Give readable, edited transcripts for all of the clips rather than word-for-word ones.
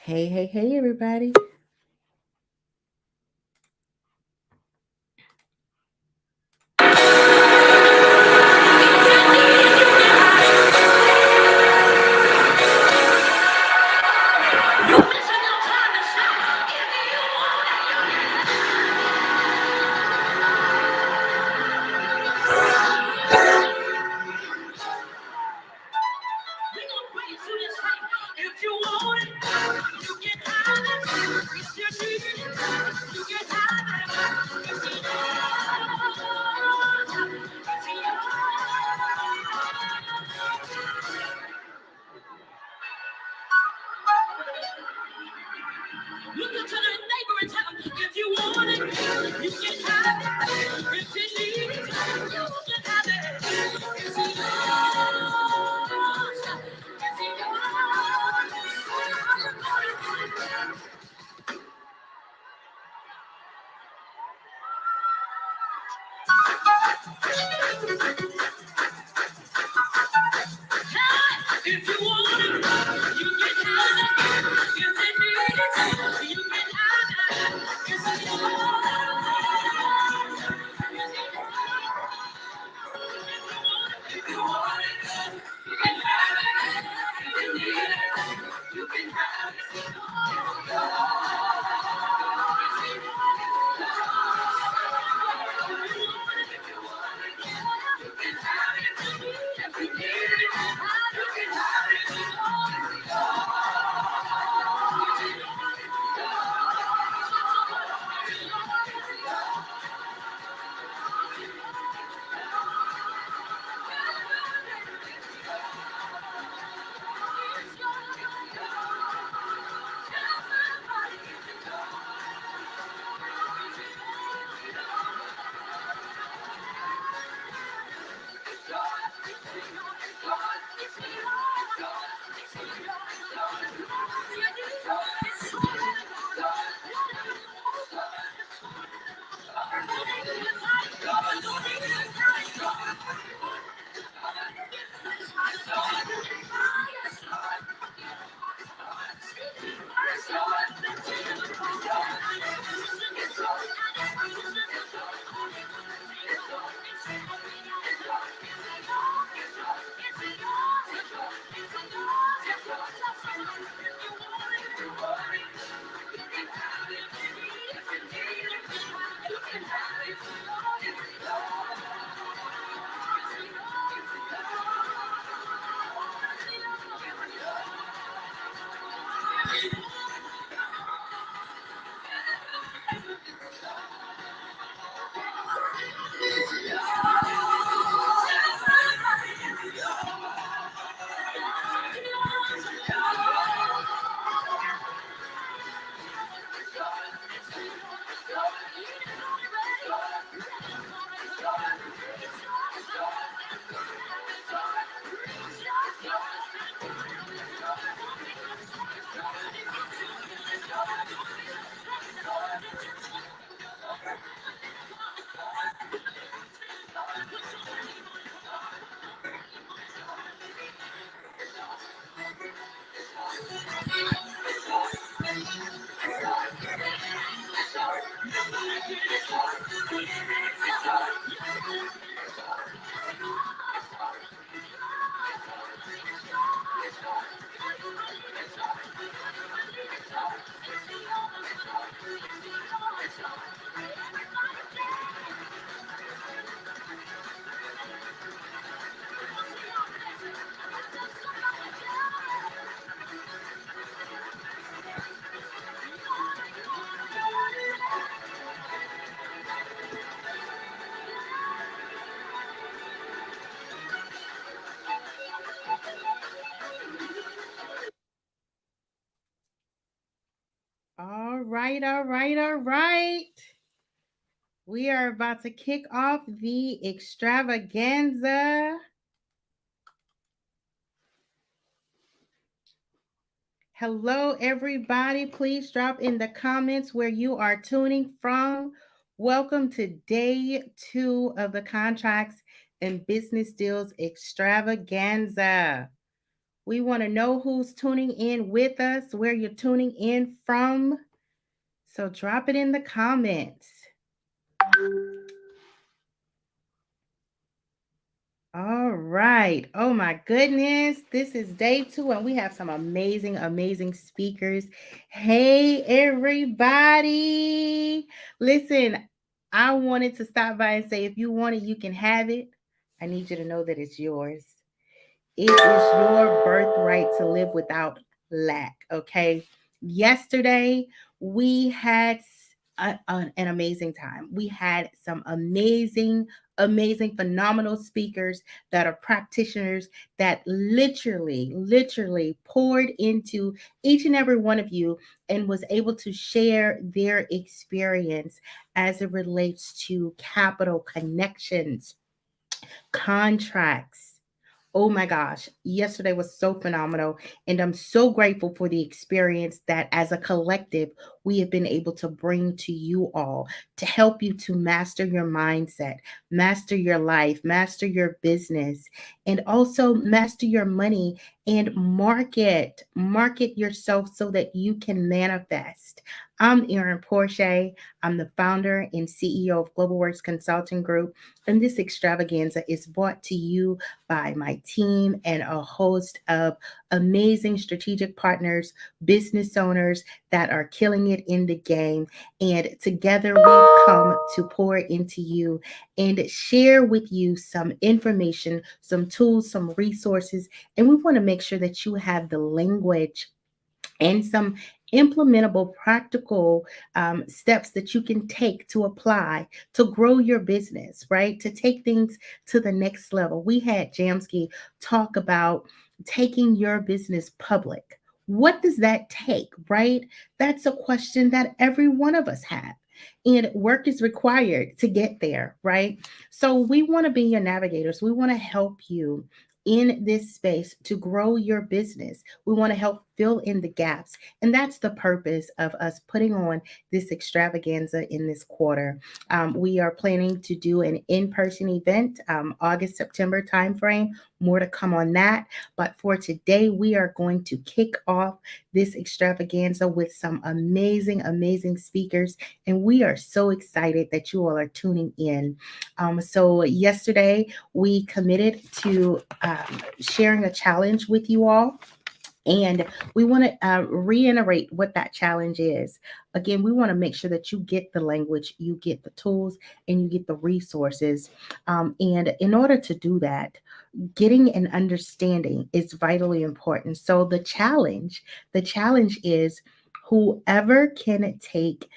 Hey, everybody. All right. We are about to kick off the extravaganza. Hello, everybody. Please drop in the comments where you are tuning from. Welcome to day 2 of the Contracts and Business Deals extravaganza. We want to know who's tuning in with us, where you're tuning in from. So drop it in the comments. All right. Oh my goodness. This is day 2, and we have some amazing, amazing speakers. Hey, everybody. Listen, I wanted to stop by and say if you want it, you can have it. I need you to know that it's yours. It is your birthright to live without lack. Okay. Yesterday, we had an amazing time. We had some amazing, amazing, phenomenal speakers that are practitioners that literally poured into each and every one of you and was able to share their experience as it relates to capital connections, contracts. Oh my gosh, yesterday was so phenomenal. And I'm so grateful for the experience that as a collective, we have been able to bring to you all to help you to master your mindset, master your life, master your business, and also master your money and market yourself so that you can manifest. I'm Erin Porche. I'm the founder and CEO of Global Works Consulting Group. And this extravaganza is brought to you by my team and a host of amazing strategic partners, business owners that are killing it in the game. And together we come to pour into you and share with you some information, some tools, some resources. And we want to make sure that you have the language and some implementable practical steps that you can take to apply to grow your business, right? To take things to the next level. We had Jamsky talk about taking your business public. What does that take, right? That's a question that every one of us have. And work is required to get there, right? So we want to be your navigators. We want to help you in this space to grow your business. We want to help fill in the gaps. And that's the purpose of us putting on this extravaganza in this quarter. We are planning to do an in-person event, August, September timeframe. More to come on that. But for today, we are going to kick off this extravaganza with some amazing, amazing speakers. And we are so excited that you all are tuning in. So yesterday, we committed to sharing a challenge with you all. And we want to reiterate what that challenge is. Again, we want to make sure that you get the language, you get the tools, and you get the resources. And in order to do that, getting an understanding is vitally important. So the challenge is whoever can take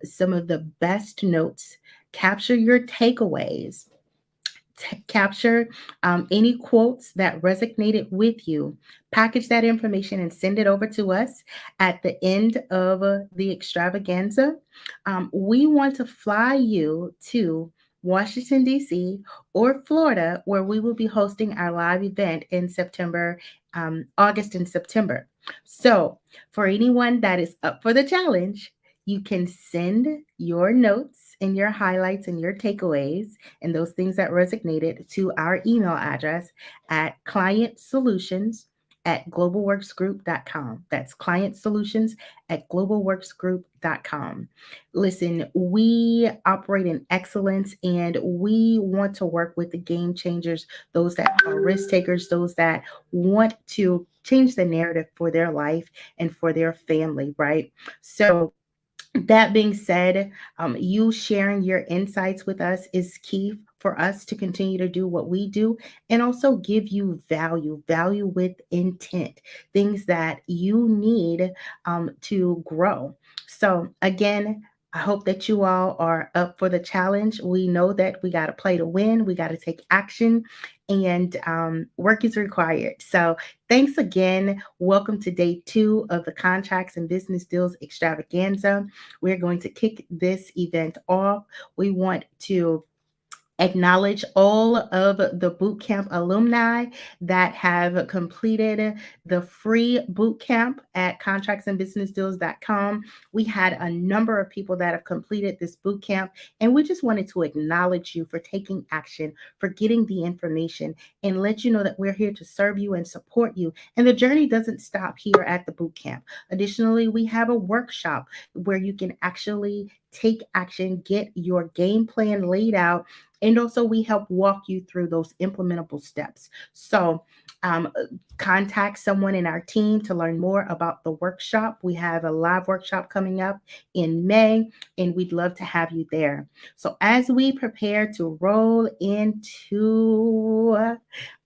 some of the best notes, capture your takeaways, capture any quotes that resonated with you, package that information and send it over to us at the end of the extravaganza. We want to fly you to Washington, D.C. or Florida, where we will be hosting our live event in September, August and September. So, for anyone that is up for the challenge, you can send your notes and your highlights and your takeaways and those things that resonated to our email address at clientsolutions@globalworksgroup.com. That's clientsolutions@globalworksgroup.com. Listen, we operate in excellence and we want to work with the game changers, those that are risk takers, those that want to change the narrative for their life and for their family, right? So, that being said, you sharing your insights with us is key for us to continue to do what we do and also give you value with intent, things that you need to grow. So, again, I hope that you all are up for the challenge. We know that we got to play to win, we got to take action, and work is required. So, thanks again. Welcome to day 2 of the Contracts and Business Deals Extravaganza. We're going to kick this event off. We want to acknowledge all of the boot camp alumni that have completed the free boot camp at contractsandbusinessdeals.com. We had a number of people that have completed this boot camp, and we just wanted to acknowledge you for taking action, for getting the information, and let you know that we're here to serve you and support you. And the journey doesn't stop here at the boot camp. Additionally, we have a workshop where you can actually take action, get your game plan laid out, and also we help walk you through those implementable steps. So, um, contact someone in our team to learn more about the workshop. We have a live workshop coming up in May, and we'd love to have you there. So, as we prepare to roll into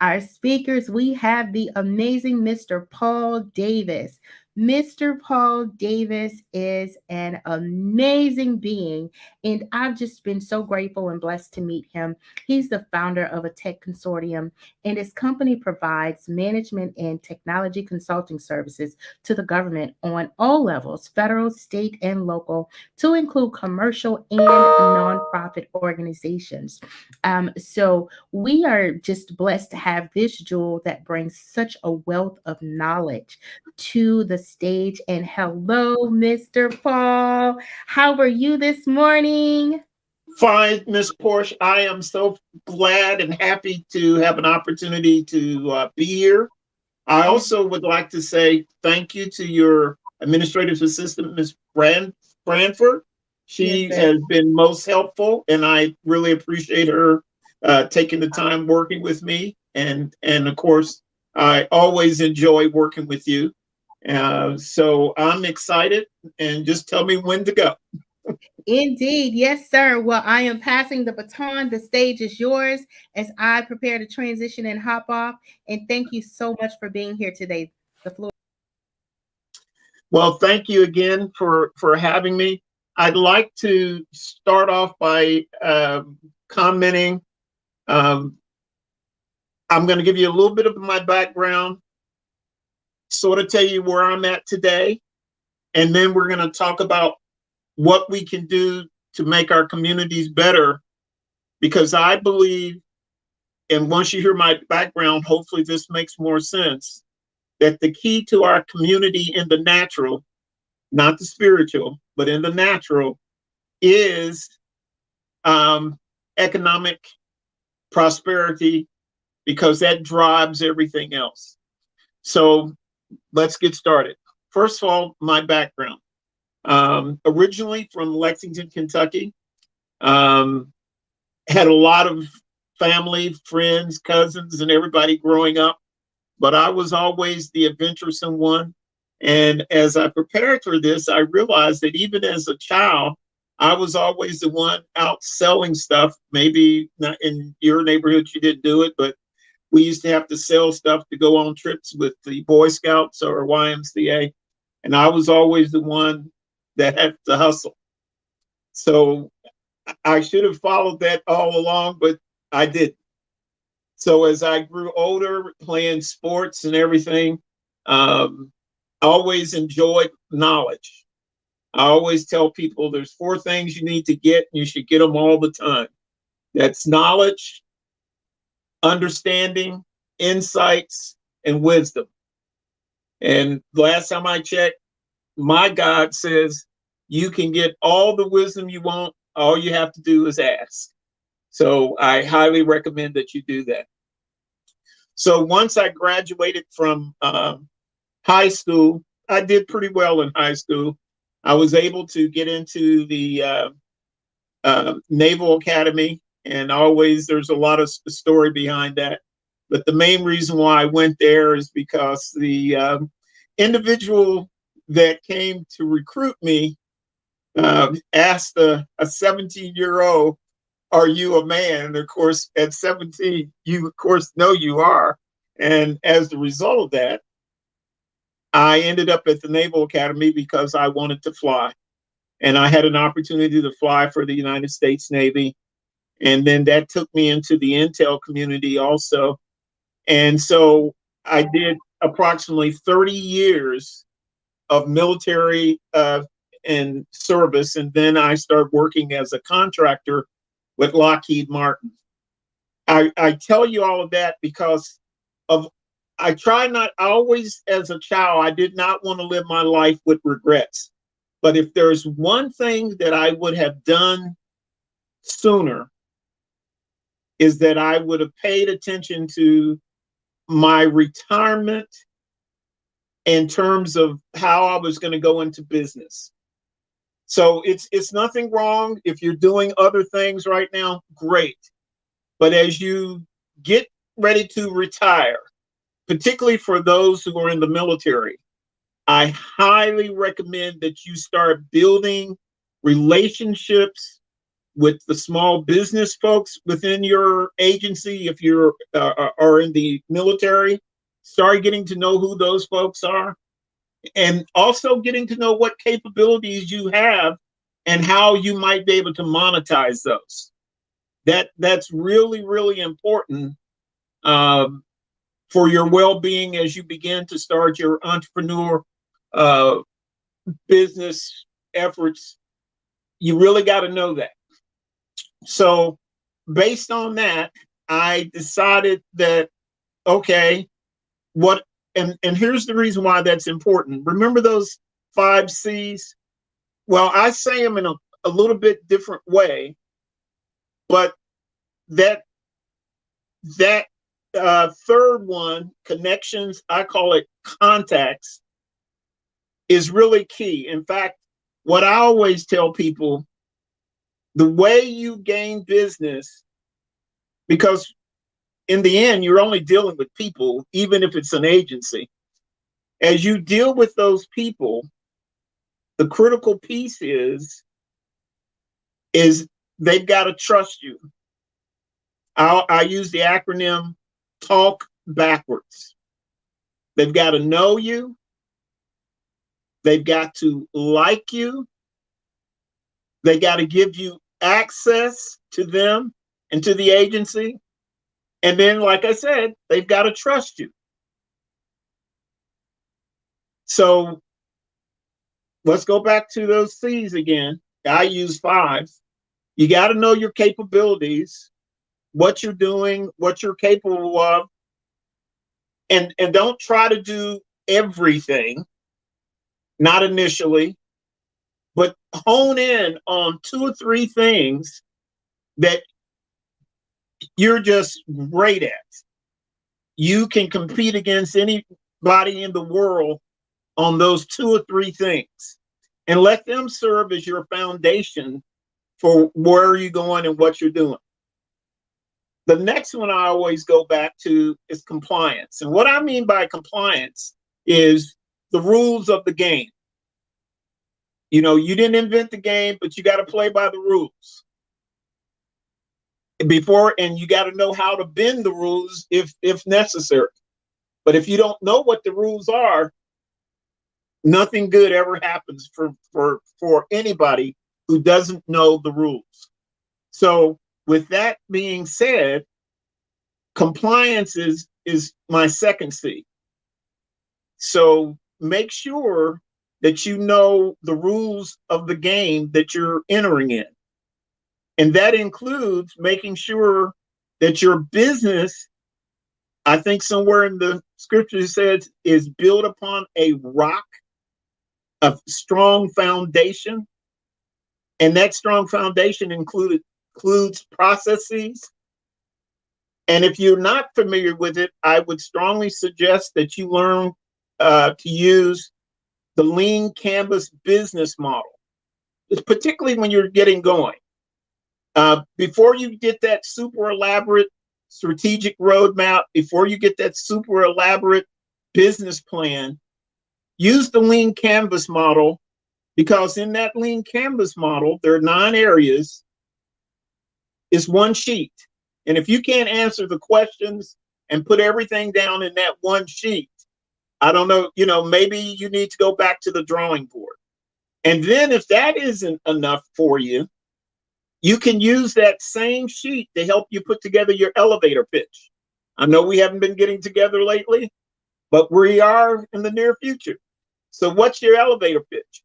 our speakers, we have the amazing Mr. Paul Davis. Mr. Paul Davis is an amazing being, and I've just been so grateful and blessed to meet him. He's the founder of a tech consortium, and his company provides management and technology consulting services to the government on all levels, federal, state, and local, to include commercial and nonprofit organizations. So we are just blessed to have this jewel that brings such a wealth of knowledge to the stage. And hello, Mr. Paul. How are you this morning? Fine, Miss Porsche. I am so glad and happy to have an opportunity to be here. I Yes, also would like to say thank you to your administrative assistant, Miss Branford. yes, She sir. has been most helpful, and I really appreciate her taking the time working with me. And of course, I always enjoy working with you. So I'm excited, and just tell me when to go. Indeed. Yes, sir. Well, I am passing the baton. The stage is yours as I prepare to transition and hop off. And thank you so much for being here today. The floor. Well, thank you again for having me. I'd like to start off by commenting. Um, I'm going to give you a little bit of my background, sort of tell you where I'm at today, and then we're going to talk about what we can do to make our communities better. Because I believe, and once you hear my background, hopefully this makes more sense, that the key to our community in the natural, not the spiritual, but in the natural, is um, economic prosperity, because that drives everything else. So let's get started. First of all, my background. Originally from Lexington, Kentucky, um, had a lot of family, friends, cousins, and everybody growing up, but I was always the adventuresome one. And as I prepared for this, I realized that even as a child, I was always the one out selling stuff. Maybe not in your neighborhood, you didn't do it, but we used to have to sell stuff to go on trips with the Boy Scouts or YMCA. And I was always the one that had to hustle. So I should have followed that all along, but I didn't. So as I grew older, playing sports and everything, um, I always enjoyed knowledge. I always tell people there's four things you need to get, and you should get them all the time. That's knowledge, understanding, insights, and wisdom. And last time I checked, my God says you can get all the wisdom you want. All you have to do is ask. So I highly recommend that you do that. So once I graduated from high school, I did pretty well in high school. I was able to get into the Naval Academy, and always there's a lot of story behind that. But the main reason why I went there is because the individual that came to recruit me asked a 17-year-old, "Are you a man?" And of course, at 17, you of course know you are. And as a result of that, I ended up at the Naval Academy because I wanted to fly. And I had an opportunity to fly for the United States Navy. And then that took me into the intel community also. And so I did approximately 30 years of military and service. And then I started working as a contractor with Lockheed Martin. I tell you all of that because of I try not I always as a child I did not want to live my life with regrets. But if there's one thing that I would have done sooner is that I would have paid attention to my retirement in terms of how I was going to go into business. So it's nothing wrong if you're doing other things right now, great. But as you get ready to retire, particularly for those who are in the military, I highly recommend that you start building relationships with the small business folks within your agency. If you're are in the military, start getting to know who those folks are, and also getting to know what capabilities you have and how you might be able to monetize those. That's really really important um, for your well-being as you begin to start your entrepreneur uh, business efforts. You really got to know that. So based on that, I decided that okay, what and here's the reason why that's important. Remember those 5 C's? Well, I say them in a little bit different way, but that that third one, connections, I call it contacts, is really key. In fact, what I always tell people, the way you gain business, because in the end, you're only dealing with people, even if it's an agency. As you deal with those people, the critical piece is they've got to trust you. I use the acronym TALK backwards. They've got to know you. They've got to like you. They got to give you access to them and to the agency. And then, like I said, they've got to trust you. So let's go back to those C's again. I use 5. You got to know your capabilities, what you're doing, what you're capable of, and don't try to do everything, not initially, but hone in on 2 or 3 things that you're just great at. You can compete against anybody in the world on those 2 or 3 things, and let them serve as your foundation for where you're going and what you're doing. The next one I always go back to is compliance. And what I mean by compliance is the rules of the game. You know, you didn't invent the game, but you got to play by the rules before, and you got to know how to bend the rules if necessary. But if you don't know what the rules are, nothing good ever happens for anybody who doesn't know the rules. So with that being said, compliance is my second C. So make sure that you know the rules of the game that you're entering in. And that includes making sure that your business, I think somewhere in the scripture it says, is built upon a rock, a strong foundation. And that strong foundation includes processes. And if you're not familiar with it, I would strongly suggest that you learn to use the lean canvas business model, it's particularly when you're getting going. Before you get that super elaborate strategic roadmap, before you get that super elaborate business plan, use the lean canvas model, because in that lean canvas model, there are 9 areas. It's one sheet. And if you can't answer the questions and put everything down in that one sheet, I don't know, maybe you need to go back to the drawing board. And then if that isn't enough for you, you can use that same sheet to help you put together your elevator pitch. I know we haven't been getting together lately, but we are in the near future. So what's your elevator pitch?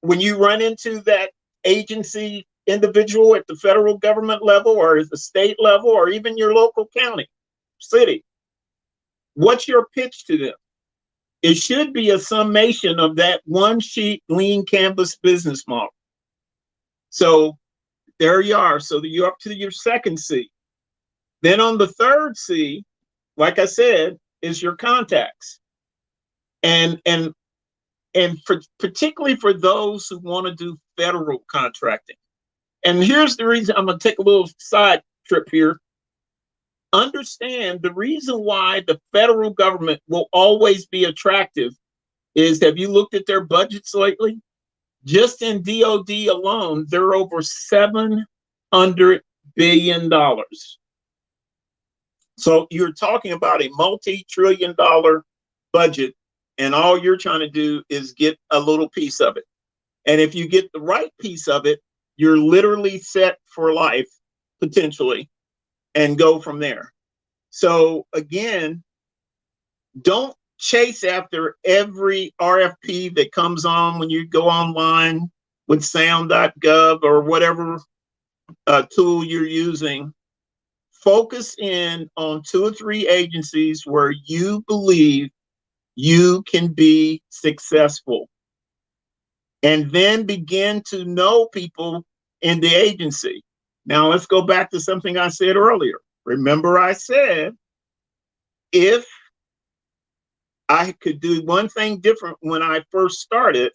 When you run into that agency individual at the federal government level or at the state level or even your local county, city, what's your pitch to them? It should be a summation of that one sheet lean canvas business model. So there you are. So you're up to your second C. Then on the third C, like I said, is your contacts. And particularly for those who want to do federal contracting. And here's the reason. I'm going to take a little side trip here. Understand the reason why the federal government will always be attractive is, have you looked at their budgets lately? Just in DOD alone, they're over $700 billion. So you're talking about a multi-trillion-dollar budget, and all you're trying to do is get a little piece of it. And if you get the right piece of it, you're literally set for life, potentially, and go from there. So again, don't chase after every RFP that comes on when you go online with sound.gov or whatever tool you're using. Focus in on 2 or 3 agencies where you believe you can be successful. And then begin to know people in the agency. Now let's go back to something I said earlier. Remember I said, if I could do one thing different when I first started,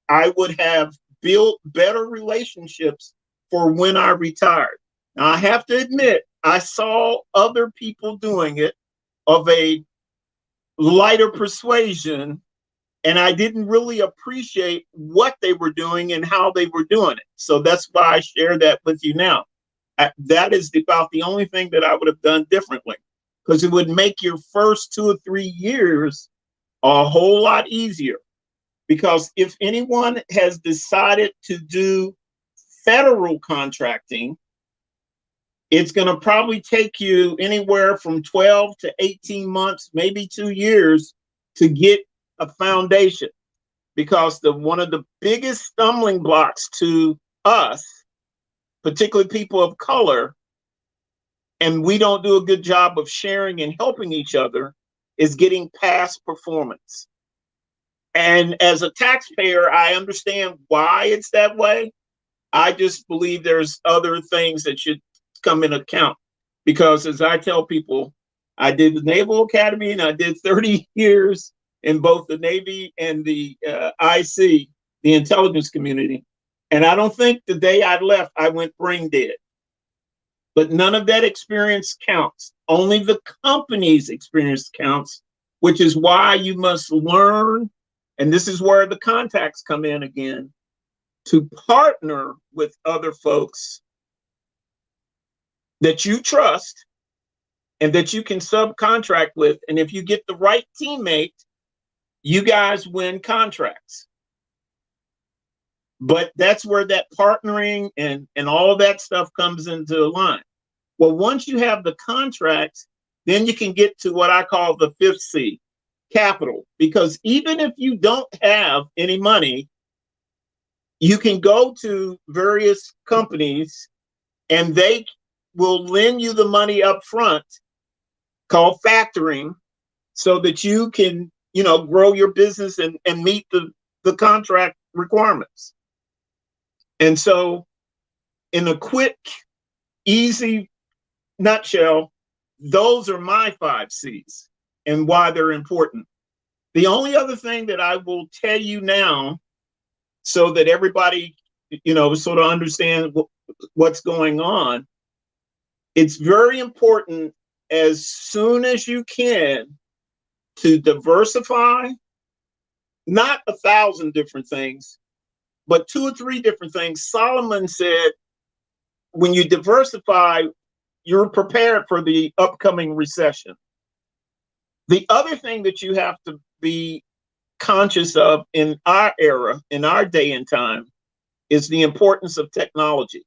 I would have built better relationships for when I retired. Now I have to admit, I saw other people doing it of a lighter persuasion, and I didn't really appreciate what they were doing and how they were doing it. So that's why I share that with you now. That is about the only thing that I would have done differently, because it would make your first 2 or 3 years a whole lot easier. Because if anyone has decided to do federal contracting, it's going to probably take you anywhere from 12 to 18 months, maybe 2 years to get a foundation. Because one of the biggest stumbling blocks to us, particularly people of color, and we don't do a good job of sharing and helping each other, is getting past performance. And as a taxpayer, I understand why it's that way. I just believe there's other things that should come in account. Because as I tell people, I did the Naval Academy and I did 30 years in both the Navy and the IC, the intelligence community. And I don't think the day I left, I went brain dead. But none of that experience counts. Only the company's experience counts, which is why you must learn. And this is where the contacts come in again, to partner with other folks that you trust and that you can subcontract with. And if you get the right teammate, you guys win contracts. But that's where that partnering and all that stuff comes into line. Well, once you have the contracts, then you can get to what I call the 5th C, capital. Because even if you don't have any money, you can go to various companies and they will lend you the money up front, called factoring, so that you can, grow your business and meet the contract requirements. And so in a quick, easy nutshell, those are my 5 C's and why they're important. The only other thing that I will tell you now, so that everybody, sort of understand what's going on, it's very important as soon as you can to diversify, not 1,000 different things, but 2 or 3 different things. Solomon said, when you diversify, you're prepared for the upcoming recession. The other thing that you have to be conscious of in our era, in our day and time, is the importance of technology.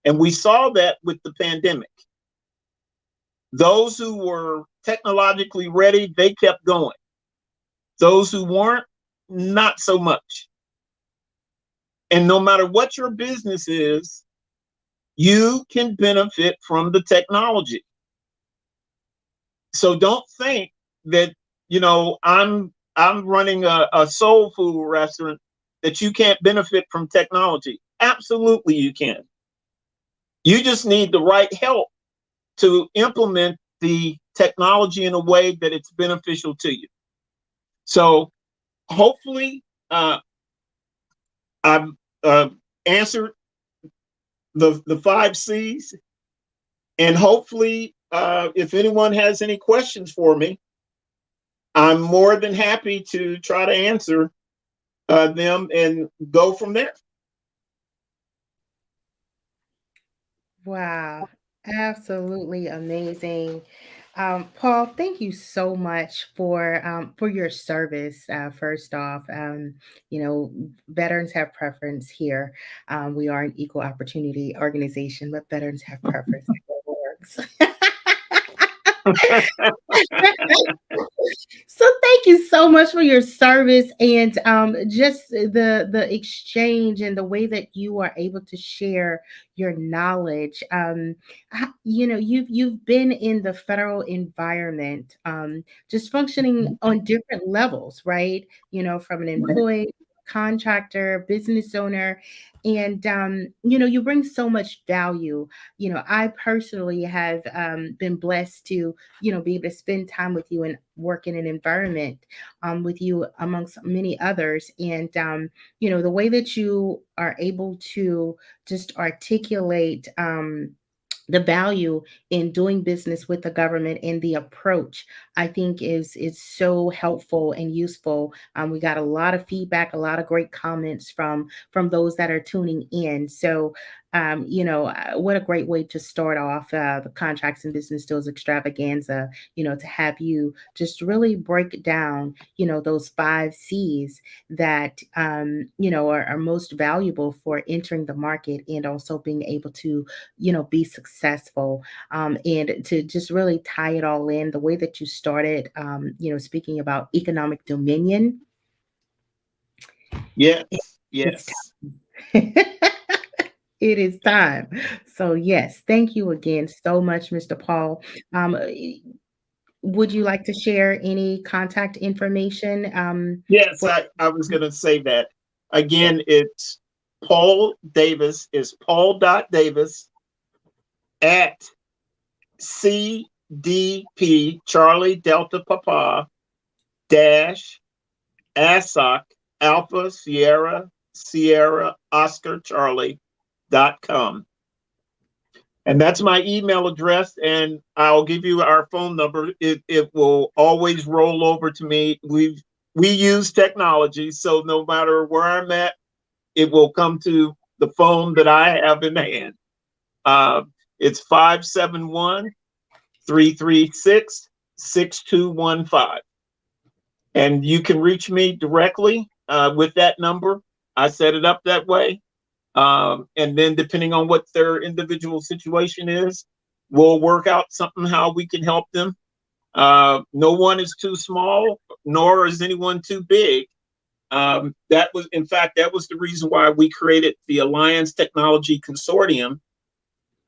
And we saw that with the pandemic. Those who were technologically ready, they kept going. Those who weren't, not so much. And no matter what your business is, you can benefit from the technology. So don't think that, I'm running a soul food restaurant, that you can't benefit from technology. Absolutely you can. You just need the right help to implement the technology in a way that it's beneficial to you. So hopefully, I've answered the 5 C's, and hopefully, if anyone has any questions for me, I'm more than happy to try to answer them and go from there. Wow, absolutely amazing. Paul, thank you so much for your service. First off, veterans have preference here. We are an equal opportunity organization, but veterans have preference. It works. So thank you so much for your service and just the exchange and the way that you are able to share your knowledge. You've been in the federal environment, just functioning on different levels, right? From an employee, contractor, business owner, and you bring so much value. I personally have been blessed to be able to spend time with you and work in an environment with you amongst many others. And, the way that you are able to just articulate the value in doing business with the government and the approach, I think is so helpful and useful. We got a lot of feedback, a lot of great comments from those that are tuning in. So what a great way to start off the Contracts and Business Deals Extravaganza, to have you just really break down, those 5 C's that, are most valuable for entering the market and also being able to, be successful. And to just really tie it all in the way that you started, speaking about economic dominion. Yes, It's yes, time. It is time. So yes, thank you again so much, Mr. Paul. Would you like to share any contact information yes. for I was going to say that sure. again. It's Paul Davis, is Paul.Davis at CDP Charlie Delta Papa dash ASOC Alpha Sierra Oscar Charlie.com. And that's my email address, and I'll give you our phone number. It will always roll over to me. We use technology, so no matter where I'm at, it will come to the phone that I have in hand. Uh, it's 571-336-6215. And you can reach me directly with that number. I set it up that way. And then depending on what their individual situation is, we'll work out something how we can help them. No one is too small, nor is anyone too big. In fact, that was the reason why we created the Alliance Technology Consortium,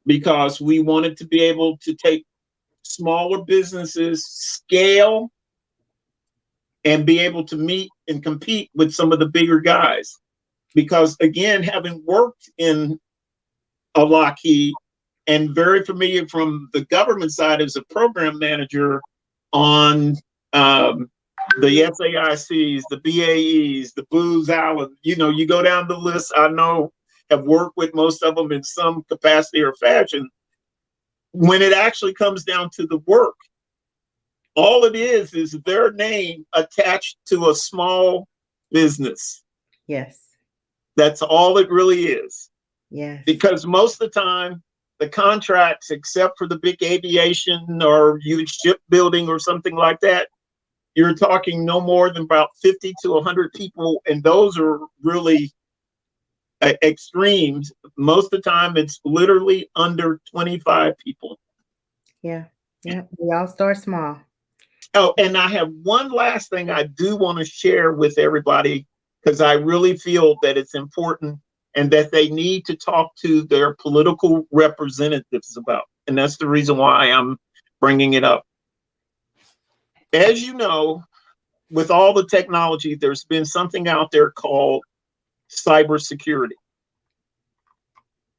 because we wanted to be able to take smaller businesses, scale, and be able to meet and compete with some of the bigger guys. Because again, having worked in a Lockheed and very familiar from the government side as a program manager on the SAICs, the BAEs, the Booz Allen, you go down the list. I know, have worked with most of them in some capacity or fashion. When it actually comes down to the work, all it is their name attached to a small business. Yes. That's all it really is. Yes. Because most of the time, the contracts, except for the big aviation or huge shipbuilding or something like that, you're talking no more than about 50 to 100 people. And those are really extremes. Most of the time, it's literally under 25 people. Yeah. Yeah. We all start small. Oh, and I have one last thing I do want to share with everybody, because I really feel that it's important. and that they need to talk to their political representatives about. And that's the reason why I'm bringing it up. As you know, with all the technology, there's been something out there called cybersecurity.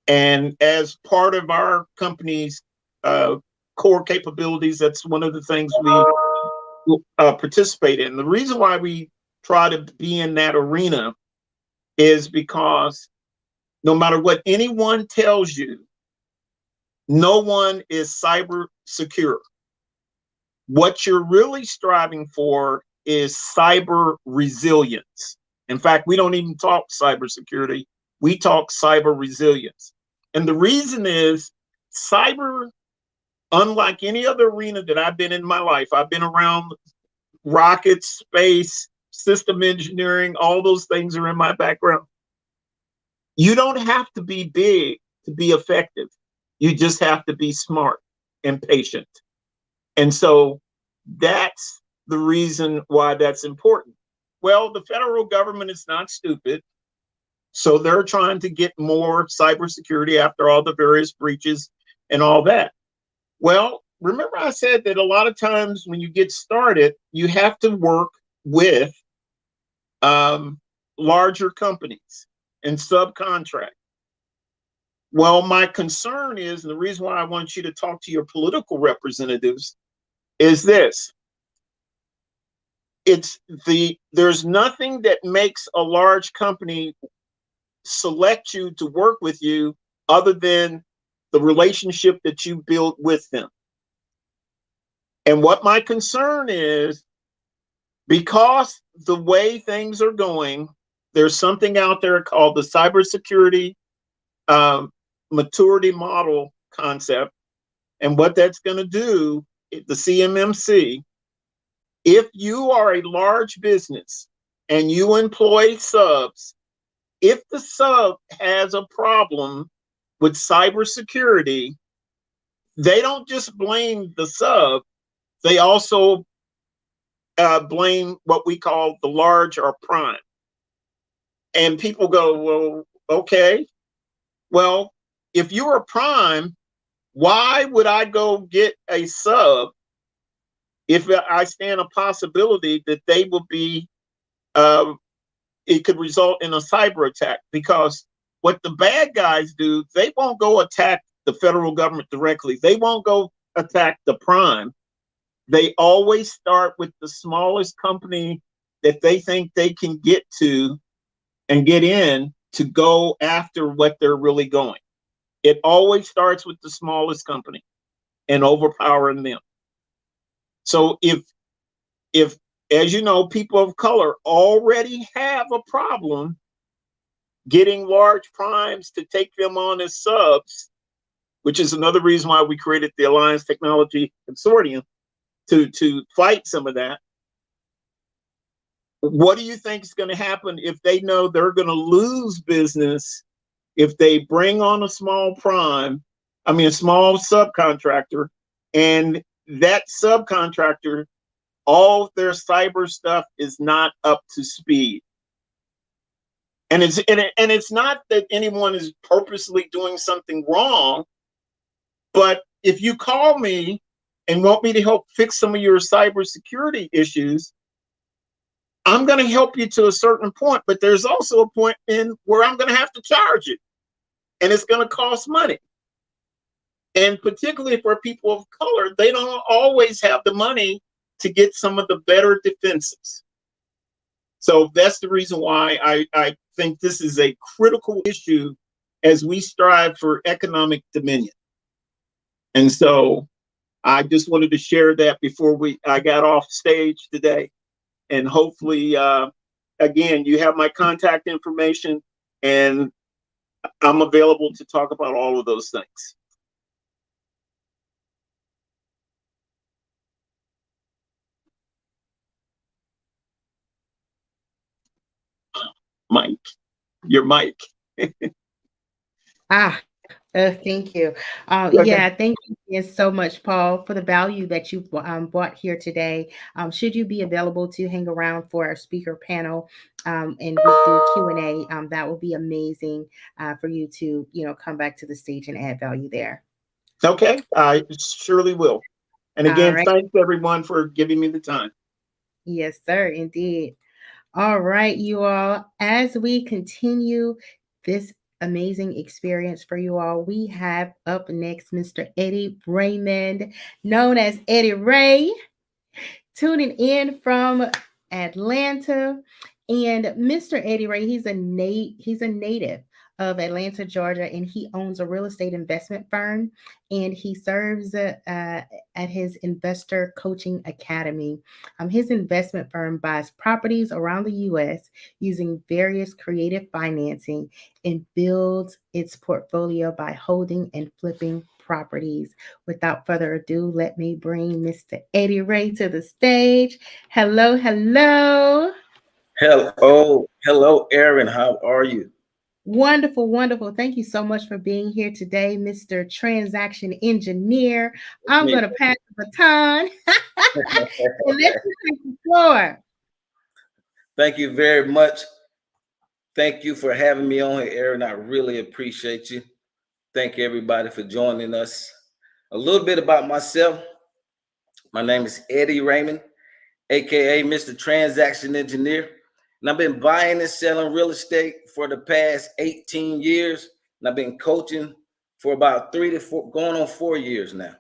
And as part of our company's core capabilities, that's one of the things we participate in. The reason why we try to be in that arena is because no matter what anyone tells you, no one is cyber secure. What you're really striving for is cyber resilience. In fact, we don't even talk cybersecurity, we talk cyber resilience. And the reason is cyber, unlike any other arena that I've been in my life, I've been around rockets, space, system engineering, all those things are in my background. You don't have to be big to be effective. You just have to be smart and patient. And so that's the reason why that's important. Well, the federal government is not stupid. So they're trying to get more cybersecurity after all the various breaches and all that. Well, remember I said that a lot of times when you get started, you have to work with larger companies and subcontract. Well, my concern is, and the reason why I want you to talk to your political representatives is this. There's nothing that makes a large company select you to work with you other than the relationship that you build with them. And what my concern is, because the way things are going, there's something out there called the cybersecurity maturity model concept. And what that's going to do, the CMMC, if you are a large business and you employ subs, if the sub has a problem with cybersecurity, they don't just blame the sub, they also blame what we call the large or prime. And people go, well, okay, well, if you're a prime, why would I go get a sub if I stand a possibility that they will be, it could result in a cyber attack? Because what the bad guys do, they won't go attack the federal government directly. They won't go attack the prime. They always start with the smallest company that they think they can get to and get in to go after what they're really going. It always starts with the smallest company and overpowering them. So if, as you know, people of color already have a problem getting large primes to take them on as subs, which is another reason why we created the Alliance Technology Consortium to fight some of that. What do you think is going to happen if they know they're going to lose business if they bring on a small a small subcontractor, and that subcontractor, all of their cyber stuff is not up to speed? And it's not that anyone is purposely doing something wrong, but if you call me and want me to help fix some of your cybersecurity issues, I'm going to help you to a certain point, but there's also a point in where I'm going to have to charge you, and it's going to cost money. And particularly for people of color, they don't always have the money to get some of the better defenses. So that's the reason why I think this is a critical issue as we strive for economic dominion. And so I just wanted to share that before I got off stage today. And hopefully, again, you have my contact information, and I'm available to talk about all of those things. Mike, your mic. Ah, Thank you. Okay. Yeah, thank you again so much, Paul, for the value that you brought here today. Should you be available to hang around for our speaker panel and we do Q&A, that will be amazing for you to, come back to the stage and add value there. Okay. I surely will. And All again, right. thanks everyone for giving me the time. Yes, sir, indeed. All right, you all, as we continue this amazing experience for you all, we have up next Mr. Eddie Raymond, known as Eddie Ray, tuning in from Atlanta. And Mr. Eddie Ray, he's a native of Atlanta, Georgia, and he owns a real estate investment firm. And he serves at his investor coaching academy. His investment firm buys properties around the U.S. using various creative financing and builds its portfolio by holding and flipping properties. Without further ado, let me bring Mr. Eddie Ray to the stage. Hello, hello. Hello, Aaron. How are you? Wonderful, wonderful. Thank you so much for being here today, Mr. Transaction Engineer. It's I'm me. going to pass the baton and let you take the floor. Thank you very much. Thank you for having me on here, Aaron. I really appreciate you. Thank everybody for joining us. A little bit about myself. My name is Eddie Raymond, aka Mr. Transaction Engineer. And I've been buying and selling real estate for the past 18 years. And I've been coaching for about 3 to 4, going on 4 years now.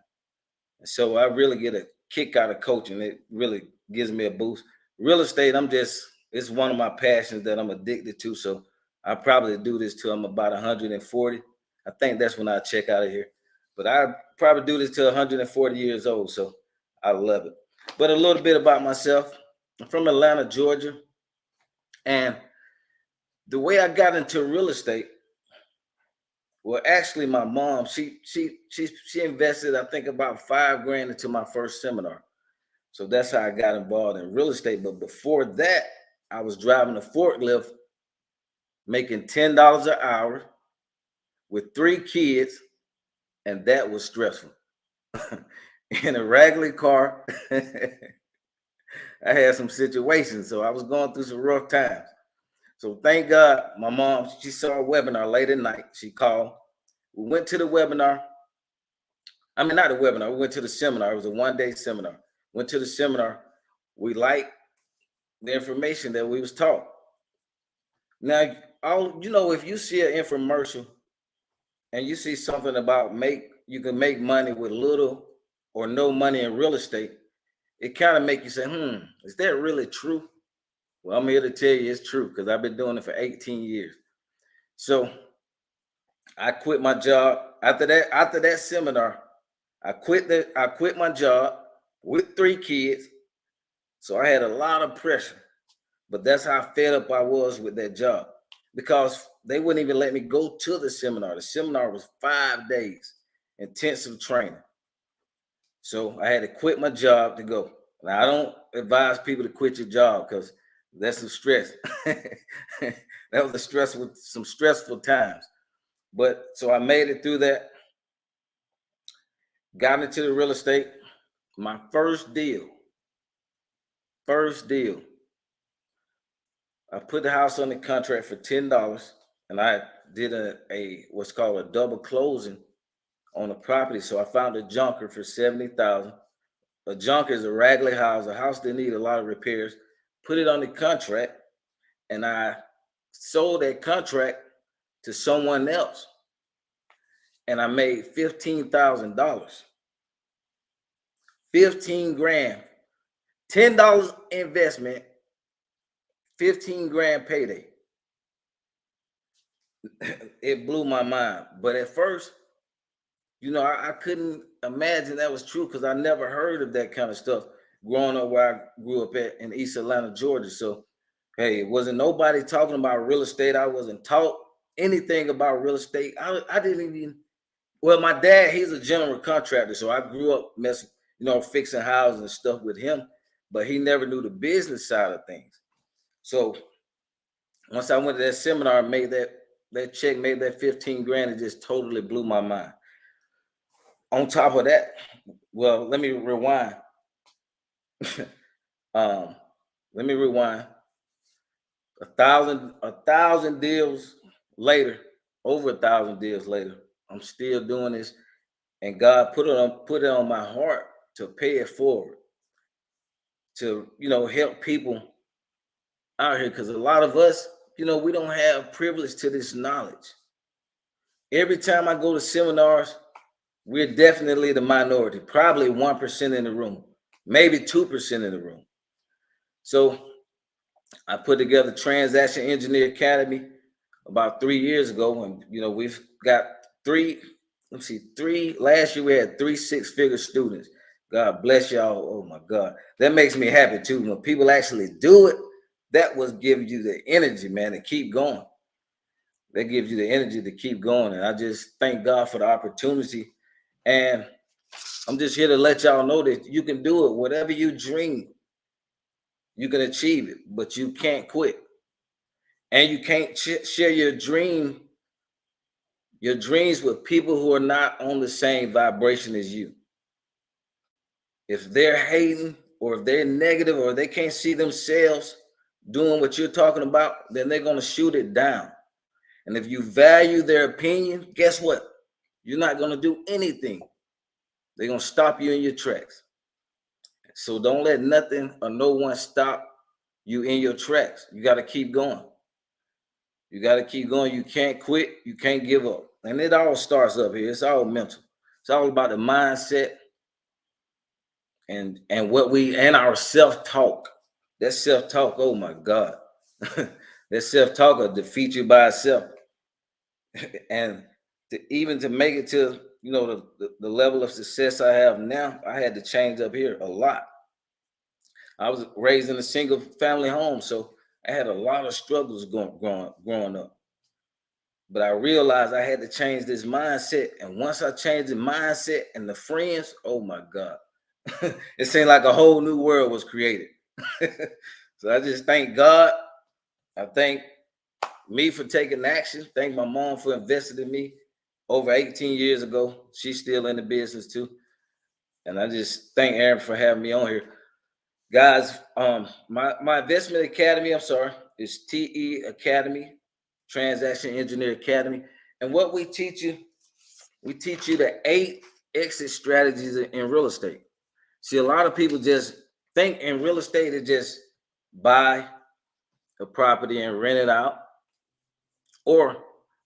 So I really get a kick out of coaching. It really gives me a boost. Real estate, it's one of my passions that I'm addicted to. So I probably do this till I'm about 140. I think that's when I check out of here. But I probably do this till 140 years old. So I love it. But a little bit about myself. I'm from Atlanta, Georgia. And the way I got into real estate, well, actually, my mom, she invested, I think, about 5 grand into my first seminar. So that's how I got involved in real estate. But before that, I was driving a forklift, making $10 an hour with 3 kids, and that was stressful. In a raggedy car, I had some situations, so I was going through some rough times. So thank God, my mom, she saw a webinar late at night. She called. We went to the webinar. I mean, not the webinar. We went to the seminar. It was a one-day seminar. Went to the seminar. We liked the information that we was taught. Now, if you see an infomercial and you see something about you can make money with little or no money in real estate, it kind of make you say, is that really true? Well, I'm here to tell you it's true because I've been doing it for 18 years. So I quit my job after that. After that seminar, I quit my job with 3 kids. So I had a lot of pressure. But that's how fed up I was with that job because they wouldn't even let me go to the seminar. The seminar was 5 days, intensive training. So I had to quit my job to go. Now, I don't advise people to quit your job because that's some stress. That was some stressful times. But so I made it through that, got into the real estate. My first deal, I put the house on the contract for $10, and I did a what's called a double closing on the property. So I found a junker for 70,000. A junker is a raggedy house. A house that need a lot of repairs. Put it on the contract, and I sold that contract to someone else, and I made $15,000. 15 grand, $10 investment, 15 grand payday. It blew my mind. But at first, I couldn't imagine that was true because I never heard of that kind of stuff growing up where I grew up in East Atlanta, Georgia. So, hey, it wasn't nobody talking about real estate. I wasn't taught anything about real estate. I didn't even, well, my dad, he's a general contractor. So I grew up messing, fixing houses and stuff with him, but he never knew the business side of things. So once I went to that seminar and made that that check, made that 15 grand, it just totally blew my mind. On top of that, well, let me rewind. Let me rewind. A thousand deals later, over 1,000 deals later, I'm still doing this, and God put it on my heart to pay it forward, to help people out here, because a lot of us, we don't have privilege to this knowledge. Every time I go to seminars, we're definitely the minority, probably 1% in the room, maybe 2% in the room. So I put together Transaction Engineer Academy about 3 years ago, and we've got three. Last year we had 3 6-figure students. God bless y'all. Oh my God, that makes me happy too. When people actually do it, that was giving you the energy, man, to keep going. That gives you the energy to keep going, and I just thank God for the opportunity. And I'm just here to let y'all know that you can do it. Whatever you dream, you can achieve it, but you can't quit. And you can't share your dreams with people who are not on the same vibration as you. If they're hating, or if they're negative, or they can't see themselves doing what you're talking about, then they're going to shoot it down. And if you value their opinion, guess what? You're not going to do anything. They're going to stop you in your tracks. So don't let nothing or no one stop you in your tracks. You got to keep going. You got to keep going. You can't quit. You can't give up. And it all starts up here. It's all mental. It's all about the mindset and our self-talk. That self-talk, oh my God. That self-talk will defeat you by itself. And to make it to the level of success I have now, I had to change up here a lot. I was raised in a single family home, so I had a lot of struggles growing up. But I realized I had to change this mindset. And once I changed the mindset and the friends, oh my God, it seemed like a whole new world was created. So I just thank God. I thank me for taking action. Thank my mom for investing in me over 18 years ago. She's still in the business too. And I just thank Aaron for having me on here. Guys, my investment academy, is TE Academy, Transaction Engineer Academy. And what we teach you the 8 exit strategies in real estate. See, a lot of people just think in real estate is just buy a property and rent it out, or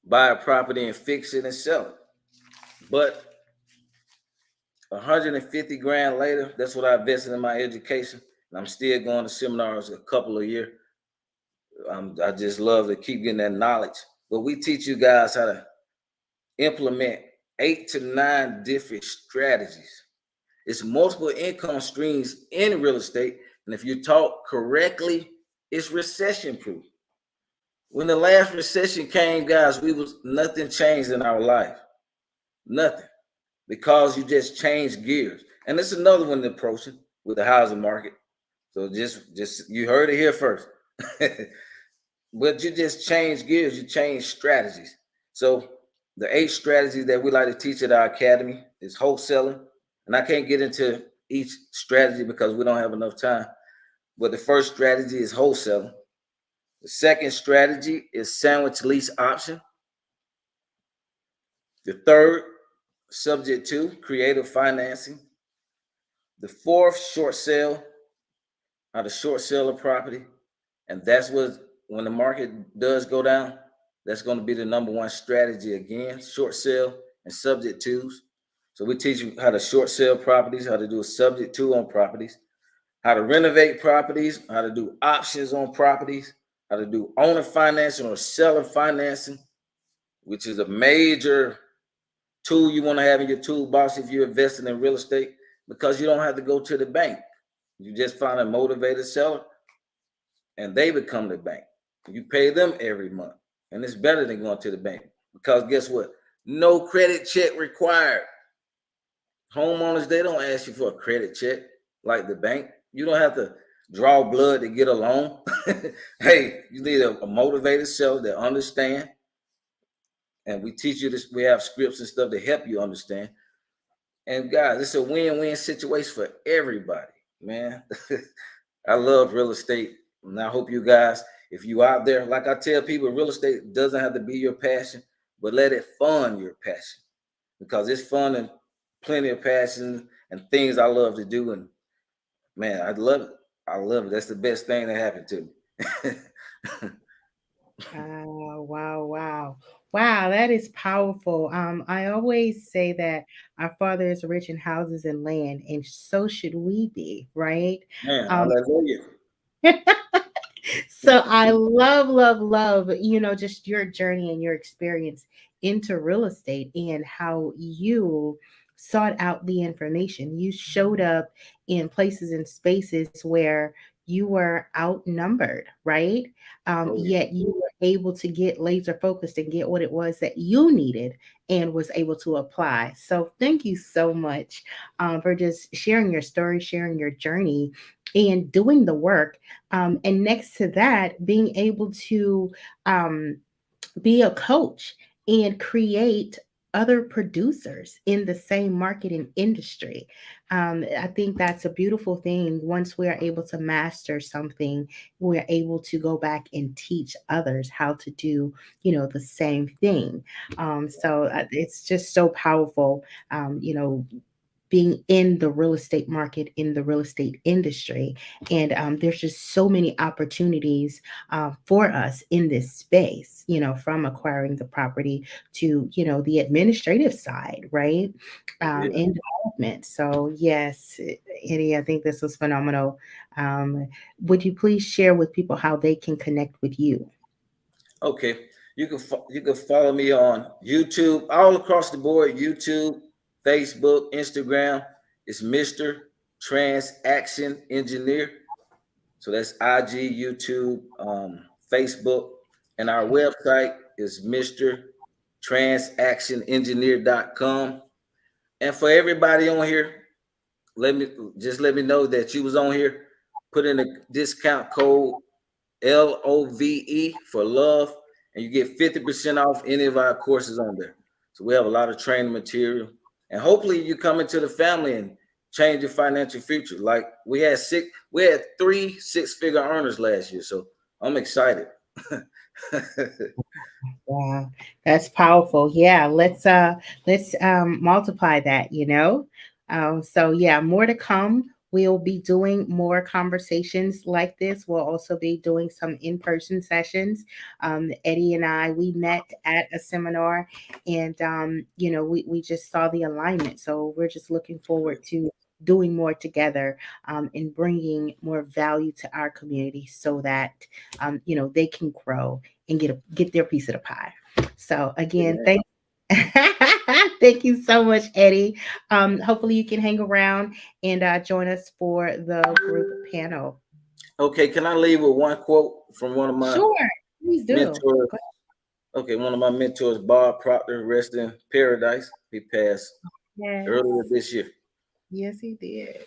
buy a property and fix it and sell it. But 150 grand later, that's what I invested in my education. And I'm still going to seminars a couple of years. I just love to keep getting that knowledge. But we teach you guys how to implement 8 to 9 different strategies. It's multiple income streams in real estate. And if you talk correctly, it's recession proof. When the last recession came, guys, nothing changed in our life. Nothing. Because you just changed gears. And it's another one approaching with the housing market. So just you heard it here first. But you just change gears, you change strategies. So the 8 strategies that we like to teach at our academy is wholesaling. And I can't get into each strategy because we don't have enough time. But the first strategy is wholesaling. The second strategy is sandwich lease option. The third, subject to creative financing. The fourth, short sale, how to short sell a property. And that's when the market does go down, that's going to be the number 1 strategy again, short sale and subject twos. So we teach you how to short sell properties, how to do a subject to on properties, how to renovate properties, how to do options on properties, how to do owner financing or seller financing, which is a major tool you want to have in your toolbox if you're investing in real estate, because you don't have to go to the bank. You just find a motivated seller and they become the bank. You pay them every month. And it's better than going to the bank, because guess what? No credit check required. Homeowners, they don't ask you for a credit check like the bank. You don't have to draw blood to get a loan. Hey, you need a motivated seller that understand and we teach you this. We have scripts and stuff to help you understand. And guys, it's a win-win situation for everybody, man. I love real estate, and I hope you guys, if you out there, like I tell people, real estate doesn't have to be your passion, but let it fund your passion, because it's fun and plenty of passion and things I love to do. And man, I love it. I love it. That's the best thing that happened to me. Wow, wow. Wow, that is powerful. I always say that our Father is rich in houses and land, and so should we be, right? Man, Um, hallelujah. so I love, love, love, just your journey and your experience into real estate and how you sought out the information. You showed up in places and spaces where you were outnumbered, right? Oh yeah. Yet you were able to get laser focused and get what it was that you needed and was able to apply. So thank you so much for just sharing your story, sharing your journey, and doing the work, and next to that, being able to um, be a coach and create other producers in the same market and industry. I think that's a beautiful thing. Once we're able to master something, we're able to go back and teach others how to do, the same thing. So it's just so powerful. Being in the real estate market, in the real estate industry. And there's just so many opportunities for us in this space, from acquiring the property to, the administrative side, right? Yeah. And development. So, yes, Eddie, I think this was phenomenal. Um, would you please share with people how they can connect with you? Okay. You can follow me on YouTube, all across the board. YouTube, Facebook, Instagram. It's Mr. Transaction Engineer. So that's IG, YouTube, Facebook, and our website is MrTransactionEngineer.com. And for everybody on here, let me know that you was on here. Put in a discount code LOVE for love, and you get 50% off any of our courses on there. So we have a lot of training material, and hopefully you come into the family and change your financial future. Like we had 3 6-figure earners last year, so I'm excited. Wow, that's powerful. Yeah, let's multiply that, So yeah, more to come. We'll be doing more conversations like this. We'll also be doing some in-person sessions. Eddie and I, we met at a seminar, and we just saw the alignment. So we're just looking forward to doing more together, and bringing more value to our community so that they can grow and get their piece of the pie. So again, Amen. thank thank you so much, Eddie. Hopefully you can hang around and join us for the group panel. Okay, can I leave with one quote from one of my Sure, please do. mentors? Okay, one of my mentors, Bob Proctor, rest in paradise. He passed Yes, earlier this year. yes, he did.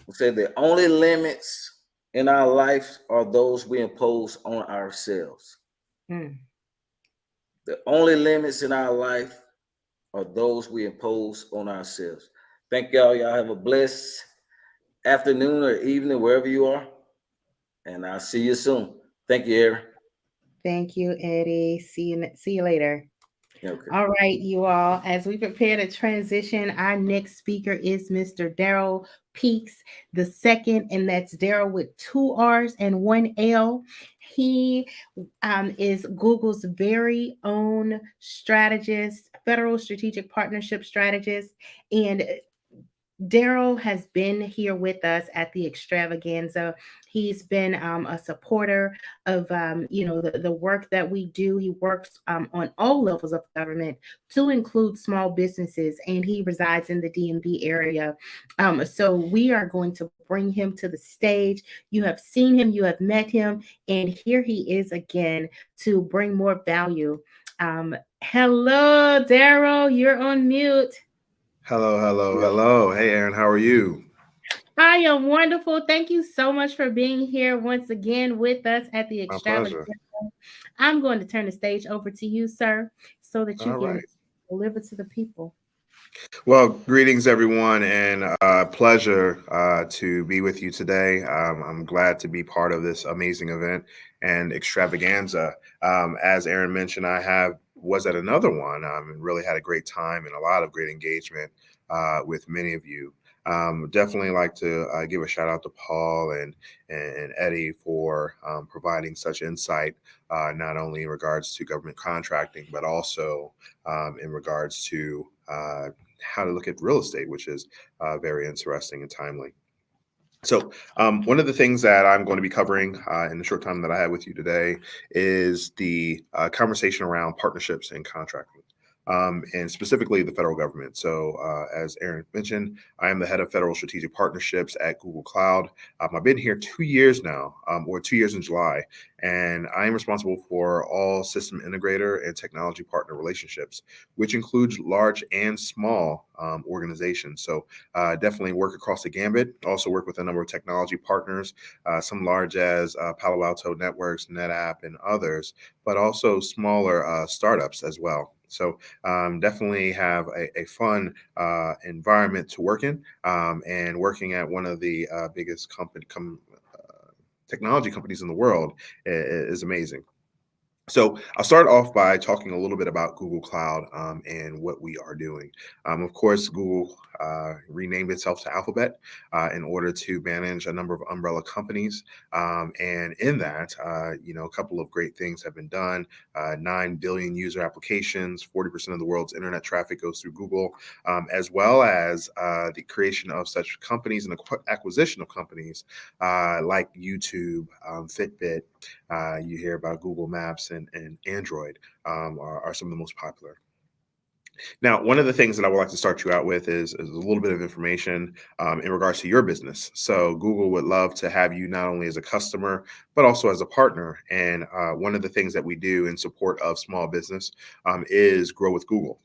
He said the only limits in our life are those we impose on ourselves. Mm. The only limits in our life are those we impose on ourselves. Thank y'all. Y'all have a blessed afternoon or evening, wherever you are. And I'll see you soon. Thank you, Aaron. Thank you, Eddie. See you later. Okay. All right, you all, as we prepare to transition, our next speaker is Mr. Daryl Peaks the second, and that's Daryl with 2 R's and 1 L. He is Google's very own strategist, federal strategic partnership strategist, and Daryl has been here with us at the Extravaganza. He's been a supporter of the work that we do. He works on all levels of government to include small businesses, and he resides in the DMV area. So we are going to bring him to the stage. You have seen him, you have met him, and here he is again to bring more value. Hello, Daryl. You're on mute. Hello, hello, hello. Hey, Aaron, how are you? I am wonderful. Thank you so much for being here once again with us at the My pleasure. Extravaganza. I'm going to turn the stage over to you, sir. so that you All can right. deliver to the people. Well, greetings, everyone, and pleasure to be with you today. I'm glad to be part of this amazing event and extravaganza. As Aaron mentioned, I have was at another one and really had a great time and a lot of great engagement with many of you. Definitely like to give a shout out to Paul and Eddie for providing such insight, not only in regards to government contracting, but also in regards to how to look at real estate, which is very interesting and timely. So, one of the things that I'm going to be covering in the short time that I have with you today is the conversation around partnerships and contracting, and specifically the federal government. So, as Aaron mentioned, I am the head of federal strategic partnerships at Google Cloud. I've been here 2 years now, or 2 years in July, and I am responsible for all system integrator and technology partner relationships, which includes large and small organizations. So, definitely work across the gambit. Also work with a number of technology partners, some large as Palo Alto Networks, NetApp, and others, but also smaller startups as well. So definitely have a fun environment to work in, and working at one of the biggest technology companies in the world is amazing. So I'll start off by talking a little bit about Google Cloud and what we are doing. Of course, Google renamed itself to Alphabet in order to manage a number of umbrella companies. And in that, a couple of great things have been done. 9 billion user applications, 40% of the world's internet traffic goes through Google, as well as the creation of such companies and acquisition of companies like YouTube, Fitbit. You hear about Google Maps and Android are some of the most popular. Now, one of the things that I would like to start you out with is a little bit of information in regards to your business. So Google would love to have you not only as a customer, but also as a partner. And one of the things that we do in support of small business is Grow with Google.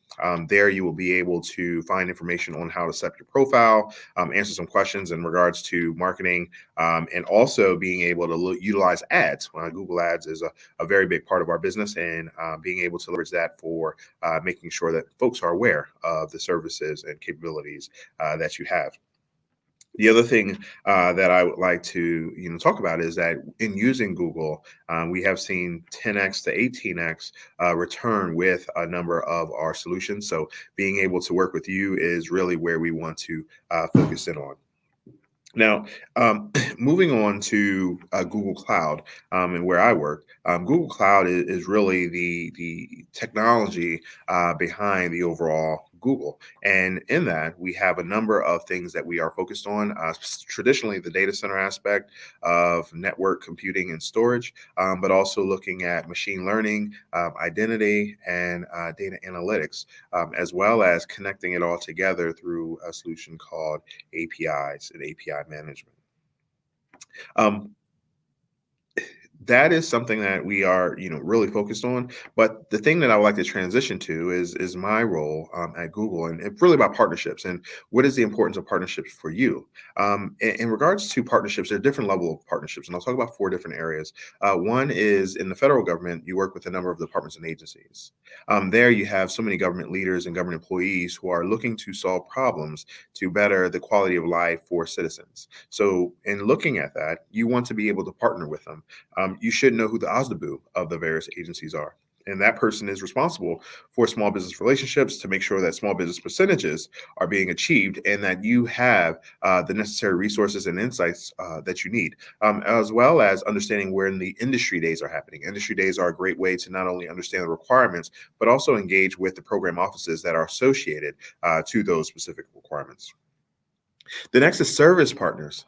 There you will be able to find information on how to set up your profile, answer some questions in regards to marketing, and also being able to utilize ads. Google Ads is a very big part of our business, and being able to leverage that for making sure that folks are aware of the services and capabilities that you have. The other thing that I would like to talk about is that in using Google, we have seen 10x to 18x return with a number of our solutions. So being able to work with you is really where we want to focus in on. Now, moving on to Google Cloud and where I work, Google Cloud is really the technology behind the overall Google. And in that, we have a number of things that we are focused on. Traditionally, the data center aspect of network computing and storage, but also looking at machine learning, identity, and data analytics, as well as connecting it all together through a solution called APIs and API management. Um, that is something that we are, really focused on. But the thing that I would like to transition to is my role at Google, and it's really about partnerships and what is the importance of partnerships for you. In regards to partnerships, there are different level of partnerships, and I'll talk about 4 different areas. One is in the federal government, you work with a number of departments and agencies. There you have so many government leaders and government employees who are looking to solve problems to better the quality of life for citizens. So in looking at that, you want to be able to partner with them. You should know who the OSDBU of the various agencies are. And that person is responsible for small business relationships to make sure that small business percentages are being achieved and that you have the necessary resources and insights that you need, as well as understanding when the industry days are happening. Industry days are a great way to not only understand the requirements, but also engage with the program offices that are associated to those specific requirements. The next is service partners.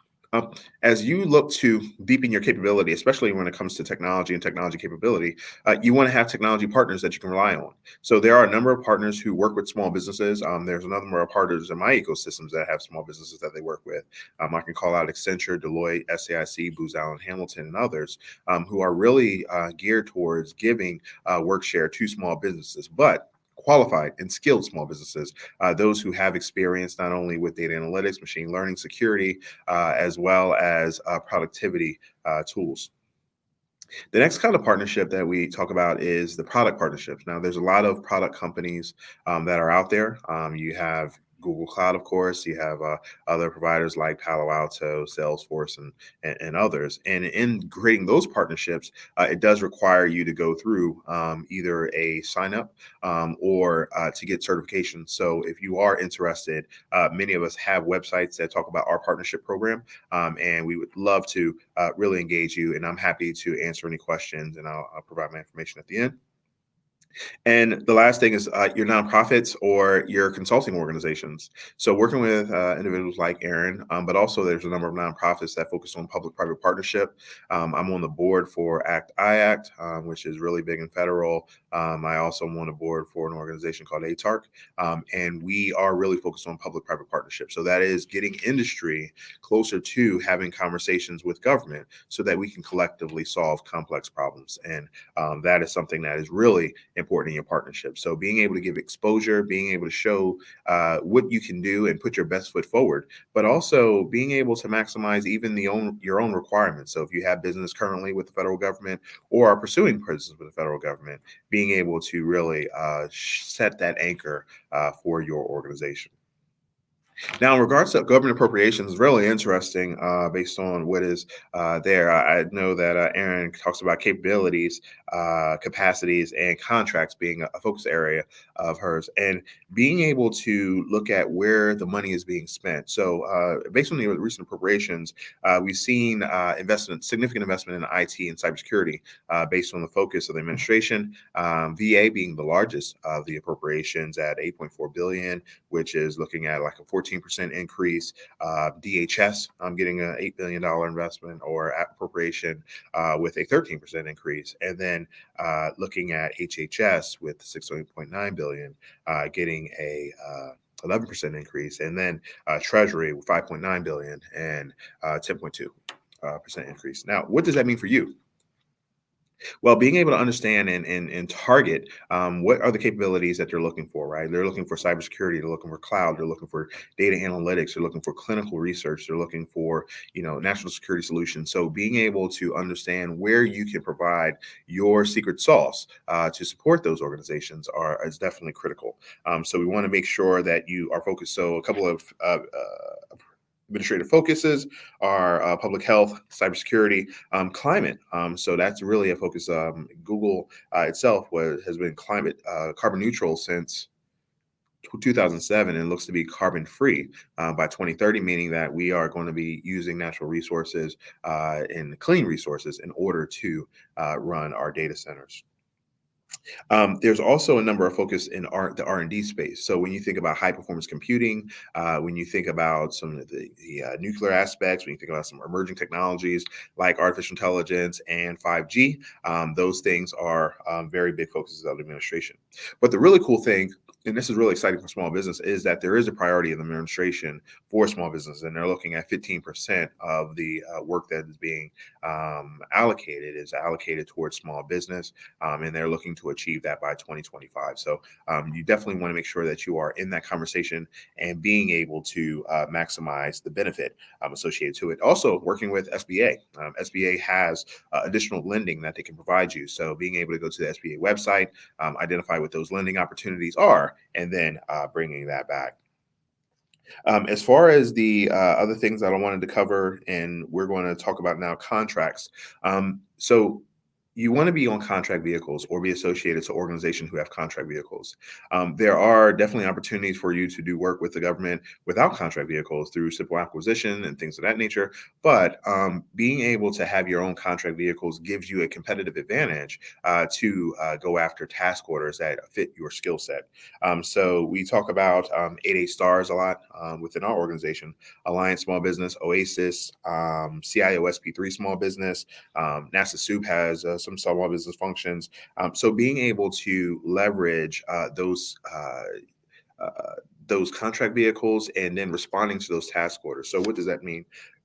As you look to deepen your capability, especially when it comes to technology and technology capability, you want to have technology partners that you can rely on. So there are a number of partners who work with small businesses. There's a number of partners in my ecosystems that have small businesses that they work with. I can call out Accenture, Deloitte, SAIC, Booz Allen Hamilton, and others who are really geared towards giving work share to small businesses, but qualified and skilled small businesses, those who have experience not only with data analytics, machine learning, security, as well as productivity tools. The next kind of partnership that we talk about is the product partnerships. Now, there's a lot of product companies that are out there. You have Google Cloud, of course. You have other providers like Palo Alto, Salesforce, and others. And in creating those partnerships, it does require you to go through either a sign up or to get certification. So if you are interested, many of us have websites that talk about our partnership program, and we would love to really engage you. And I'm happy to answer any questions, and I'll provide my information at the end. And the last thing is your nonprofits or your consulting organizations. So working with individuals like Aaron, but also there's a number of nonprofits that focus on public-private partnership. I'm on the board for ACT, which is really big and federal. I also am on the board for an organization called ATARC, and we are really focused on public-private partnership. So that is getting industry closer to having conversations with government so that we can collectively solve complex problems. And that is something that is really important in your partnership. So being able to give exposure, being able to show what you can do and put your best foot forward, but also being able to maximize even your own requirements. So if you have business currently with the federal government or are pursuing business with the federal government, being able to really set that anchor for your organization. Now, in regards to government appropriations, it's really interesting based on what is there. I know that Aaron talks about capabilities, capacities, and contracts being a focus area of hers, and being able to look at where the money is being spent. So, based on the recent appropriations, we've seen significant investment in IT and cybersecurity based on the focus of the administration. VA being the largest of the appropriations at $8.4 billion, which is looking at like a 14% increase. DHS getting an $8 billion investment or appropriation with a 13% increase. And then looking at HHS with $6.9 billion getting a 11% increase. And then Treasury with $5.9 billion and 10.2% increase. Now, what does that mean for you? Well, being able to understand and target what are the capabilities that they're looking for, right? They're looking for cybersecurity, they're looking for cloud, they're looking for data analytics, they're looking for clinical research, they're looking for, national security solutions. So being able to understand where you can provide your secret sauce to support those organizations is definitely critical. So we want to make sure that you are focused. So a couple of administrative focuses are public health, cybersecurity, climate. So that's really a focus. Google itself has been carbon neutral since 2007 and looks to be carbon free by 2030, meaning that we are going to be using natural resources and clean resources in order to run our data centers. There's also a number of focus in the R&D space. So when you think about high performance computing, when you think about some of the nuclear aspects, when you think about some emerging technologies like artificial intelligence and 5G, those things are very big focuses of the administration. But the really cool thing, and this is really exciting for small business, is that there is a priority of the administration for small business, and they're looking at 15% of the work that is being allocated towards small business, and they're looking to achieve that by 2025. So you definitely want to make sure that you are in that conversation and being able to maximize the benefit associated to it. Also working with SBA. SBA has additional lending that they can provide you. So being able to go to the SBA website, identify what those lending opportunities are, and then bringing that back. As far as the other things that I wanted to cover, and we're going to talk about now, contracts. So you want to be on contract vehicles or be associated to organizations who have contract vehicles. There are definitely opportunities for you to do work with the government without contract vehicles through simple acquisition and things of that nature. But being able to have your own contract vehicles gives you a competitive advantage to go after task orders that fit your skill set. So we talk about 8A stars a lot within our organization: Alliance Small Business, Oasis, CIO SP3 Small Business, NASA Soup has some small business functions. So being able to leverage those contract vehicles and then responding to those task orders. So what does that mean?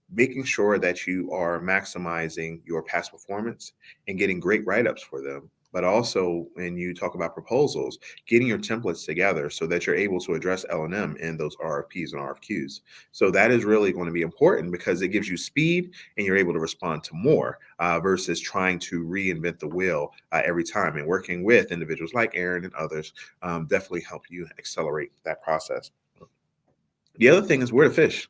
Making sure that you are maximizing your past performance and getting great write-ups for them, but also when you talk about proposals, getting your templates together so that you're able to address L&M in those RFPs and RFQs. So that is really going to be important because it gives you speed and you're able to respond to more versus trying to reinvent the wheel every time. And working with individuals like Aaron and others definitely help you accelerate that process. The other thing is where to fish.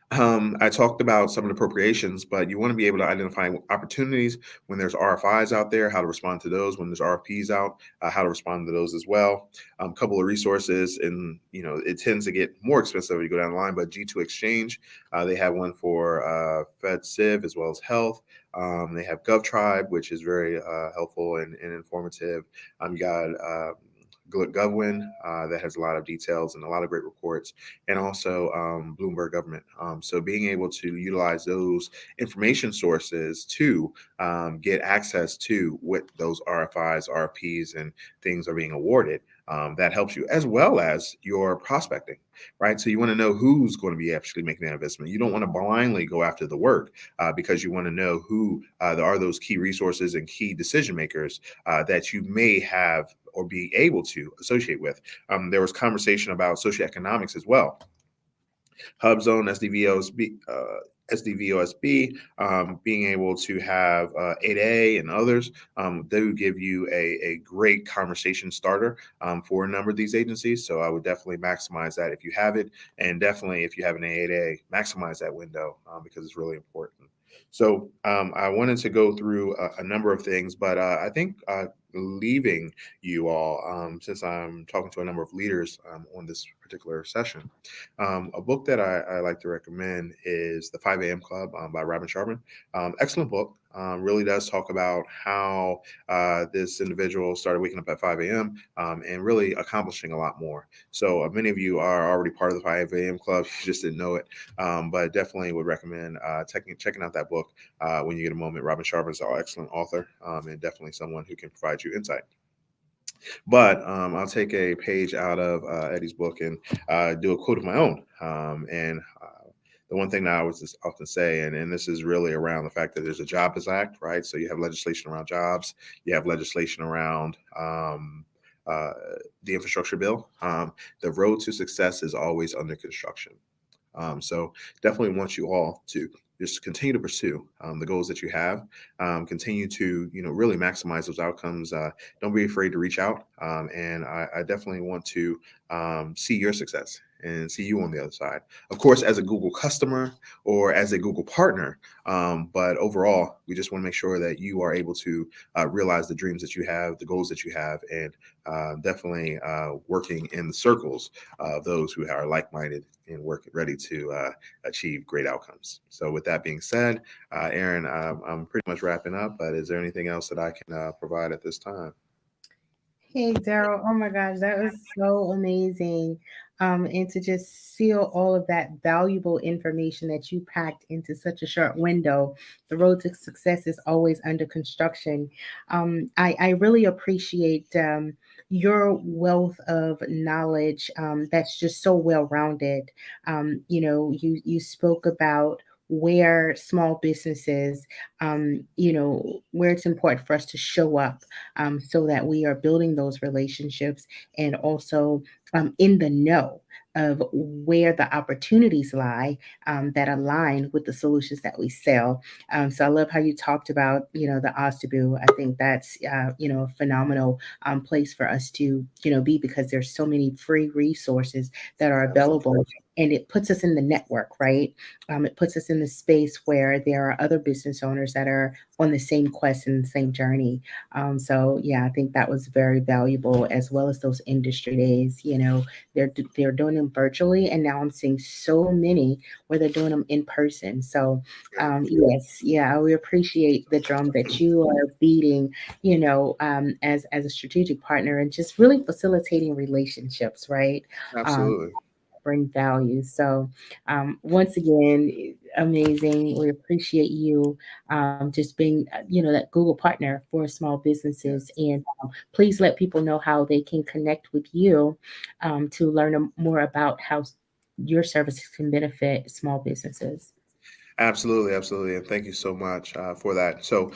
I talked about some of the appropriations, but you want to be able to identify opportunities when there's RFIs out there, how to respond to those. When there's RFPs out, how to respond to those as well. A couple of resources, and it tends to get more expensive as you go down the line. But G2 Exchange, they have one for Fed Civ as well as health. They have GovTribe, which is very helpful and informative. You got Govwin that has a lot of details and a lot of great reports, and also Bloomberg Government. So being able to utilize those information sources to get access to what those RFIs, RFPs, and things are being awarded, that helps you, as well as your prospecting, right? So you want to know who's going to be actually making that investment. You don't want to blindly go after the work because you want to know who are those key resources and key decision makers that you may have or be able to associate with. There was conversation about socioeconomics as well. HubZone, SDVOSB, being able to have 8A and others, they would give you a great conversation starter for a number of these agencies. So I would definitely maximize that if you have it. And definitely if you have an 8A, maximize that window because it's really important. So I wanted to go through a number of things, but I think leaving you all, since I'm talking to a number of leaders on this particular session, a book that I like to recommend is The 5 a.m. Club by Robin Sharman. Excellent book. Really does talk about how this individual started waking up at 5 a.m. And really accomplishing a lot more. So many of you are already part of the 5 a.m. Club. You just didn't know it. But definitely would recommend checking out that book when you get a moment. Robin Sharman is an excellent author and definitely someone who can provide you insight. But I'll take a page out of Eddie's book and do a quote of my own. And the one thing that I always just often say, and this is really around the fact that there's a Jobs Act, right? So you have legislation around jobs, you have legislation around the infrastructure bill. The road to success is always under construction. So definitely want you all to just continue to pursue the goals that you have. Continue to really maximize those outcomes. Don't be afraid to reach out, and I definitely want to see your success and see you on the other side. Of course, as a Google customer or as a Google partner, but overall, we just want to make sure that you are able to realize the dreams that you have, the goals that you have, and definitely working in the circles of those who are like-minded and ready to achieve great outcomes. So with that being said, Aaron, I'm pretty much wrapping up, but is there anything else that I can provide at this time? Hey, Daryl. Oh my gosh, that was so amazing. And to just seal all of that valuable information that you packed into such a short window. The road to success is always under construction. I really appreciate your wealth of knowledge that's just so well rounded. You spoke about where small businesses, where it's important for us to show up so that we are building those relationships and also in the know of where the opportunities lie that align with the solutions that we sell. So I love how you talked about, the Ostabu. I think that's, a phenomenal place for us to, be because there's so many free resources that are Absolutely. available. And it puts us in the network, right? It puts us in the space where there are other business owners that are on the same quest and the same journey. So yeah, I think that was very valuable, as well as those industry days. They're doing them virtually, and now I'm seeing so many where they're doing them in person. So yes, yeah, we appreciate the drum that you are beating. As a strategic partner, and just really facilitating relationships, right? Um, Absolutely. bring value. So, once again, amazing. We appreciate you just being, that Google partner for small businesses. Yes. And please let people know how they can connect with you to learn more about how your services can benefit small businesses. Absolutely, absolutely, and thank you so much for that. So,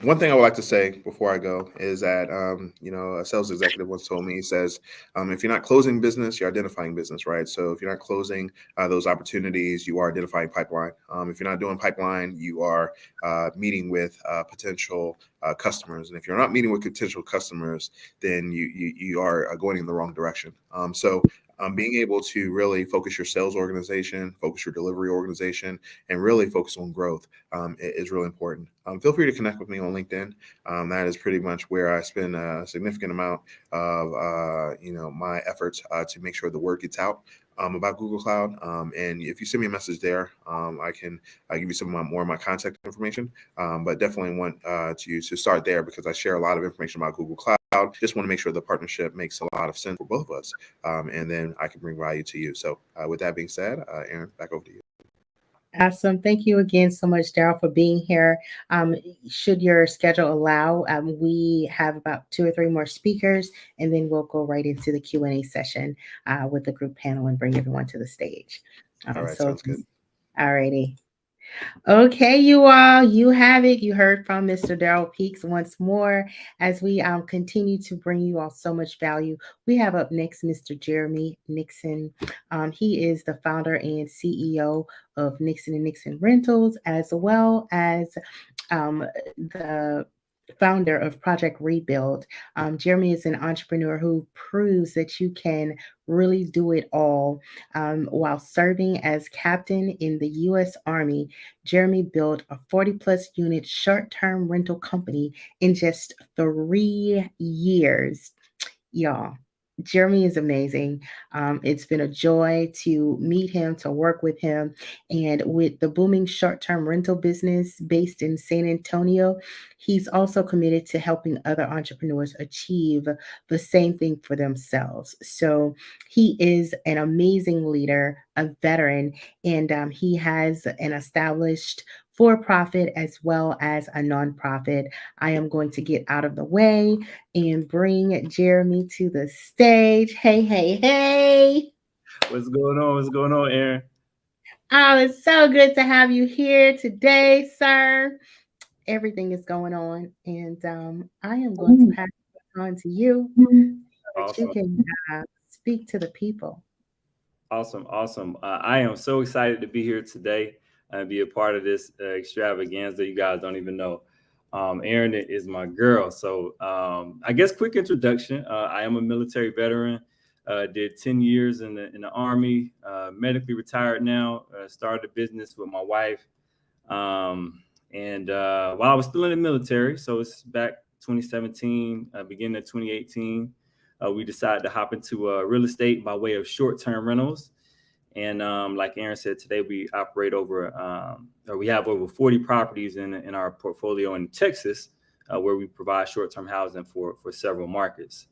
one thing I would like to say before I go is that a sales executive once told me, he says, if you're not closing business, you're identifying business, right? So, if you're not closing those opportunities, you are identifying pipeline. If you're not doing pipeline, you are meeting with potential customers, and if you're not meeting with potential customers, then you are going in the wrong direction. Being able to really focus your sales organization, focus your delivery organization, and really focus on growth is really important. Feel free to connect with me on LinkedIn. That is pretty much where I spend a significant amount of my efforts to make sure the word gets out about Google Cloud. And if you send me a message there, I can give you some more of my contact information. But definitely want to start there because I share a lot of information about Google Cloud. Just want to make sure the partnership makes a lot of sense for both of us, and then I can bring value to you. So with that being said, Aaron, back over to you. Awesome. Thank you again so much, Daryl, for being here. Um, should your schedule allow, we have about 2 or 3 more speakers, and then we'll go right into the Q&A session with the group panel and bring everyone to the stage. All right, So, sounds good. alrighty. Okay, you all, you have it. You heard from Mr. Daryl Peaks once more as we continue to bring you all so much value. We have up next Mr. Jeremy Nixon. He is the founder and CEO of Nixon and Nixon Rentals, as well as um, the founder of Project Rebuild. Jeremy is an entrepreneur who proves that you can really do it all. While serving as captain in the U.S. Army, Jeremy built a 40 plus unit short term rental company in just 3 years. Y'all, Jeremy is amazing. It's been a joy to meet him, to work with him. And with the booming short term rental business based in San Antonio, he's also committed to helping other entrepreneurs achieve the same thing for themselves. So he is an amazing leader, a veteran, and he has an established for profit as well as a nonprofit. I am going to get out of the way and bring Jeremy to the stage. Hey, hey, hey. What's going on? What's going on, Aaron? Oh, it's so good to have you here today, sir. Everything is going on, and I am going to pass it on to you so that you Awesome. can speak to the people. Awesome. I am so excited to be here today and be a part of this extravaganza. You guys don't even know. Erin is my girl. So I guess quick introduction. I am a military veteran. Did 10 years in the Army, medically retired now, started a business with my wife. And while I was still in the military, so it's back 2017, beginning of 2018, we decided to hop into real estate by way of short-term rentals. And like Aaron said, today we operate we have over 40 properties in our portfolio in Texas, where we provide short-term housing for several markets.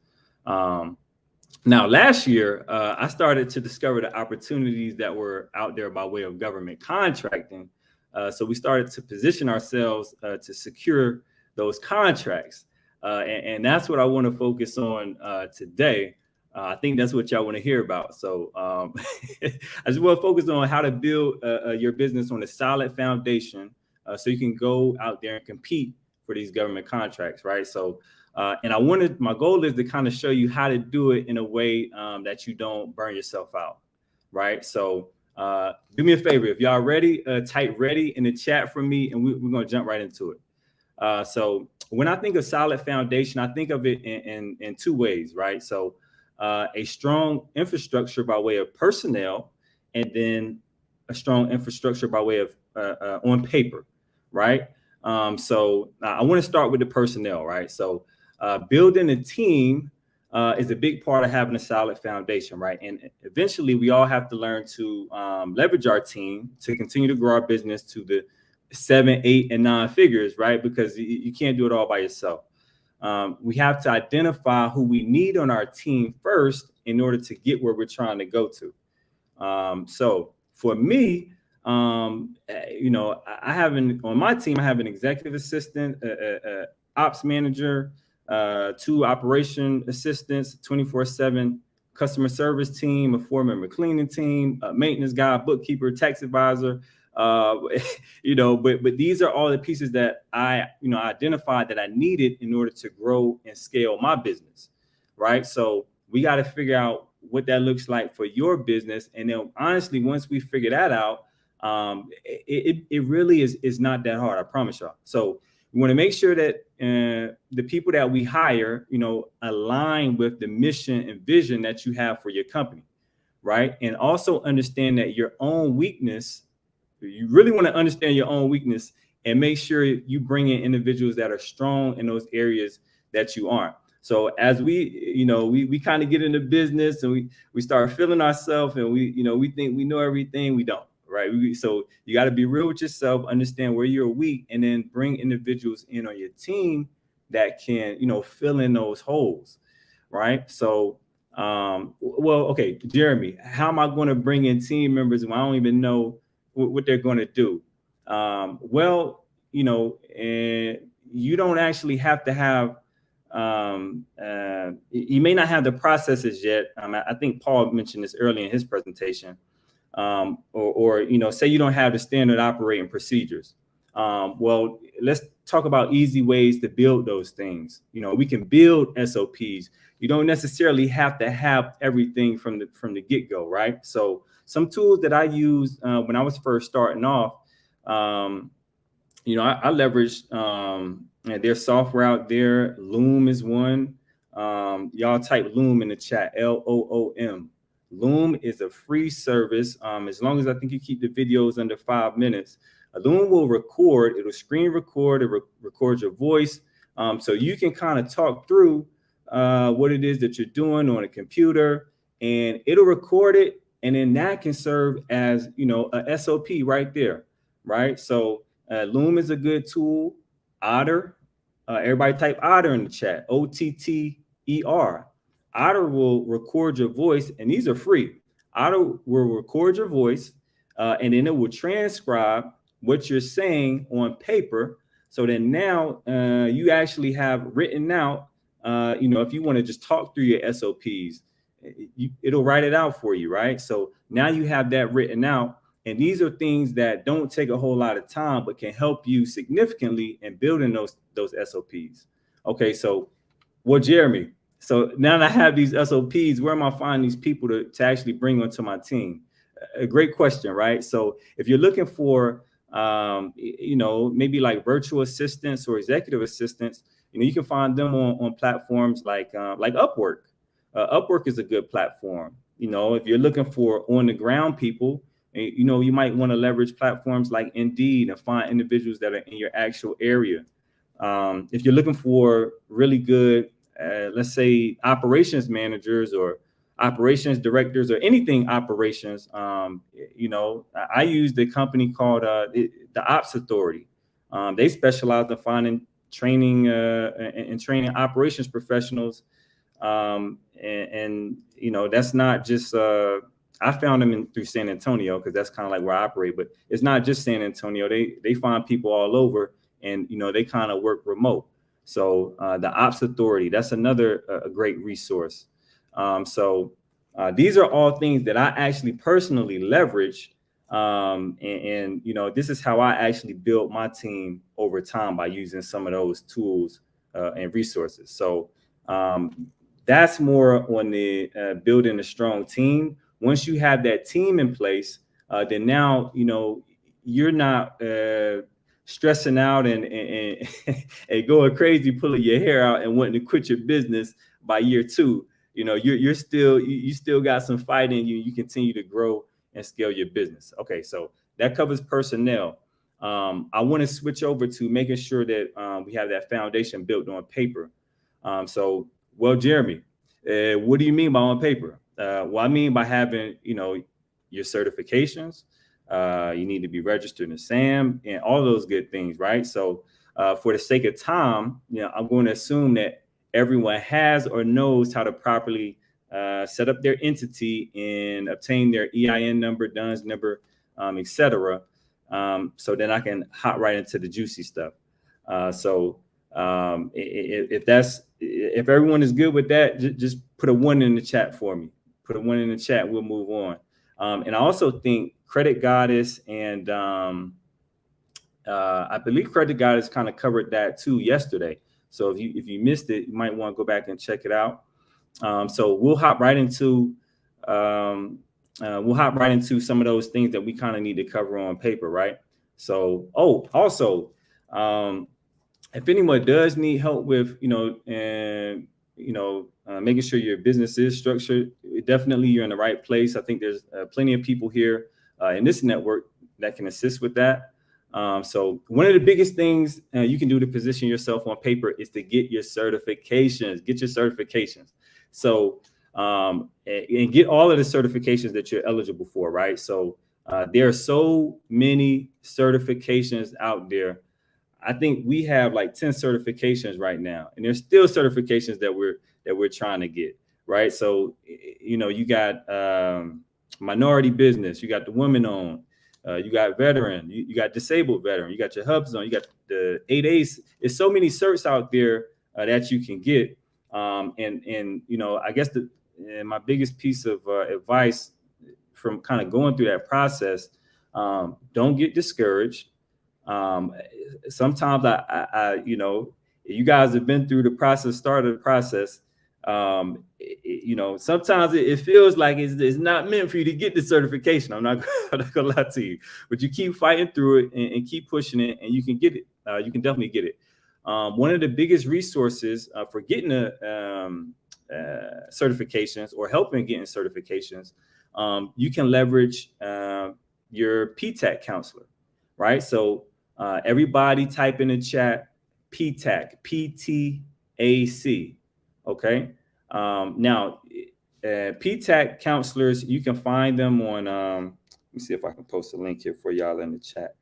Now, last year, I started to discover the opportunities that were out there by way of government contracting. So we started to position ourselves to secure those contracts. And that's what I want to focus on today. I think that's what y'all want to hear about. So I just want to focus on how to build your business on a solid foundation so you can go out there and compete for these government contracts, right? So, and my goal is to kind of show you how to do it in a way that you don't burn yourself out, right? So do me a favor, if y'all ready, type ready in the chat for me, and we're going to jump right into it. So when I think of solid foundation, I think of it in 2 ways, right? So a strong infrastructure by way of personnel, and then a strong infrastructure by way of on paper, right? So I want to start with the personnel, right? So building a team is a big part of having a solid foundation, right? And eventually we all have to learn to leverage our team to continue to grow our business to the 7, 8, and 9 figures, right? Because you can't do it all by yourself. We have to identify who we need on our team first in order to get where we're trying to go to. So for me, I have on my team, I have an executive assistant, ops manager, 2 operation assistants, 24/7 customer service team, a 4-member cleaning team, a maintenance guy, bookkeeper, tax advisor, But these are all the pieces that I identified that I needed in order to grow and scale my business, right? So we got to figure out what that looks like for your business, and then honestly, once we figure that out, it really is not that hard, I promise y'all. So we want to make sure that the people that we hire, align with the mission and vision that you have for your company, right? And also understand that your own weakness, you really want to understand your own weakness and make sure you bring in individuals that are strong in those areas that you aren't. So as we kind of get into business and we start feeling ourselves and we think we know everything, we don't, right? So you got to be real with yourself, understand where you're weak, and then bring individuals in on your team that can, fill in those holes, right? So, okay, Jeremy, how am I going to bring in team members when I don't even know what they're going to do? And you don't actually have to have, you may not have the processes yet. I think Paul mentioned this early in his presentation. Or say you don't have the standard operating procedures. Well, let's talk about easy ways to build those things. We can build SOPs. You don't necessarily have to have everything from the get-go, right? So some tools that I used when I was first starting off, I leveraged their software out there. Loom is one. Y'all type Loom in the chat, Loom. Loom is a free service. As long as I think you keep the videos under 5 minutes, Loom will record. It'll screen record. It records your voice, so you can kind of talk through what it is that you're doing on a computer, and it'll record it, and then that can serve as a SOP right there, right? So Loom is a good tool. Otter, everybody type Otter in the chat. OTTER. Otter will record your voice, and these are free. Otter will record your voice, and then it will transcribe what you're saying on paper. So then now you actually have written out, if you want to just talk through your SOPs, it'll write it out for you, right? So now you have that written out. And these are things that don't take a whole lot of time, but can help you significantly in building those SOPs. Okay, so Jeremy, so now that I have these SOPs, where am I finding these people to actually bring onto my team? A great question, right? So if you're looking for, maybe like virtual assistants or executive assistants, you can find them on platforms like Upwork. Upwork is a good platform. If you're looking for on the ground people, you might want to leverage platforms like Indeed and find individuals that are in your actual area. If you're looking for really good, let's say operations managers or operations directors or anything operations, I use the company called the Ops Authority. They specialize in finding training and training operations professionals. That's not just I found them through San Antonio, because that's kind of like where I operate, but it's not just San Antonio. They find people all over, and they kind of work remote. So the Ops Authority, that's another great resource. So these are all things that I actually personally leverage, and this is how I actually built my team over time, by using some of those tools and resources. So that's more on the building a strong team. Once you have that team in place, then now you're not stressing out and and going crazy, pulling your hair out and wanting to quit your business by year 2. You still got some fight in you. You continue to grow and scale your business. Okay, so that covers personnel. I want to switch over to making sure that we have that foundation built on paper. Jeremy, what do you mean by on paper? Well, I mean by having, your certifications. You need to be registered in SAM and all those good things, right? So for the sake of time, I'm going to assume that everyone has or knows how to properly set up their entity and obtain their EIN number, DUNS number, etc. So then I can hop right into the juicy stuff. If everyone is good with that, just put a 1 in the chat for me. Put a 1 in the chat. We'll move on. And I also think Credit Goddess and I believe Credit Goddess kind of covered that too yesterday. So if you missed it, you might want to go back and check it out. So we'll hop right into some of those things that we kind of need to cover on paper, right? So, also, if anyone does need help with, making sure your business is structured, definitely you're in the right place. I think there's plenty of people here in this network that can assist with that. So one of the biggest things you can do to position yourself on paper is to get your certifications. So, and get all of the certifications that you're eligible for, right? So there are so many certifications out there. I think we have like 10 certifications right now, and there's still certifications that we're trying to get, right? So, you got minority business, you got the women-owned, you got veteran, you got disabled veteran, you got your hub zone, you got the 8As. There's so many certs out there that you can get. And I guess my biggest piece of advice from kind of going through that process, don't get discouraged. Sometimes I you guys have been through the process, started the process. Sometimes it feels like it's not meant for you to get the certification. I'm not gonna lie to you, but you keep fighting through it and keep pushing it, and you can get it. You can definitely get it. One of the biggest resources for getting certifications or helping getting certifications, you can leverage your PTAC counselor, right? So everybody type in the chat PTAC, PTAC. Okay. Now, PTAC counselors, you can find them on, let me see if I can post a link here for y'all in the chat.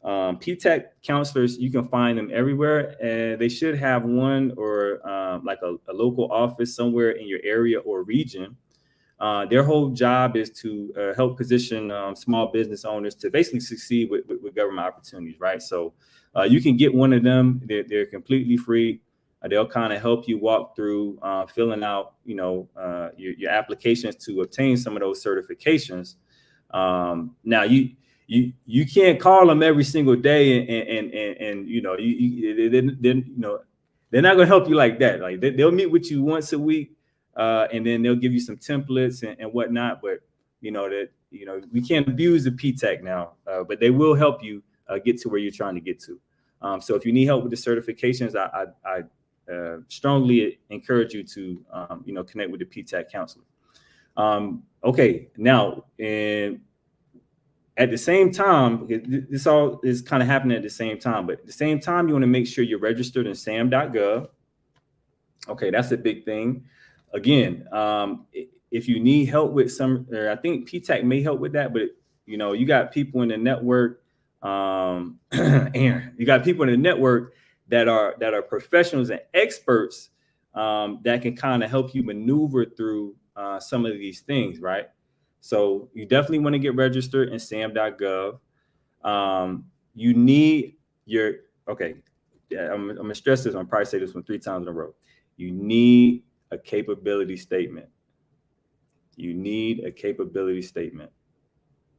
PTAC counselors, you can find them everywhere, and they should have one or like a local office somewhere in your area or region. Their whole job is to help position small business owners to basically succeed with government opportunities, right? So you can get one of them. They're completely free. They'll kind of help you walk through filling out, your applications to obtain some of those certifications. Now you can't call them every single day and they're not going to help you like that. Like they'll meet with you once a week. And then they'll give you some templates and whatnot, but we can't abuse the PTAC now, but they will help you get to where you're trying to get to. So if you need help with the certifications, I strongly encourage you to connect with the PTAC counselor. Okay, now and at the same time, this all is kind of happening at the same time, but at the same time, you want to make sure you're registered in sam.gov. Okay, that's a big thing. Again, if you need help with I think PTAC may help with that, but you got people in the network, Aaron, you got people in the network that are professionals and experts that can kind of help you maneuver through some of these things, right? So you definitely want to get registered in sam.gov. You need I'm gonna stress this. I'm probably say this one 3 times in a row. You need a capability statement. You need a capability statement.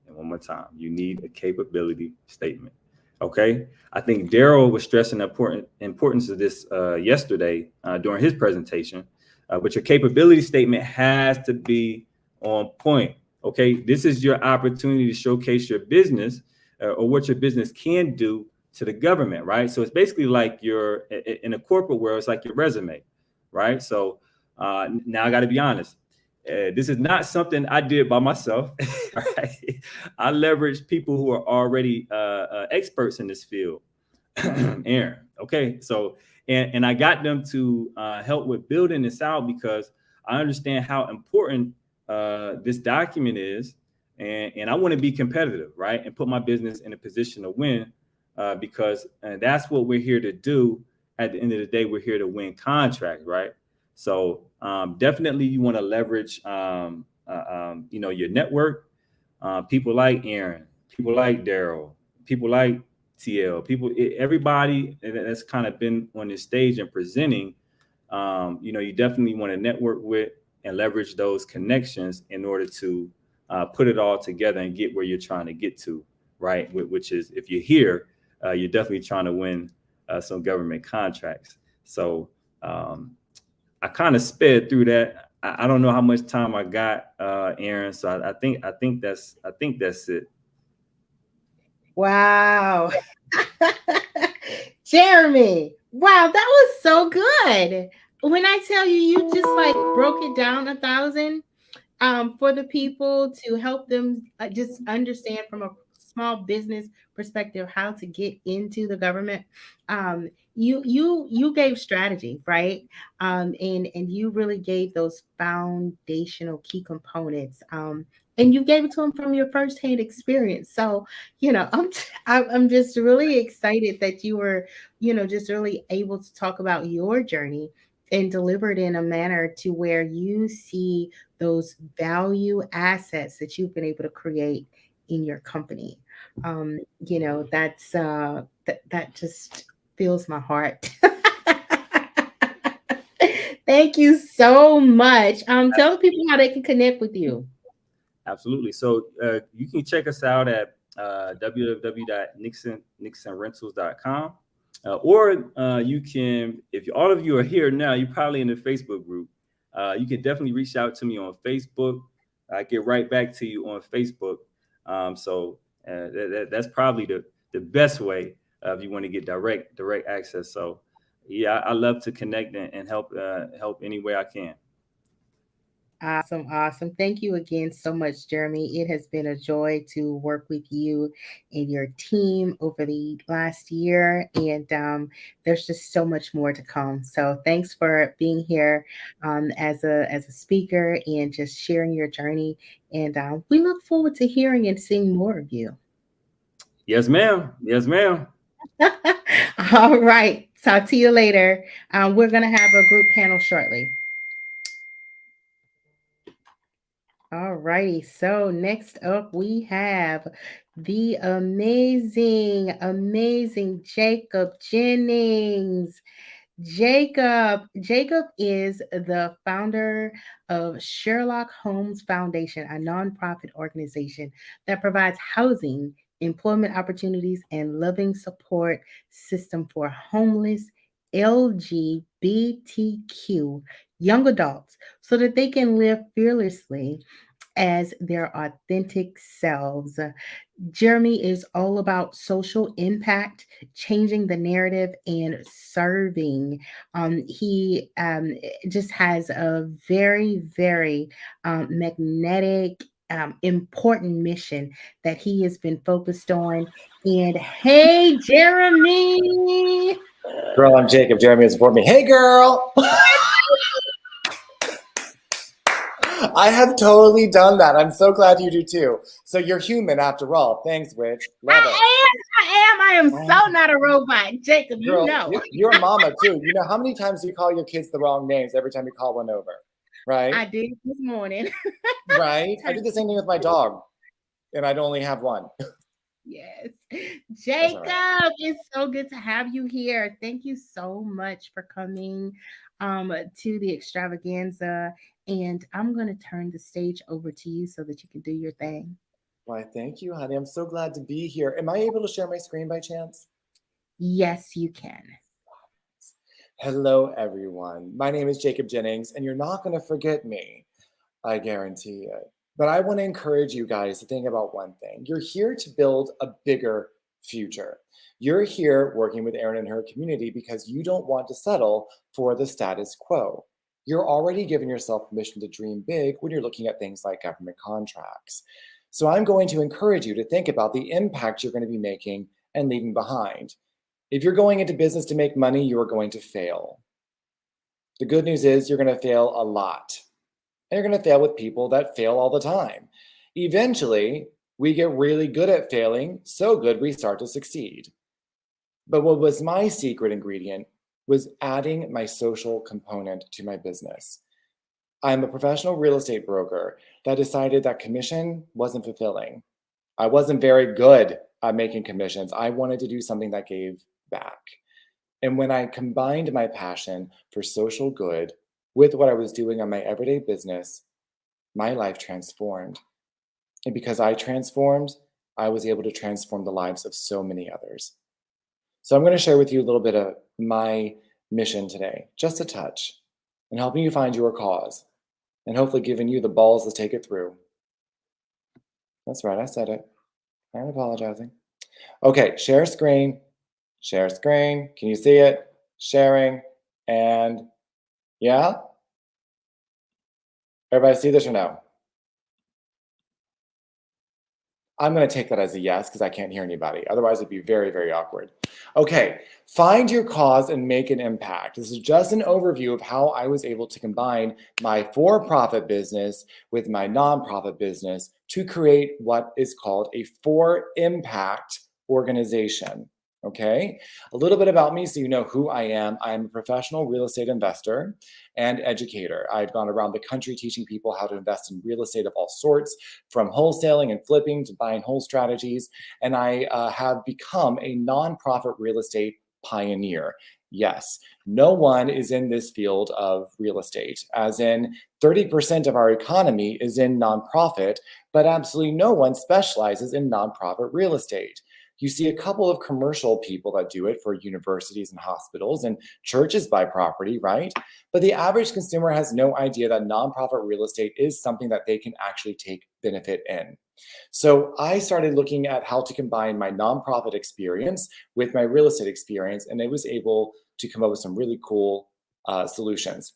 And one more time, you need a capability statement. Okay. I think Daryl was stressing the importance of this yesterday during his presentation. But your capability statement has to be on point. Okay. This is your opportunity to showcase your business or what your business can do to the government, right? So it's basically like in a corporate world, it's like your resume, right? So now I got to be honest. This is not something I did by myself. Right? I leveraged people who are already experts in this field. Aaron. Okay. So, and I got them to help with building this out because I understand how important this document is. And I want to be competitive, right? And put my business in a position to win because that's what we're here to do. At the end of the day, we're here to win contracts, right? So definitely you want to leverage, your network, people like Aaron, people like Daryl, people like TL, everybody that's kind of been on this stage and presenting, you definitely want to network with and leverage those connections in order to put it all together and get where you're trying to get to, right? Which is, if you're here, you're definitely trying to win some government contracts. So I kind of sped through that. I don't know how much time I got, Aaron. So I think that's it. Wow. Jeremy, wow, that was so good. When I tell you, you just like broke it down 1,000 for the people to help them just understand from a small business perspective how to get into the government. You gave strategy, right? And you really gave those foundational key components. And you gave it to them from your firsthand experience. So, I'm just really excited that you were, just really able to talk about your journey and deliver it in a manner to where you see those value assets that you've been able to create in your company. That just fills my heart. Thank you so much. Tell the people how they can connect with you. Absolutely. So you can check us out at www.nixonrentals.com. Or you can, if all of you are here now, you're probably in the Facebook group. You can definitely reach out to me on Facebook. I get right back to you on Facebook. That's probably the best way if you want to get direct access. So yeah, I love to connect and help any way I can. Awesome. Thank you again so much, Jeremy. It has been a joy to work with you and your team over the last year. And there's just so much more to come. So thanks for being here as a speaker and just sharing your journey. And we look forward to hearing and seeing more of you. Yes, ma'am. Yes, ma'am. All right. Talk to you later. We're going to have a group panel shortly. All righty. So next up, we have the amazing Jacob Jennings. Jacob is the founder of Sherlock Holmes Foundation, a nonprofit organization that provides housing, employment opportunities, and loving support system for homeless LGBTQ young adults so that they can live fearlessly as their authentic selves. Jeremy is all about social impact, changing the narrative, and serving. He just has a very, very magnetic, important mission that he has been focused on. And hey, Jeremy. Girl, I'm Jacob. Jeremy is for me. Hey, girl. I have totally done that. I'm so glad you do too. So you're human after all. Thanks, Witch. Love it. I am so not a robot, Jacob. Girl, you know. You're a mama too. You know how many times you call your kids the wrong names every time you call one over, right? I did this morning. Right? I did the same thing with my dog, and I'd only have one. Yes. Jacob, right. It's so good to have you here. Thank you so much for coming to the extravaganza. And I'm going to turn the stage over to you so that you can do your thing. Why, thank you, honey. I'm so glad to be here. Am I able to share my screen by chance? Yes, you can. Hello, everyone. My name is Jacob Jennings, and you're not going to forget me. I guarantee it. But I want to encourage you guys to think about one thing. You're here to build a bigger future. You're here working with Erin and her community because you don't want to settle for the status quo. You're already giving yourself permission to dream big when you're looking at things like government contracts. So I'm going to encourage you to think about the impact you're going to be making and leaving behind. If you're going into business to make money, you are going to fail. The good news is you're going to fail a lot. And you're going to fail with people that fail all the time. Eventually, we get really good at failing, so good we start to succeed. But what was my secret ingredient was adding my social component to my business. I'm a professional real estate broker that decided that commission wasn't fulfilling. I wasn't very good at making commissions. I wanted to do something that gave back. And when I combined my passion for social good with what I was doing on my everyday business, my life transformed. And because I transformed, I was able to transform the lives of so many others. So I'm going to share with you a little bit of my mission today, just a touch, and helping you find your cause, and hopefully giving you the balls to take it through. That's right, I said it. I'm apologizing. Okay, share screen. Share screen. Can you see it? Sharing. And yeah? Everybody see this or no? I'm going to take that as a yes because I can't hear anybody. Otherwise, it'd be very, very awkward. Okay, find your cause and make an impact. This is just an overview of how I was able to combine my for-profit business with my nonprofit business to create what is called a for-impact organization. Okay, a little bit about me so you know who I am. I am a professional real estate investor and educator. I've gone around the country teaching people how to invest in real estate of all sorts, from wholesaling and flipping to buy and hold strategies. And I have become a nonprofit real estate pioneer. Yes, no one is in this field of real estate, as in 30% of our economy is in nonprofit, but absolutely no one specializes in nonprofit real estate. You see a couple of commercial people that do it for universities and hospitals, and churches buy property, right? But the average consumer has no idea that nonprofit real estate is something that they can actually take benefit in. So I started looking at how to combine my nonprofit experience with my real estate experience, and I was able to come up with some really cool solutions.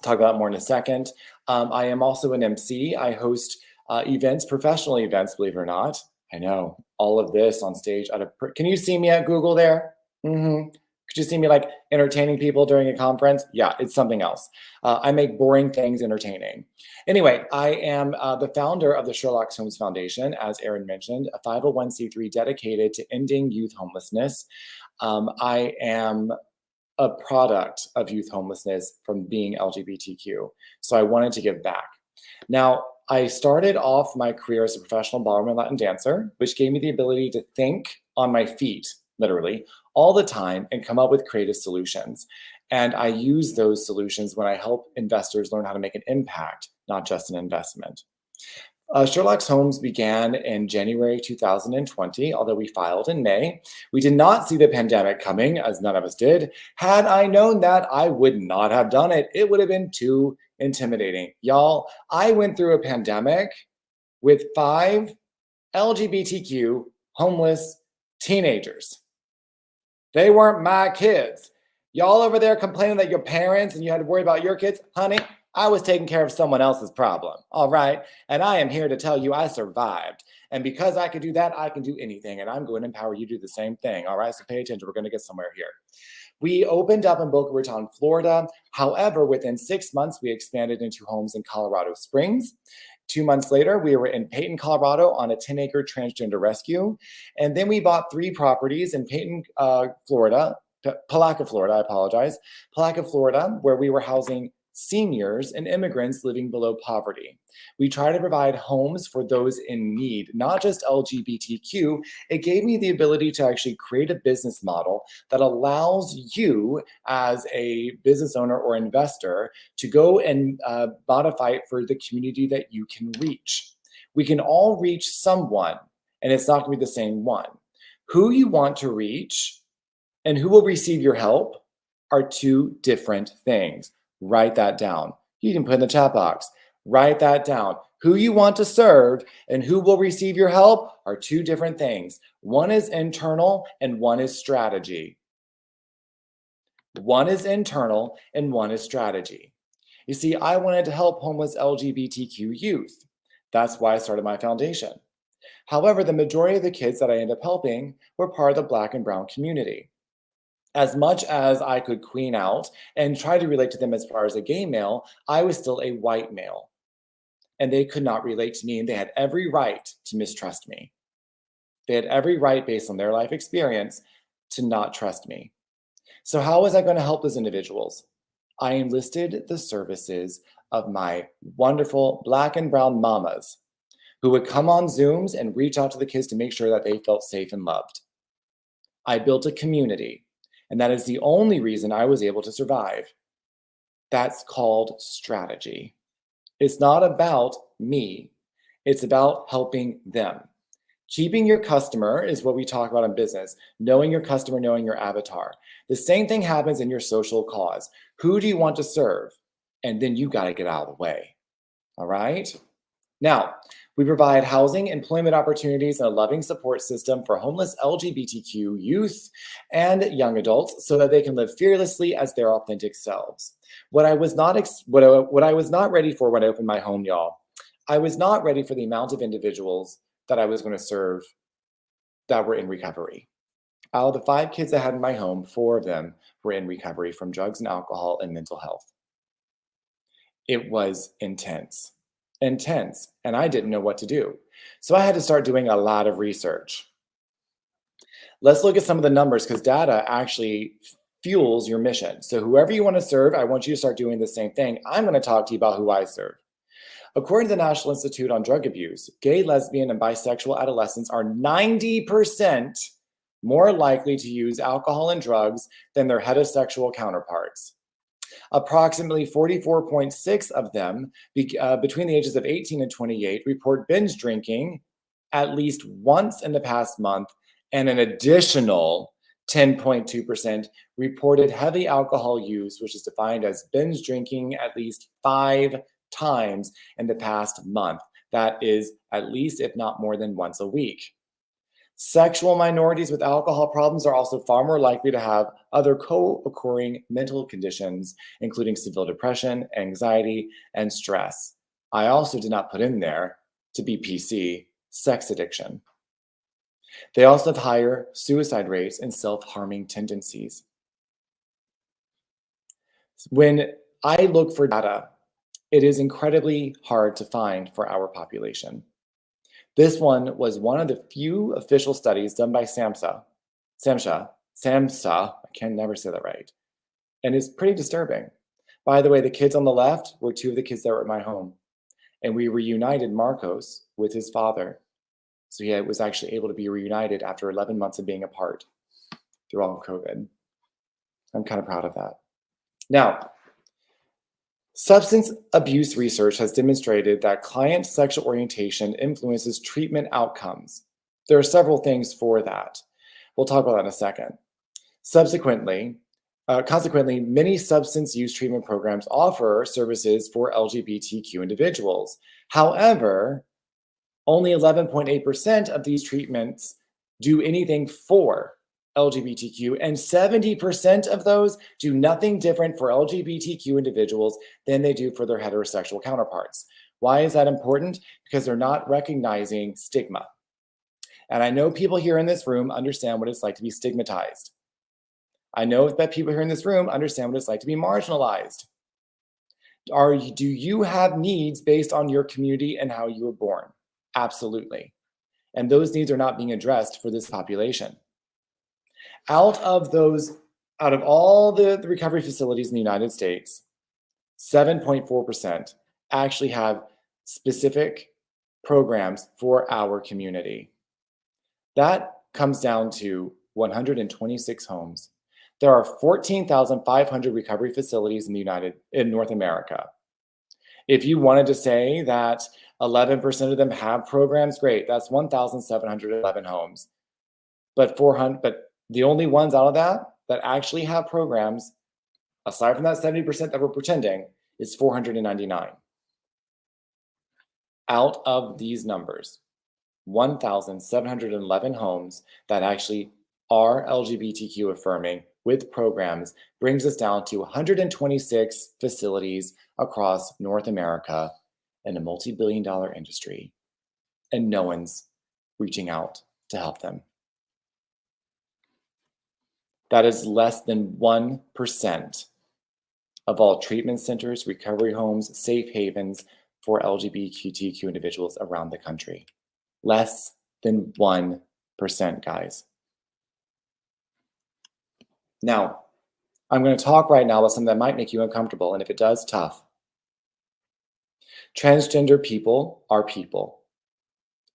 Talk about more in a second. I am also an MC. I host events, professional events, believe it or not. I know, all of this on stage. Can you see me at Google there? Could you see me like entertaining people during a conference? Yeah, it's something else. I make boring things entertaining. Anyway, I am the founder of the Sherlock Holmes Foundation, as Aaron mentioned, a 501c3 dedicated to ending youth homelessness. I am a product of youth homelessness from being LGBTQ. So I wanted to give back. Now, I started off my career as a professional ballroom and Latin dancer, which gave me the ability to think on my feet, literally, all the time and come up with creative solutions. And I use those solutions when I help investors learn how to make an impact, not just an investment. Sherlock Holmes began in January 2020, although we filed in May. We did not see the pandemic coming, as none of us did. Had I known that, I would not have done it. It would have been too intimidating. Y'all, I went through a pandemic with 5 LGBTQ homeless teenagers. They weren't my kids. Y'all over there complaining that your parents and you had to worry about your kids, honey, I was taking care of someone else's problem, all right? And I am here to tell you I survived. And because I could do that, I can do anything. And I'm going to empower you to do the same thing, all right? So pay attention. We're going to get somewhere here. We opened up in Boca Raton, Florida. However, within 6 months, we expanded into homes in Colorado Springs. 2 months later, we were in Peyton, Colorado on a 10-acre transgender rescue. And then we bought 3 properties in Peyton, Florida, Palaca, Florida, I apologize. Palaca, Florida, where we were housing seniors and immigrants living below poverty. We try to provide homes for those in need, not just LGBTQ. It gave me the ability to actually create a business model that allows you as a business owner or investor to go and modify it for the community that you can reach. We can all reach someone, and it's not going to be the same one. Who you want to reach and who will receive your help are 2 different things. Write that down. You can put in the chat box. Write that down. Who you want to serve and who will receive your help are 2 different things. One is internal and one is strategy. One is internal and one is strategy. You see, I wanted to help homeless LGBTQ youth. That's why I started my foundation. However, the majority of the kids that I ended up helping were part of the Black and brown community. As much as I could queen out and try to relate to them as far as a gay male, I was still a white male. And they could not relate to me, and they had every right to mistrust me. They had every right, based on their life experience, to not trust me. So how was I going to help those individuals? I enlisted the services of my wonderful Black and brown mamas who would come on Zooms and reach out to the kids to make sure that they felt safe and loved. I built a community. And that is the only reason I was able to survive. That's called strategy. It's not about me. It's about helping them. Keeping your customer is what we talk about in business. Knowing your customer, knowing your avatar. The same thing happens in your social cause. Who do you want to serve? And then you got to get out of the way. All right? Now, we provide housing, employment opportunities, and a loving support system for homeless LGBTQ youth and young adults so that they can live fearlessly as their authentic selves. What I was not ready for when I opened my home, y'all, I was not ready for the amount of individuals that I was going to serve that were in recovery. Out of the 5 kids I had in my home, 4 of them were in recovery from drugs and alcohol and mental health. It was intense, and I didn't know what to do. So I had to start doing a lot of research. Let's look at some of the numbers because data actually fuels your mission. So whoever you want to serve, I want you to start doing the same thing. I'm going to talk to you about who I serve. According to the National Institute on Drug Abuse, gay, lesbian, and bisexual adolescents are 90% more likely to use alcohol and drugs than their heterosexual counterparts. Approximately 44.6 of them between the ages of 18 and 28 report binge drinking at least once in the past month, and an additional 10.2% reported heavy alcohol use, which is defined as binge drinking at least 5 times in the past month. That is at least, if not more than once a week. Sexual minorities with alcohol problems are also far more likely to have other co-occurring mental conditions, including severe depression, anxiety, and stress. I also did not put in there, to be PC, sex addiction. They also have higher suicide rates and self-harming tendencies. When I look for data, it is incredibly hard to find for our population. This one was one of the few official studies done by SAMHSA, I can never say that right, and it's pretty disturbing. By the way, the kids on the left were 2 of the kids that were at my home, and we reunited Marcos with his father. So he was actually able to be reunited after 11 months of being apart through all of COVID. I'm kind of proud of that. Now, substance abuse research has demonstrated that client sexual orientation influences treatment outcomes. There are several things for that. We'll talk about that in a second. Consequently, many substance use treatment programs offer services for LGBTQ individuals. However, only 11.8% of these treatments do anything for LGBTQ, and 70% of those do nothing different for LGBTQ individuals than they do for their heterosexual counterparts. Why is that important? Because they're not recognizing stigma. And I know people here in this room understand what it's like to be stigmatized. I know that people here in this room understand what it's like to be marginalized. Do you have needs based on your community and how you were born? Absolutely. And those needs are not being addressed for this population. Out of all the recovery facilities in the United States, 7.4% actually have specific programs for our community. That comes down to 126 homes. There are 14,500 recovery facilities in North America. If you wanted to say that 11% of them have programs, great. That's 1,711 homes. But the only ones out of that actually have programs, aside from that 70% that we're pretending, is 499. Out of these numbers, 1,711 homes that actually are LGBTQ affirming with programs brings us down to 126 facilities across North America in a multi-billion-dollar industry, and no one's reaching out to help them. That is less than 1% of all treatment centers, recovery homes, safe havens for LGBTQ individuals around the country. Less than 1%, guys. Now, I'm going to talk right now about something that might make you uncomfortable, and if it does, tough. Transgender people are people.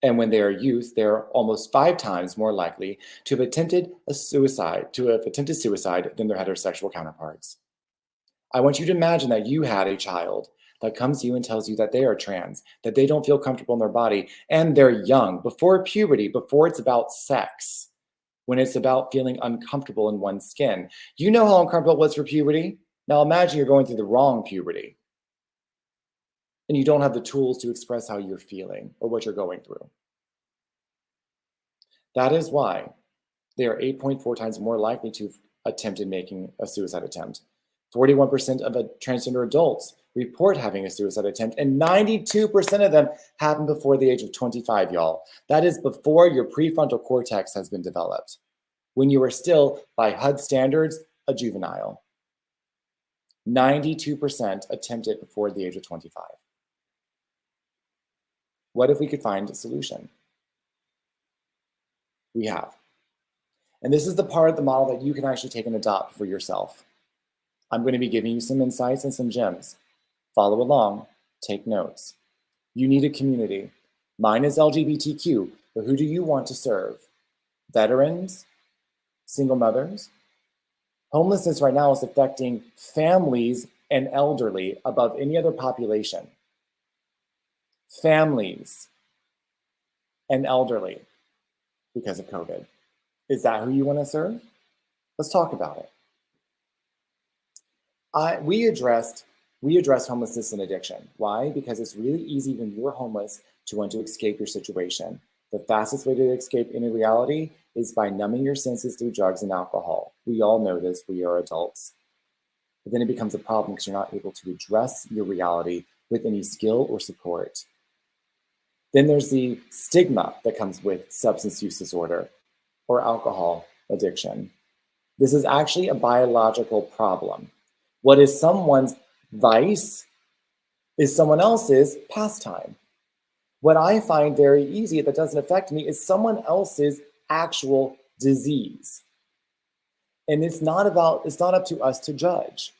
And when they are youth, they're almost 5 times more likely to have attempted suicide than their heterosexual counterparts. I want you to imagine that you had a child that comes to you and tells you that they are trans, that they don't feel comfortable in their body, and they're young, before puberty, before it's about sex, when it's about feeling uncomfortable in one's skin. You know how uncomfortable it was for puberty? Now imagine you're going through the wrong puberty and you don't have the tools to express how you're feeling or what you're going through. That is why they are 8.4 times more likely to have attempted making a suicide attempt. 41% of transgender adults report having a suicide attempt, and 92% of them happen before the age of 25, y'all. That is before your prefrontal cortex has been developed, when you are still, by HUD standards, a juvenile. 92% attempt it before the age of 25. What if we could find a solution? We have. And this is the part of the model that you can actually take and adopt for yourself. I'm going to be giving you some insights and some gems. Follow along, take notes. You need a community. Mine is LGBTQ, but who do you want to serve? Veterans? Single mothers? Homelessness right now is affecting families and elderly above any other population. Families and elderly because of COVID. Is that who you want to serve? Let's talk about it. We address homelessness and addiction. Why? Because it's really easy when you're homeless to want to escape your situation. The fastest way to escape any reality is by numbing your senses through drugs and alcohol. We all know this, we are adults. But then it becomes a problem because you're not able to address your reality with any skill or support. Then there's the stigma that comes with substance use disorder or alcohol addiction. This is actually a biological problem. What is someone's vice is someone else's pastime. What I find very easy that doesn't affect me is someone else's actual disease. And it's not up to us to judge.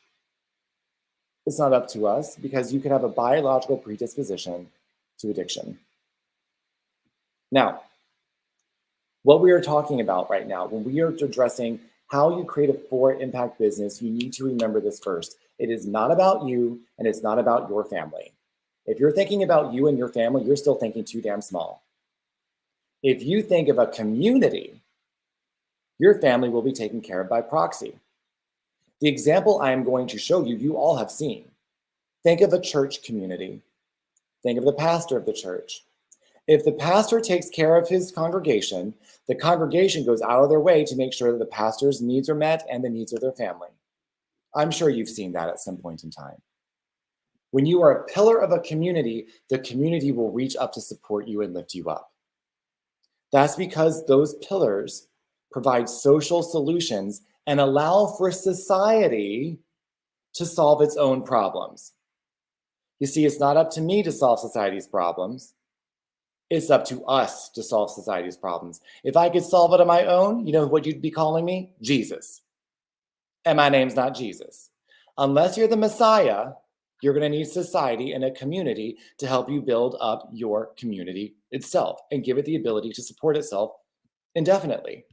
It's not up to us because you can have a biological predisposition to addiction. Now, what we are talking about right now, when we are addressing how you create a forward impact business, you need to remember this first. It is not about you and it's not about your family. If you're thinking about you and your family, you're still thinking too damn small. If you think of a community, your family will be taken care of by proxy. The example I am going to show you, you all have seen. Think of a church community. Think of the pastor of the church. If the pastor takes care of his congregation, the congregation goes out of their way to make sure that the pastor's needs are met and the needs of their family. I'm sure you've seen that at some point in time. When you are a pillar of a community, the community will reach up to support you and lift you up. That's because those pillars provide social solutions and allow for society to solve its own problems. You see, it's not up to me to solve society's problems. It's up to us to solve society's problems. If I could solve it on my own, you know what you'd be calling me? Jesus. And my name's not Jesus. Unless you're the Messiah, you're going to need society and a community to help you build up your community itself and give it the ability to support itself indefinitely.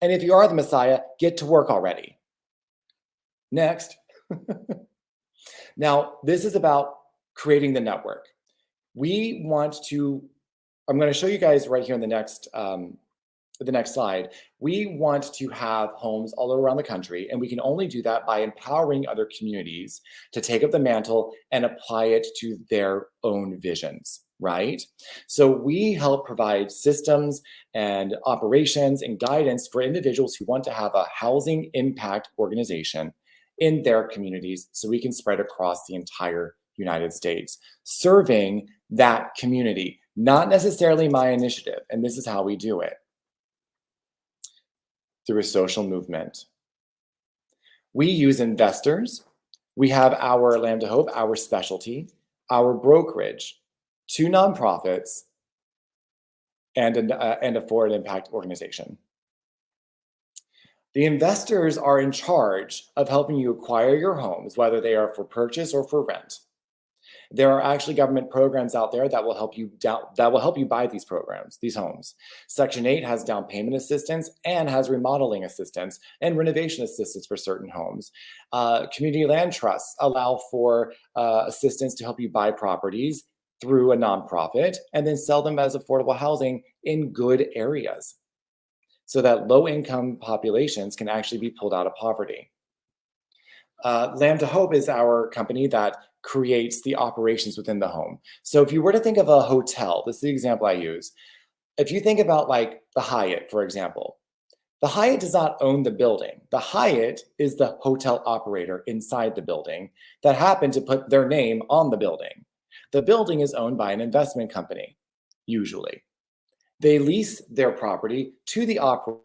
And if you are the Messiah, get to work already. Next. Now, this is about creating the network. I'm going to show you guys right here in the next slide. We want to have homes all around the country, and we can only do that by empowering other communities to take up the mantle and apply it to their own visions, right? So we help provide systems and operations and guidance for individuals who want to have a housing impact organization in their communities so we can spread across the entire United States, serving that community. Not necessarily my initiative, and this is how we do it. Through a social movement. We use investors. We have our Lambda Hope, our specialty, our brokerage, 2 nonprofits, and a forward impact organization. The investors are in charge of helping you acquire your homes, whether they are for purchase or for rent. There are actually government programs out there that will help you buy these homes. Section 8 has down payment assistance and has remodeling assistance and renovation assistance for certain homes. Community land trusts allow for assistance to help you buy properties through a nonprofit and then sell them as affordable housing in good areas so that low-income populations can actually be pulled out of poverty. Lamb to Hope is our company that creates the operations within the home. So if you were to think of a hotel, this is the example I use. If you think about like the Hyatt, for example, the Hyatt does not own the building. The Hyatt is the hotel operator inside the building that happened to put their name on the building. The building is owned by an investment company, usually. They lease their property to the operator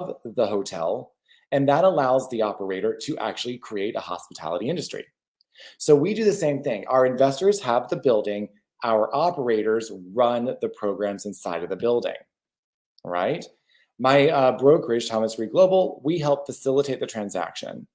of the hotel, and that allows the operator to actually create a hospitality industry. So we do the same thing. Our investors have the building, our operators run the programs inside of the building, right? My brokerage, Thomas Reed Global, we help facilitate the transaction.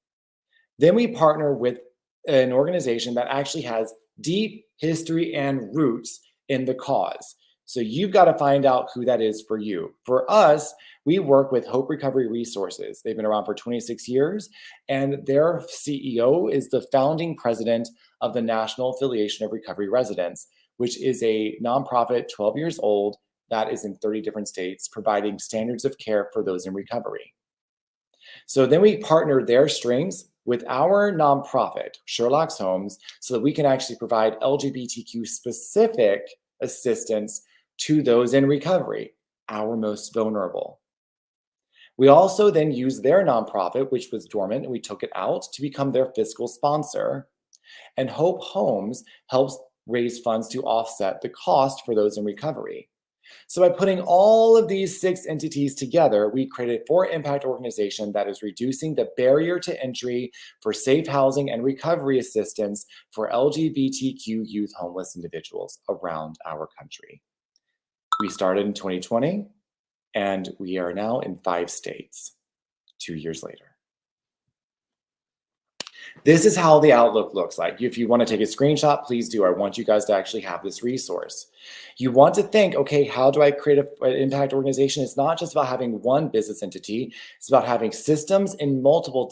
Then we partner with an organization that actually has deep history and roots in the cause. So you've got to find out who that is for you. For us, we work with Hope Recovery Resources. They've been around for 26 years, and their CEO is the founding president of the National Affiliation of Recovery Residents, which is a nonprofit 12 years old that is in 30 different states, providing standards of care for those in recovery. So then we partner their strengths with our nonprofit, Sherlock's Homes, so that we can actually provide LGBTQ specific assistance to those in recovery, our most vulnerable. We also then use their nonprofit, which was dormant, and we took it out to become their fiscal sponsor. And Hope Homes helps raise funds to offset the cost for those in recovery. So by putting all of these 6 entities together, we created a for-impact organization that is reducing the barrier to entry for safe housing and recovery assistance for LGBTQ youth homeless individuals around our country. We started in 2020, and we are now in 5 states 2 years later. This is how the outlook looks like. If you want to take a screenshot, please do. I want you guys to actually have this resource. You want to think, okay, how do I create an impact organization? It's not just about having one business entity. It's about having systems in multiple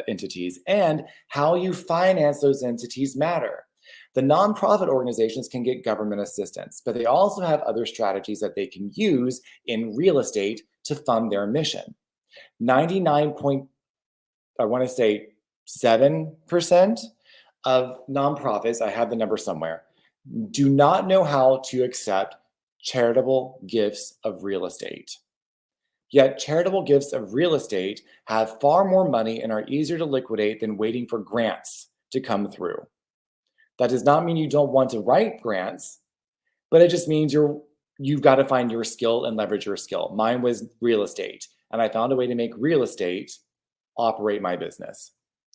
entities, and how you finance those entities matter. The nonprofit organizations can get government assistance, but they also have other strategies that they can use in real estate to fund their mission. 7% of nonprofits, I have the number somewhere, do not know how to accept charitable gifts of real estate. Yet charitable gifts of real estate have far more money and are easier to liquidate than waiting for grants to come through. That does not mean you don't want to write grants, but it just means you've got to find your skill and leverage your skill. Mine was real estate, and I found a way to make real estate operate my business.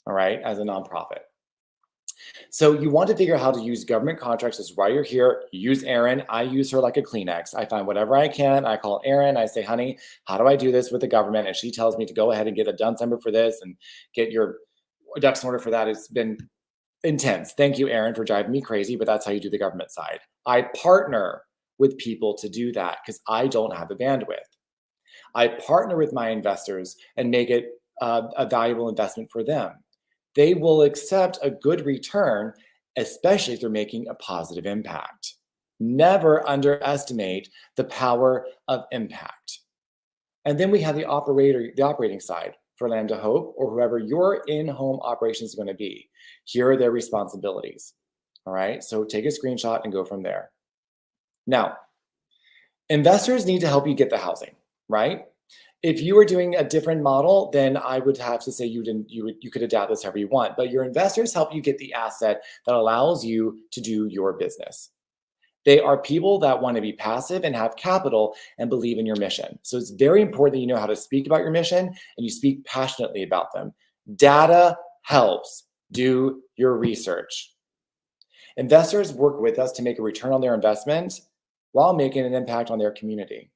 All right, as a nonprofit. So you want to figure out how to use government contracts. This is why you're here. Use Erin. I use her like a Kleenex. I find whatever I can. I call Erin. I say, honey, how do I do this with the government? And she tells me to go ahead and get a DUNS number for this and get your ducks in order for that. It's been intense. Thank you, Erin, for driving me crazy, but that's how you do the government side. I partner with people to do that because I don't have the bandwidth. I partner with my investors and make it a valuable investment for them. They will accept a good return, especially if they're making a positive impact. Never underestimate the power of impact. And then we have the operating side for Lamb to Hope, or whoever your in-home operation is going to be. Here are their responsibilities. All right, so take a screenshot and go from there. Now, investors need to help you get the housing, right? If you were doing a different model, then I would have to say you could adapt this however you want. But your investors help you get the asset that allows you to do your business. They are people that want to be passive and have capital and believe in your mission. So it's very important that you know how to speak about your mission and you speak passionately about them. Data helps. Do your research. Investors work with us to make a return on their investment while making an impact on their community.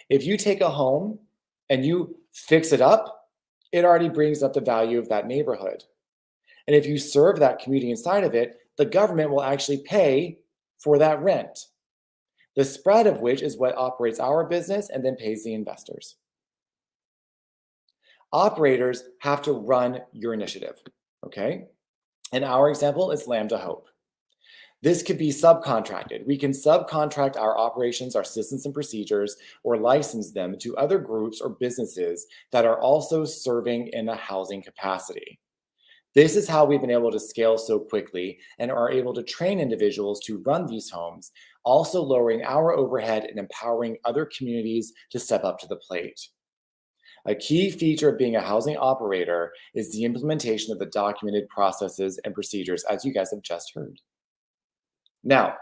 If you take a home and you fix it up, it already brings up the value of that neighborhood. And if you serve that community inside of it, the government will actually pay for that rent. The spread of which is what operates our business and then pays the investors. Operators have to run your initiative, okay? And our example is Lambda Hope. This could be subcontracted. We can subcontract our operations, our systems and procedures, or license them to other groups or businesses that are also serving in a housing capacity. This is how we've been able to scale so quickly and are able to train individuals to run these homes, also lowering our overhead and empowering other communities to step up to the plate. A key feature of being a housing operator is the implementation of the documented processes and procedures, as you guys have just heard. Now,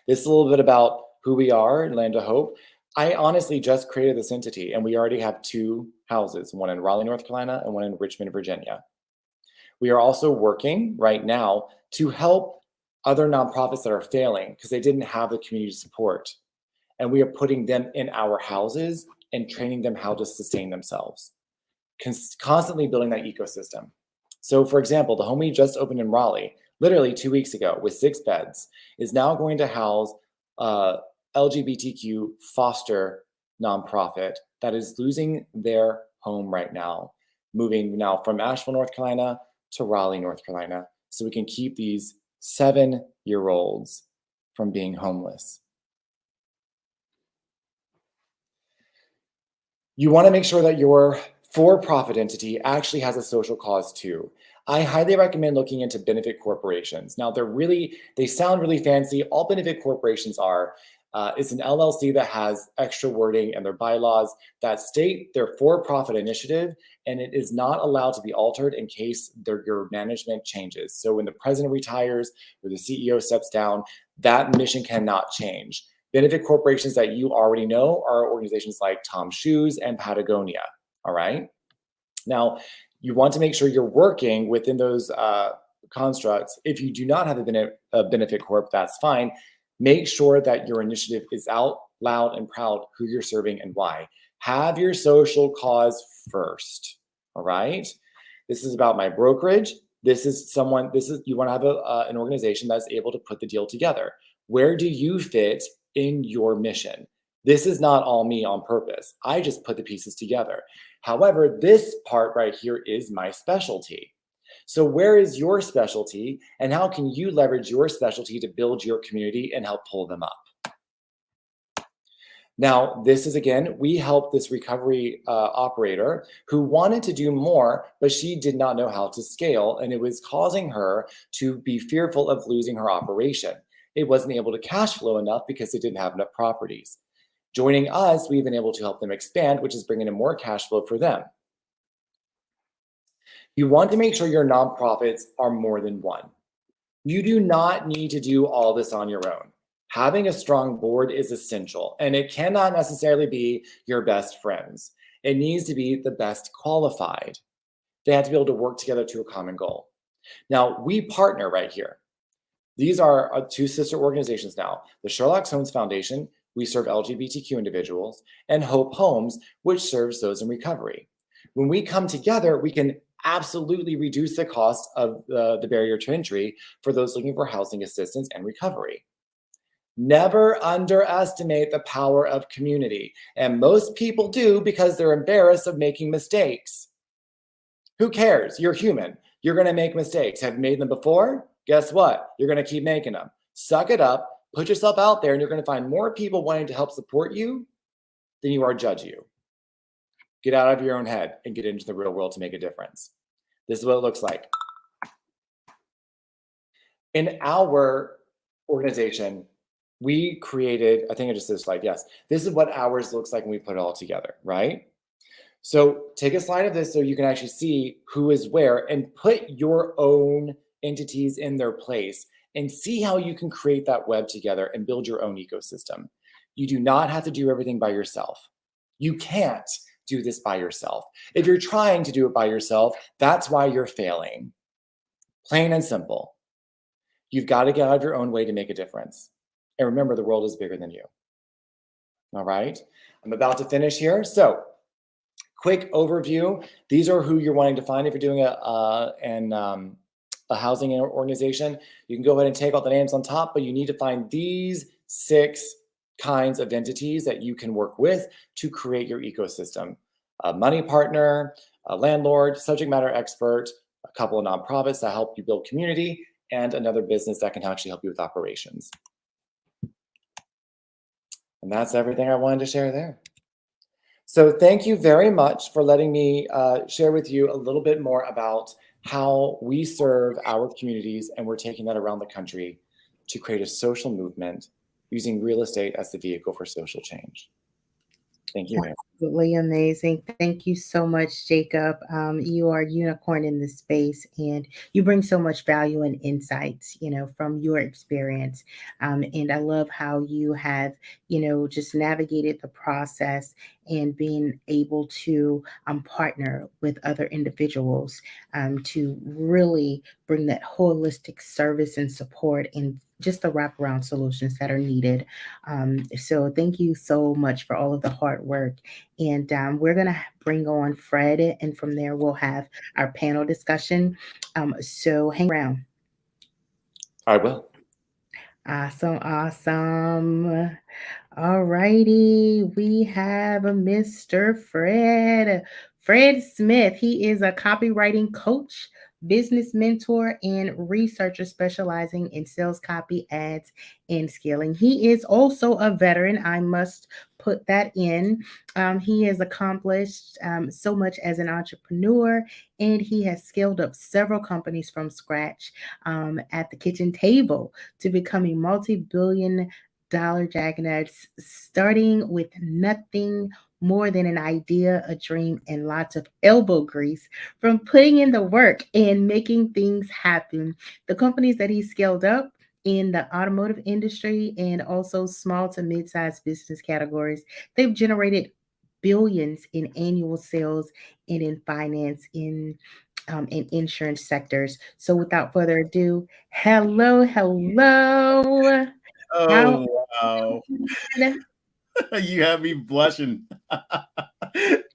this is a little bit about who we are, Lambda Hope. I honestly just created this entity, and we already have 2 houses, one in Raleigh, North Carolina, and one in Richmond, Virginia. We are also working right now to help other nonprofits that are failing because they didn't have the community support. And we are putting them in our houses and training them how to sustain themselves, constantly building that ecosystem. So for example, the home we just opened in Raleigh, literally 2 weeks ago with 6 beds, is now going to house LGBTQ foster nonprofit that is losing their home right now, moving now from Asheville, North Carolina to Raleigh, North Carolina, so we can keep these 7-year-olds from being homeless. You want to make sure that your for-profit entity actually has a social cause too. I highly recommend looking into benefit corporations. Now, they sound really fancy. All benefit corporations are. It's an LLC that has extra wording in their bylaws that state their for-profit initiative, and it is not allowed to be altered in case your management changes. So when the president retires or the CEO steps down, that mission cannot change. Benefit corporations that you already know are organizations like Tom Shoes and Patagonia, all right? Now, you want to make sure you're working within those constructs. If you do not have a benefit corp, that's fine. Make sure that your initiative is out loud and proud who you're serving and why. Have your social cause first, all right? This is about my brokerage. You want to have an organization that's able to put the deal together. Where do you fit in your mission? This is not all me on purpose. I just put the pieces together. However, this part right here is my specialty. So where is your specialty, and how can you leverage your specialty to build your community and help pull them up? Now, this is, again, we helped this recovery operator who wanted to do more, but she did not know how to scale, and it was causing her to be fearful of losing her operation. It wasn't able to cash flow enough because it didn't have enough properties. Joining us, we've been able to help them expand, which is bringing in more cash flow for them. You want to make sure your nonprofits are more than one. You do not need to do all this on your own. Having a strong board is essential, and it cannot necessarily be your best friends. It needs to be the best qualified. They have to be able to work together to a common goal. Now, we partner right here. These are 2 sister organizations now. The Sherlock Holmes Foundation, we serve LGBTQ individuals, and Hope Homes, which serves those in recovery. When we come together, we can absolutely reduce the cost of the barrier to entry for those looking for housing assistance and recovery. Never underestimate the power of community. And most people do because they're embarrassed of making mistakes. Who cares? You're human. You're going to make mistakes. Have you made them before? Guess what? You're going to keep making them. Suck it up, put yourself out there, and you're going to find more people wanting to help support you than you are judge you. Get out of your own head and get into the real world to make a difference. This is what it looks like. In our organization, we created, I think I just did a slide, yes. This is what ours looks like when we put it all together, right? So take a slide of this so you can actually see who is where and put your own entities in their place and see how you can create that web together and build your own ecosystem. You do not have to do everything by yourself. You can't do this by yourself. If you're trying to do it by yourself, that's why you're failing. Plain and simple. You've got to get out of your own way to make a difference. And remember, the world is bigger than you. All right, I'm about to finish here. So, quick overview. These are who you're wanting to find if you're doing a housing organization, you can go ahead and take all the names on top, but you need to find these 6 kinds of entities that you can work with to create your ecosystem. A money partner, a landlord, subject matter expert, a couple of nonprofits that help you build community, and another business that can actually help you with operations. And that's everything I wanted to share there. So thank you very much for letting me share with you a little bit more about how we serve our communities, and we're taking that around the country to create a social movement using real estate as the vehicle for social change. Thank you, Mary. Absolutely amazing. Thank you so much, Jacob. You are a unicorn in this space, and you bring so much value and insights, from your experience. And I love how you have, just navigated the process and being able to partner with other individuals to really bring that holistic service and support and just the wraparound solutions that are needed. So thank you so much for all of the hard work. And we're going to bring on Fred, and from there we'll have our panel discussion. So hang around. I will. Awesome, awesome. All righty, we have a Mr. Fred. Fred Smith. He is a copywriting coach, business mentor, and researcher specializing in sales copy, ads, and scaling. He is also a veteran. I must put that in. He has accomplished so much as an entrepreneur, and he has scaled up several companies from scratch at the kitchen table to becoming multi-billion dollar jacknuts, starting with nothing more than an idea, a dream, and lots of elbow grease from putting in the work and making things happen. The companies that he scaled up in the automotive industry and also small to mid-sized business categories, they've generated billions in annual sales and in finance, in insurance sectors. So without further ado, hello, hello. How Oh, wow. You have me blushing.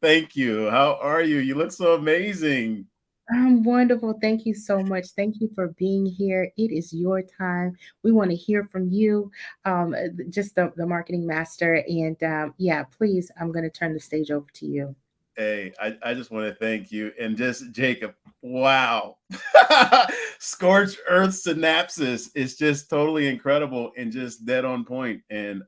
Thank you. How are you? You look so amazing. I'm wonderful. Thank you so much. Thank you for being here. It is your time. We want to hear from you, just the marketing master. And yeah, please, I'm going to turn the stage over to you. Hey, I just want to thank you. And just Jacob, wow. Scorched Earth synapses is just totally incredible and just dead on point. And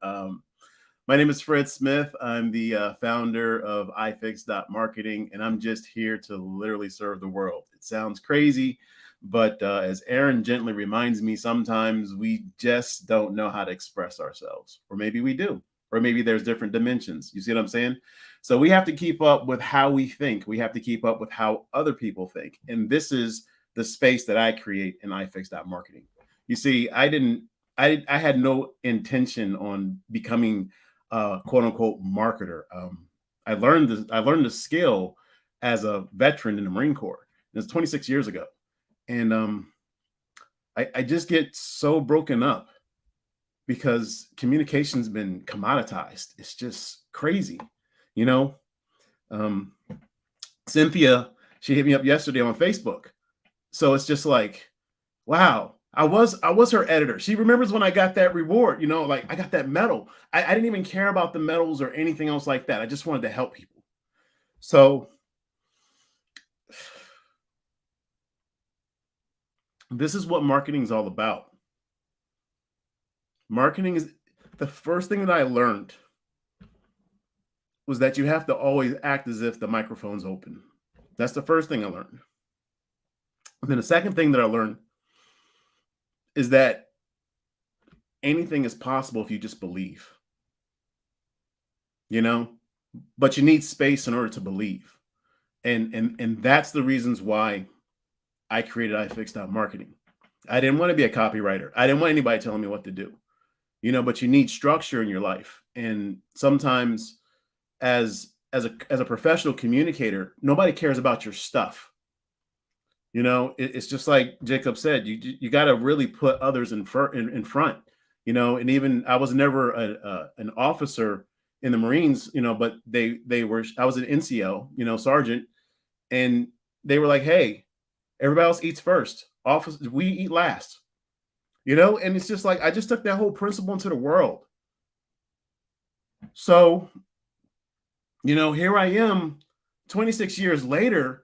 my name is Fred Smith. I'm the founder of iFix.marketing, and I'm just here to literally serve the world. It sounds crazy, but as Aaron gently reminds me, sometimes we just don't know how to express ourselves, or maybe we do, or maybe there's different dimensions. You see what I'm saying? So we have to keep up with how we think. We have to keep up with how other people think. And this is the space that I create in iFix.marketing. You see, I had no intention on becoming quote unquote marketer. I learned the skill as a veteran in the Marine Corps. It's 26 years ago. And I just get so broken up because communication's been commoditized. It's just crazy, you know. Cynthia, she hit me up yesterday on Facebook. So it's just like, wow, I was her editor. She remembers when I got that reward, like I got that medal. I didn't even care about the medals or anything else like that. I just wanted to help people. So this is what marketing is all about. Marketing is the first thing that I learned was that you have to always act as if the microphone's open. That's the first thing I learned. And then the second thing that I learned is that anything is possible if you just believe, but you need space in order to believe. And that's the reasons why I created iFix.marketing. I didn't want to be a copywriter. I didn't want anybody telling me what to do, but you need structure in your life. And sometimes as a professional communicator, nobody cares about your stuff. It's just like Jacob said, you got to really put others in front, and even I was never an officer in the Marines, but I was an NCO, sergeant, and they were like, hey, everybody else eats first. Office, we eat last. You know, and it's just like I just took that whole principle into the world. So, you know, here I am 26 years later,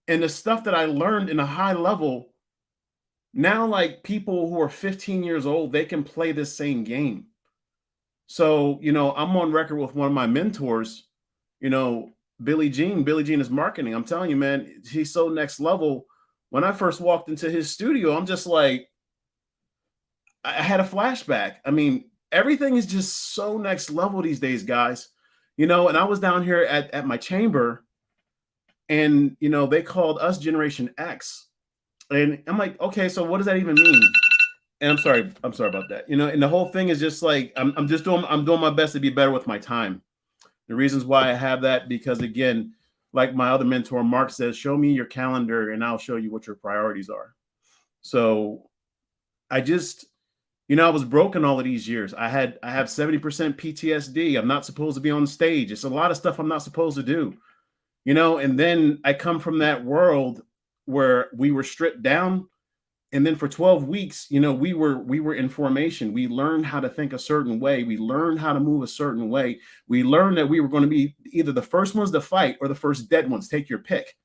and the stuff that I learned in a high level, now like people who are 15 years old, they can play this same game. So, you know, I'm on record with one of my mentors, you know, Billy Jean. Billy Jean is marketing. I'm telling you, man, he's so next level. When I first walked into his studio, I'm just like, I had a flashback. I mean, everything is just so next level these days, guys. You know, and I was down here at my chamber, and you know, they called us Generation X. And I'm like, okay, so what does that even mean? And I'm sorry about that. You know, and the whole thing is just like I'm doing my best to be better with my time. The reasons why I have that, because again, like my other mentor Mark says, show me your calendar and I'll show you what your priorities are. So I just, you know, I was broken all of these years. I have 70% PTSD. I'm not supposed to be on stage. It's a lot of stuff I'm not supposed to do. You know, and then I come from that world where we were stripped down, and then for 12 weeks, you know, we were in formation. We learned how to think a certain way. We learned how to move a certain way. We learned that we were going to be either the first ones to fight or the first dead ones. Take your pick.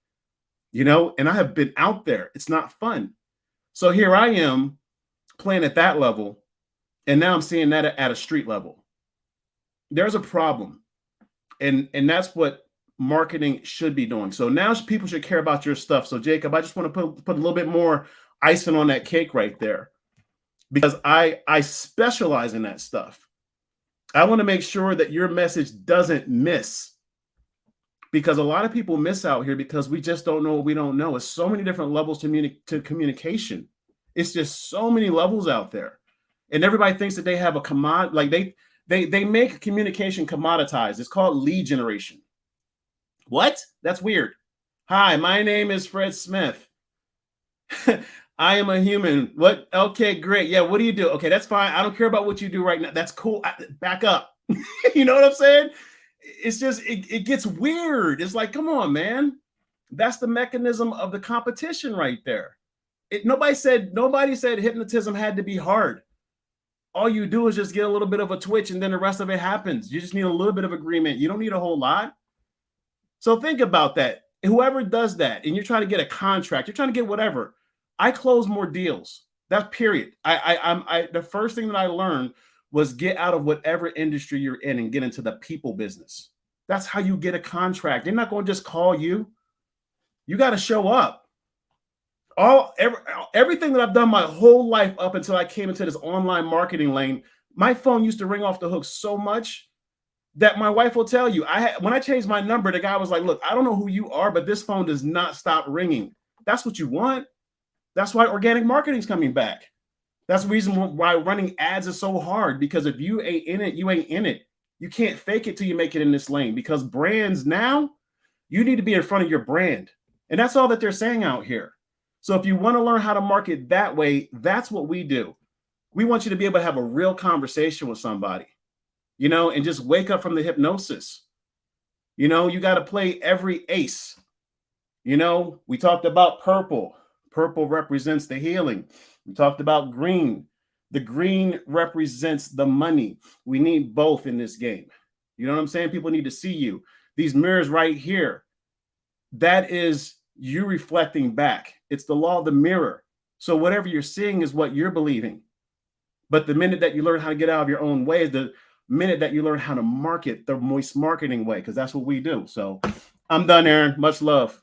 You know, and I have been out there. It's not fun. So here I am playing at that level, and now I'm seeing that at a street level. There's a problem, and that's what marketing should be doing. So now people should care about your stuff. So Jacob, I just want to put a little bit more icing on that cake right there, because I specialize in that stuff. I want to make sure that your message doesn't miss, because a lot of people miss out here because we just don't know what we don't know. It's so many different levels to communication. It's just so many levels out there, and everybody thinks that they have a commodity. Like they make communication commoditized. It's called lead generation. What? That's weird. Hi, my name is Fred Smith. I am a human. What? Okay, great. Yeah, what do you do? Okay, that's fine. I don't care about what you do right now. That's cool. Back up. You know what I'm saying? It's just, it gets weird. It's like, come on, man. That's the mechanism of the competition right there. Nobody said hypnotism had to be hard. All you do is just get a little bit of a twitch, and then the rest of it happens. You just need a little bit of agreement. You don't need a whole lot. So think about that. Whoever does that, and you're trying to get a contract, you're trying to get whatever. I close more deals. That's period. The first thing that I learned was get out of whatever industry you're in and get into the people business. That's how you get a contract. They're not going to just call you. You got to show up. Everything that I've done my whole life up until I came into this online marketing lane, my phone used to ring off the hook so much that my wife will tell you. When I changed my number, the guy was like, look, I don't know who you are, but this phone does not stop ringing. That's what you want. That's why organic marketing is coming back. That's the reason why running ads is so hard, because if you ain't in it, you ain't in it. You can't fake it till you make it in this lane, because brands now, you need to be in front of your brand. And that's all that they're saying out here. So if you want to learn how to market that way, that's what we do. We want you to be able to have a real conversation with somebody, you know, and just wake up from the hypnosis. You know, you got to play every ace. You know, we talked about purple. Purple represents the healing. We talked about green. The green represents the money. We need both in this game. You know what I'm saying? People need to see you. These mirrors right here, that is you reflecting back. It's the law of the mirror. So whatever you're seeing is what you're believing. But the minute that you learn how to get out of your own way is the minute that you learn how to market the moist marketing way, because that's what we do. So I'm done, Aaron. Much love.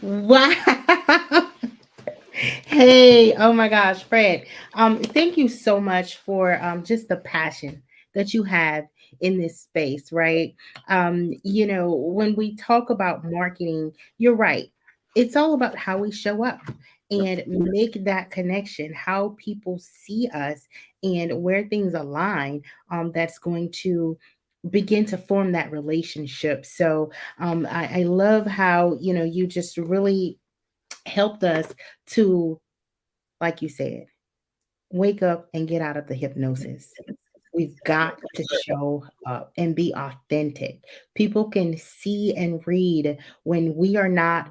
Wow. Hey, oh my gosh, Fred. Thank you so much for just the passion that you have in this space, right? You know, when we talk about marketing, you're right. It's all about how we show up and make that connection, how people see us and where things align. That's going to begin to form that relationship. So I love how, you know, you just really helped us to, like you said, wake up and get out of the hypnosis. We've got to show up and be authentic. People can see and read when we are not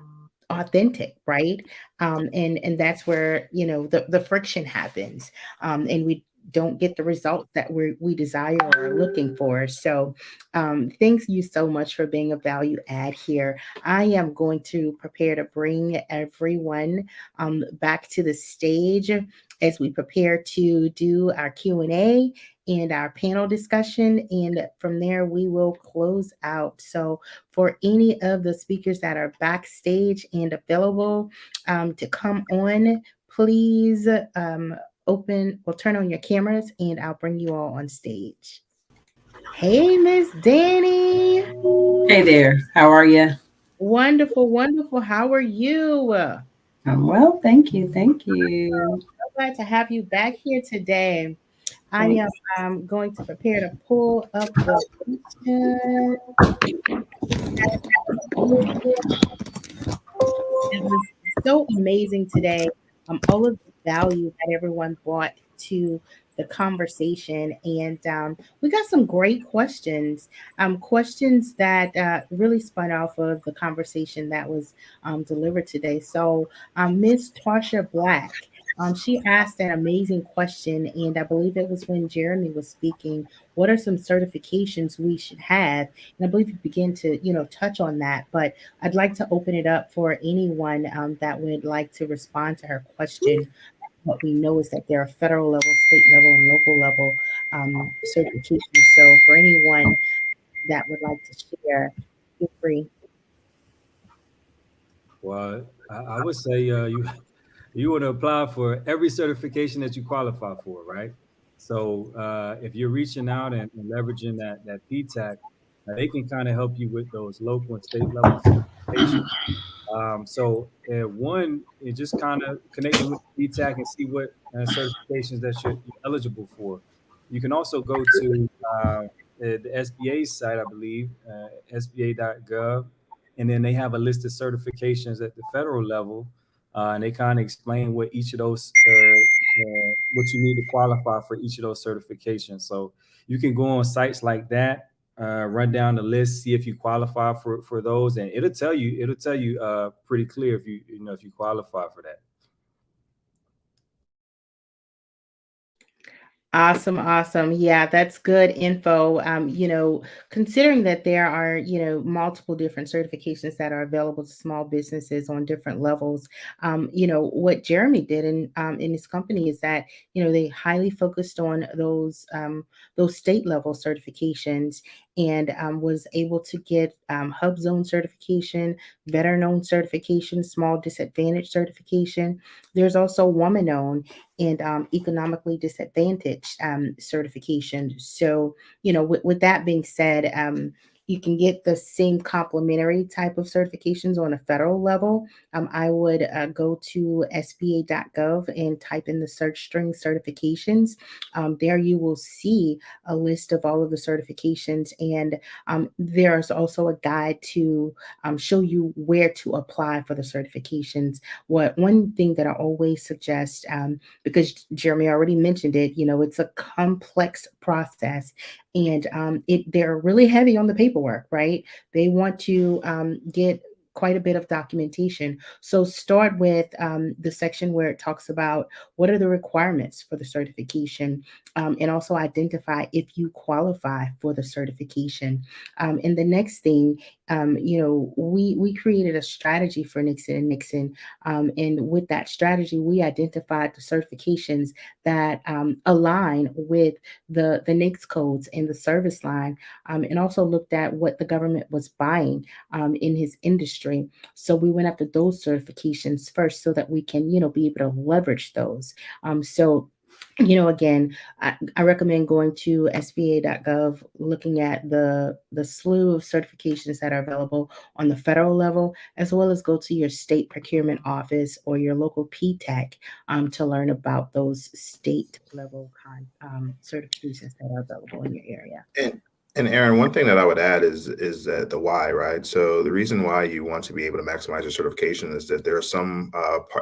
authentic, right? And that's where the friction happens, and we don't get the result that we desire or are looking for. So, thank you so much for being a value add here. I am going to prepare to bring everyone back to the stage as we prepare to do our Q&A and our panel discussion. And from there, we will close out. So, for any of the speakers that are backstage and available to come on, please turn on your cameras and I'll bring you all on stage. Hey, Miss Danny. Hey there, how are you? Wonderful, wonderful. How are you? I'm well, thank you, thank you. So glad to have you back here today. I am Thanks. going to prepare to pull up the question. It was so amazing today. All of the value that everyone brought to the conversation, and we got some great questions. Questions that really spun off of the conversation that was delivered today. So, Miss Tarsha Black. She asked an amazing question, and I believe it was when Jeremy was speaking. What are some certifications we should have? And I believe you began to, touch on that. But I'd like to open it up for anyone that would like to respond to her question. What we know is that there are federal level, state level, and local level certifications. So for anyone that would like to share, feel free. Well, I would say you want to apply for every certification that you qualify for, right? So if you're reaching out and leveraging that PTAC, they can kind of help you with those local and state level certifications. So one, it just kind of connecting with PTAC and see what certifications that you're eligible for. You can also go to the SBA site, I believe, sba.gov, and then they have a list of certifications at the federal level, and they kind of explain what each of those, what you need to qualify for each of those certifications. So you can go on sites like that, run down the list, see if you qualify for those, and it'll tell you pretty clear if if you qualify for that. Awesome, awesome. Yeah, that's good info. Considering that there are, multiple different certifications that are available to small businesses on different levels, what Jeremy did in his company is that, they highly focused on those state level certifications, and was able to get hub zone certification, veteran owned certification, small disadvantage certification. There's also woman owned and economically disadvantaged certification. So, with that being said, you can get the same complementary type of certifications on a federal level. I would go to sba.gov and type in the search string certifications. There you will see a list of all of the certifications, and there's also a guide to show you where to apply for the certifications. One thing that I always suggest, because Jeremy already mentioned it, it's a complex process, and they're really heavy on the paperwork, right? They want to get quite a bit of documentation. So start with the section where it talks about what are the requirements for the certification, and also identify if you qualify for the certification. And the next thing, we created a strategy for Nixon and Nixon, and with that strategy, we identified the certifications that align with the NAICS codes and the service line, and also looked at what the government was buying in his industry. So we went after those certifications first so that we can, be able to leverage those. So again, I recommend going to sba.gov, looking at the slew of certifications that are available on the federal level, as well as go to your state procurement office or your local PTAC to learn about those state level certifications that are available in your area. And Aaron, one thing that I would add is that the why, right? So the reason why you want to be able to maximize your certification is that there are some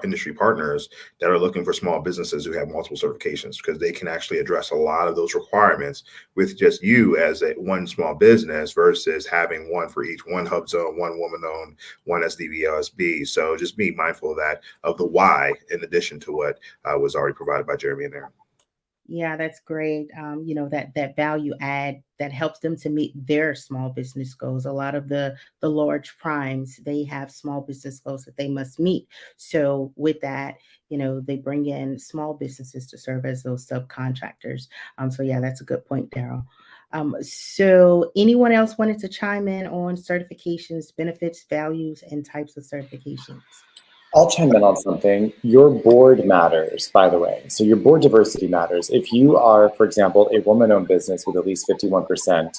industry partners that are looking for small businesses who have multiple certifications, because they can actually address a lot of those requirements with just you as one small business versus having one for each, one hub zone, one woman owned, one SDVLSB. So just be mindful of that, of the why, in addition to what was already provided by Jeremy and Aaron. Yeah, that's great. That value add that helps them to meet their small business goals. A lot of the large primes, they have small business goals that they must meet. So with that, they bring in small businesses to serve as those subcontractors. So yeah, that's a good point, Daryl. So anyone else wanted to chime in on certifications, benefits, values, and types of certifications? I'll chime in on something. Your board matters, by the way. So your board diversity matters. If you are, for example, a woman-owned business with at least 51%,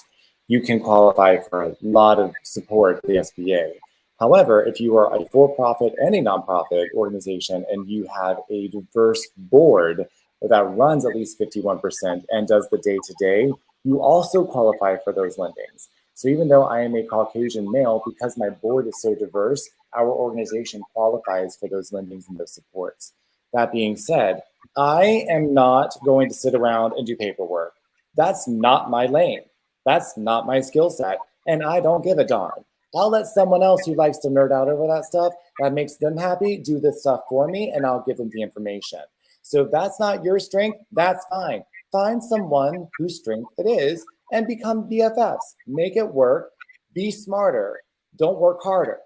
you can qualify for a lot of support for the SBA. However, if you are a for-profit and a nonprofit organization and you have a diverse board that runs at least 51% and does the day-to-day, you also qualify for those lendings. So even though I am a Caucasian male, because my board is so diverse, our organization qualifies for those lendings and those supports. That being said, I am not going to sit around and do paperwork. That's not my lane. That's not my skill set. And I don't give a darn. I'll let someone else who likes to nerd out over that stuff, that makes them happy, do this stuff for me, and I'll give them the information. So if that's not your strength, that's fine. Find someone whose strength it is and become BFFs. Make it work. Be smarter. Don't work harder.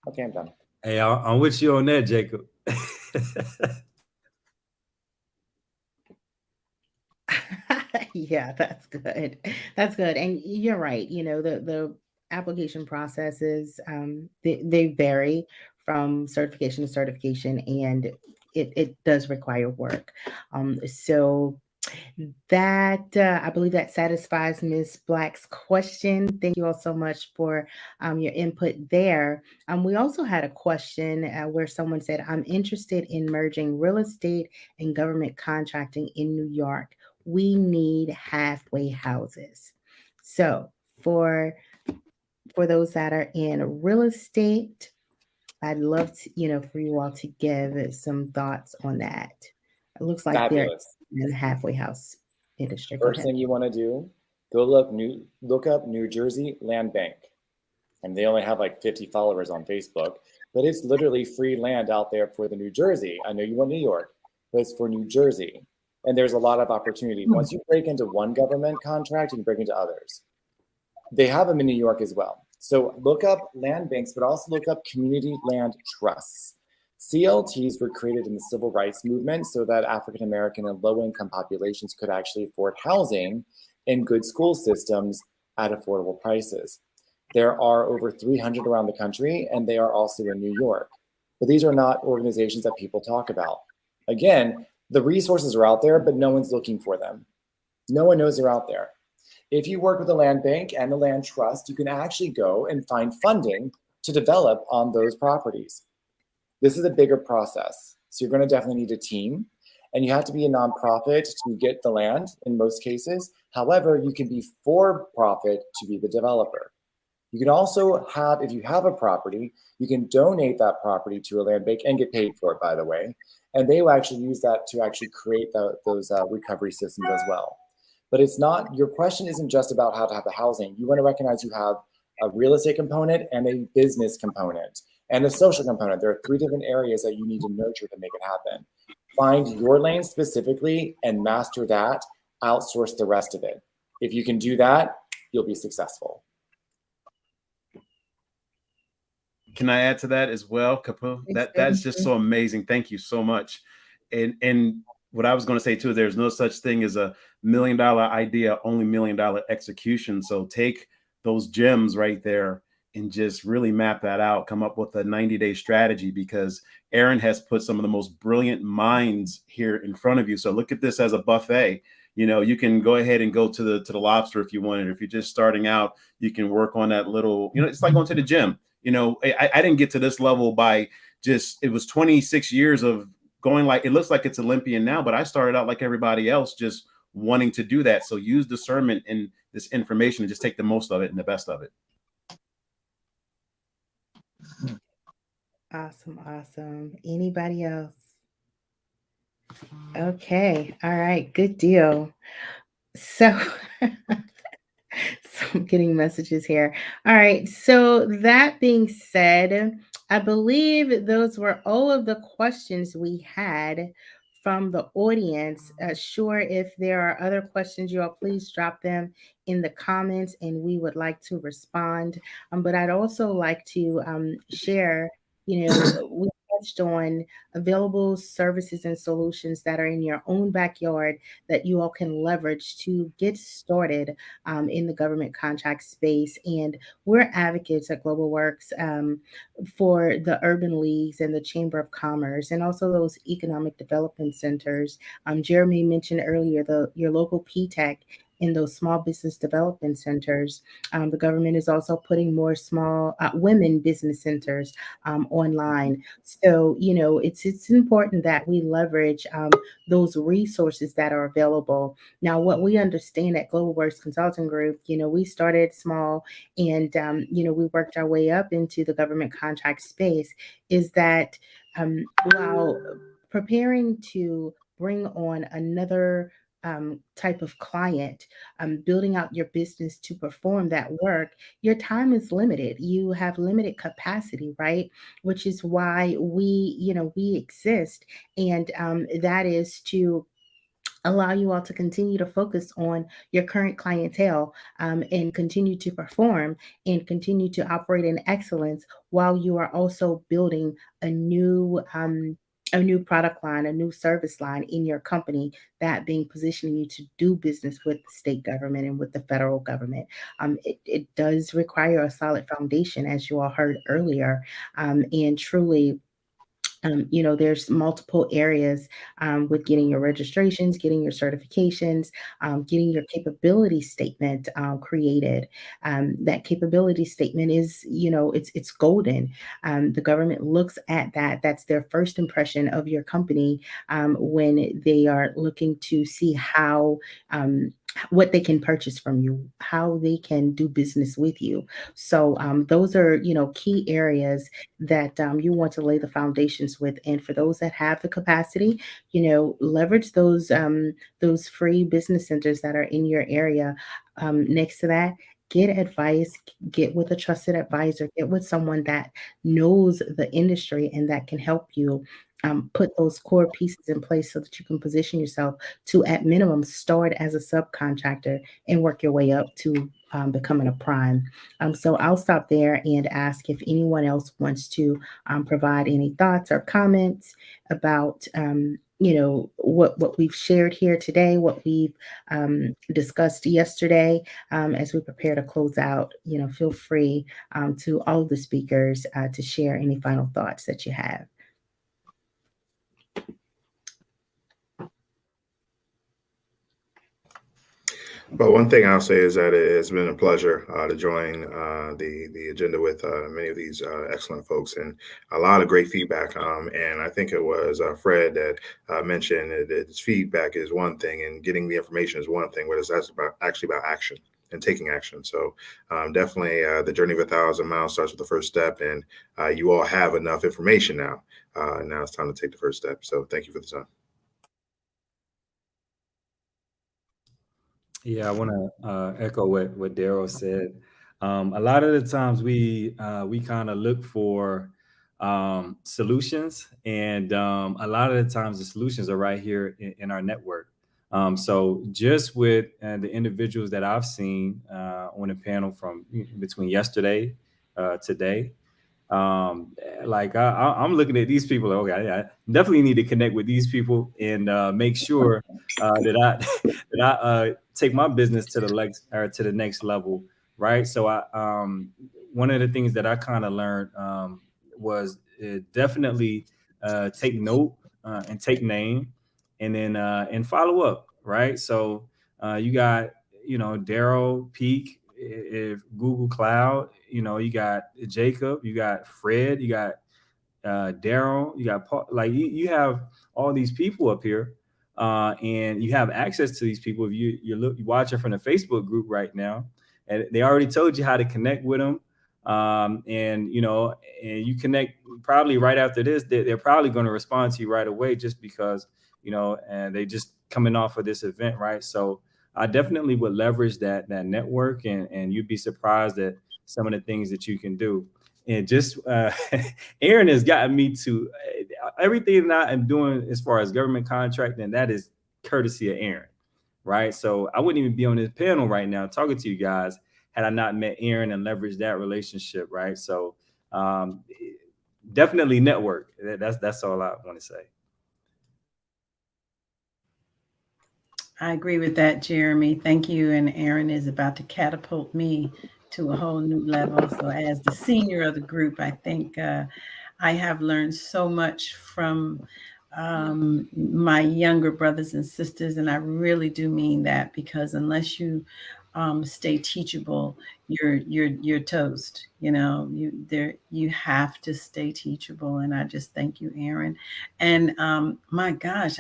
Okay, I'm done. Hey, I'm with you on that, Jacob. Yeah, that's good. That's good. And you're right. The application processes, they vary from certification to certification, and it does require work. So that I believe that satisfies Ms. Black's question. Thank you all so much for your input there. We also had a question where someone said, "I'm interested in merging real estate and government contracting in New York. We need halfway houses." So for those that are in real estate, I'd love to, for you all to give some thoughts on that. It looks like they're Fabulous. in the halfway house industry. Go First ahead. thing you want to do, look up New Jersey Land Bank. And they only have like 50 followers on Facebook, but it's literally free land out there for the New Jersey. I know you want New York, but it's for New Jersey. And there's a lot of opportunity. Once you break into one government contract, you can break into others. They have them in New York as well. So look up land banks, but also look up community land trusts. CLTs were created in the civil rights movement so that African American and low-income populations could actually afford housing and good school systems at affordable prices. There are over 300 around the country, and they are also in New York. But these are not organizations that people talk about. Again, the resources are out there, but no one's looking for them. No one knows they're out there. If you work with the land bank and the land trust, you can actually go and find funding to develop on those properties. This is a bigger process. So you're going to definitely need a team, and you have to be a nonprofit to get the land in most cases. However, you can be for profit to be the developer. You can also have, if you have a property, you can donate that property to a land bank and get paid for it, by the way. And they will actually use that to actually create those recovery systems as well. But it's not, your question isn't just about how to have the housing. You want to recognize you have a real estate component and a business component and a social component. There are 3 different areas that you need to nurture to make it happen. Find your lane specifically and master that, outsource the rest of it. If you can do that, you'll be successful. Can I add to that as well, Kapu? That's just so amazing. Thank you so much. And what I was going to say too, there's no such thing as a $1 million idea, only $1 million execution. So take those gems right there and just really map that out, come up with a 90-day strategy, because Aaron has put some of the most brilliant minds here in front of you. So look at this as a buffet. You can go ahead and go to the lobster if you wanted. If you're just starting out, you can work on that little, it's like going to the gym. I didn't get to this level by it was 26 years of going, like, it looks like it's Olympian now, but I started out like everybody else, just wanting to do that. So use discernment in this information and just take the most of it and the best of it. Awesome, awesome. Anybody else? Okay, all right, good deal. So, so I'm getting messages here. All right, so that being said, I believe those were all of the questions we had from the audience. Sure, if there are other questions, you all please drop them in the comments and we would like to respond. But I'd also like to share, we touched on available services and solutions that are in your own backyard that you all can leverage to get started in the government contract space. And we're advocates at Global Works for the urban leagues and the Chamber of Commerce and also those economic development centers. Jeremy mentioned earlier your local PTEC in those small business development centers. The government is also putting more small women business centers online. So, it's important that we leverage those resources that are available. Now, what we understand at Global Works Consulting Group, we started small and, we worked our way up into the government contract space, is that while preparing to bring on another type of client, building out your business to perform that work, your time is limited. You have limited capacity, right? Which is why we exist, and that is to allow you all to continue to focus on your current clientele and continue to perform and continue to operate in excellence while you are also building a new product line, a new service line in your company, that being positioning you to do business with the state government and with the federal government. It does require a solid foundation, as you all heard earlier, and truly there's multiple areas with getting your registrations, getting your certifications, getting your capability statement created. That capability statement is, it's golden. The government looks at that. That's their first impression of your company when they are looking to see how. What they can purchase from you, how they can do business with you. So those are, key areas that you want to lay the foundations with. And for those that have the capacity, leverage those free business centers that are in your area. Next to that, get advice, get with a trusted advisor, get with someone that knows the industry and that can help you. Put those core pieces in place so that you can position yourself to, at minimum, start as a subcontractor and work your way up to becoming a prime. So I'll stop there and ask if anyone else wants to provide any thoughts or comments about what we've shared here today, what we've discussed yesterday. As we prepare to close out, feel free to all of the speakers to share any final thoughts that you have. Well, one thing I'll say is that it's been a pleasure to join the agenda with many of these excellent folks and a lot of great feedback. And I think it was Fred that mentioned that his feedback is one thing and getting the information is one thing, but it's actually about action and taking action. So definitely the journey of 1,000 miles starts with the first step, and you all have enough information now. Now it's time to take the first step. So thank you for the time. Yeah, I want to echo what Daryl said. A lot of the times we kind of look for solutions, and a lot of the times the solutions are right here in our network. So just with the individuals that I've seen on the panel from between yesterday today, like I'm looking at these people. Okay, I definitely need to connect with these people and make sure that I that I take my business to the next level, right? So one of the things that I kind of learned was definitely take note and take name, and then and follow up, right? So you got Daryl Peak, if Google Cloud, you got Jacob, you got Fred, you got Daryl, you got Paul. Like you have all these people up here, and you have access to these people. If you're watching from the Facebook group right now, and they already told you how to connect with them. And you connect probably right after this, they're probably going to respond to you right away, just because, and they just coming off of this event, right? So I definitely would leverage that network, and you'd be surprised at some of the things that you can do. And just Aaron has gotten me to everything that I am doing as far as government contracting, that is courtesy of Aaron, right? So I wouldn't even be on this panel right now talking to you guys had I not met Aaron and leveraged that relationship, right? So definitely network. That's all I want to say. I agree with that, Jeremy. Thank you. And Aaron is about to catapult me to a whole new level. So as the senior of the group, I think I have learned so much from my younger brothers and sisters. And I really do mean that, because unless you stay teachable, you're toast. You have to stay teachable. And I just thank you, Aaron. And my gosh,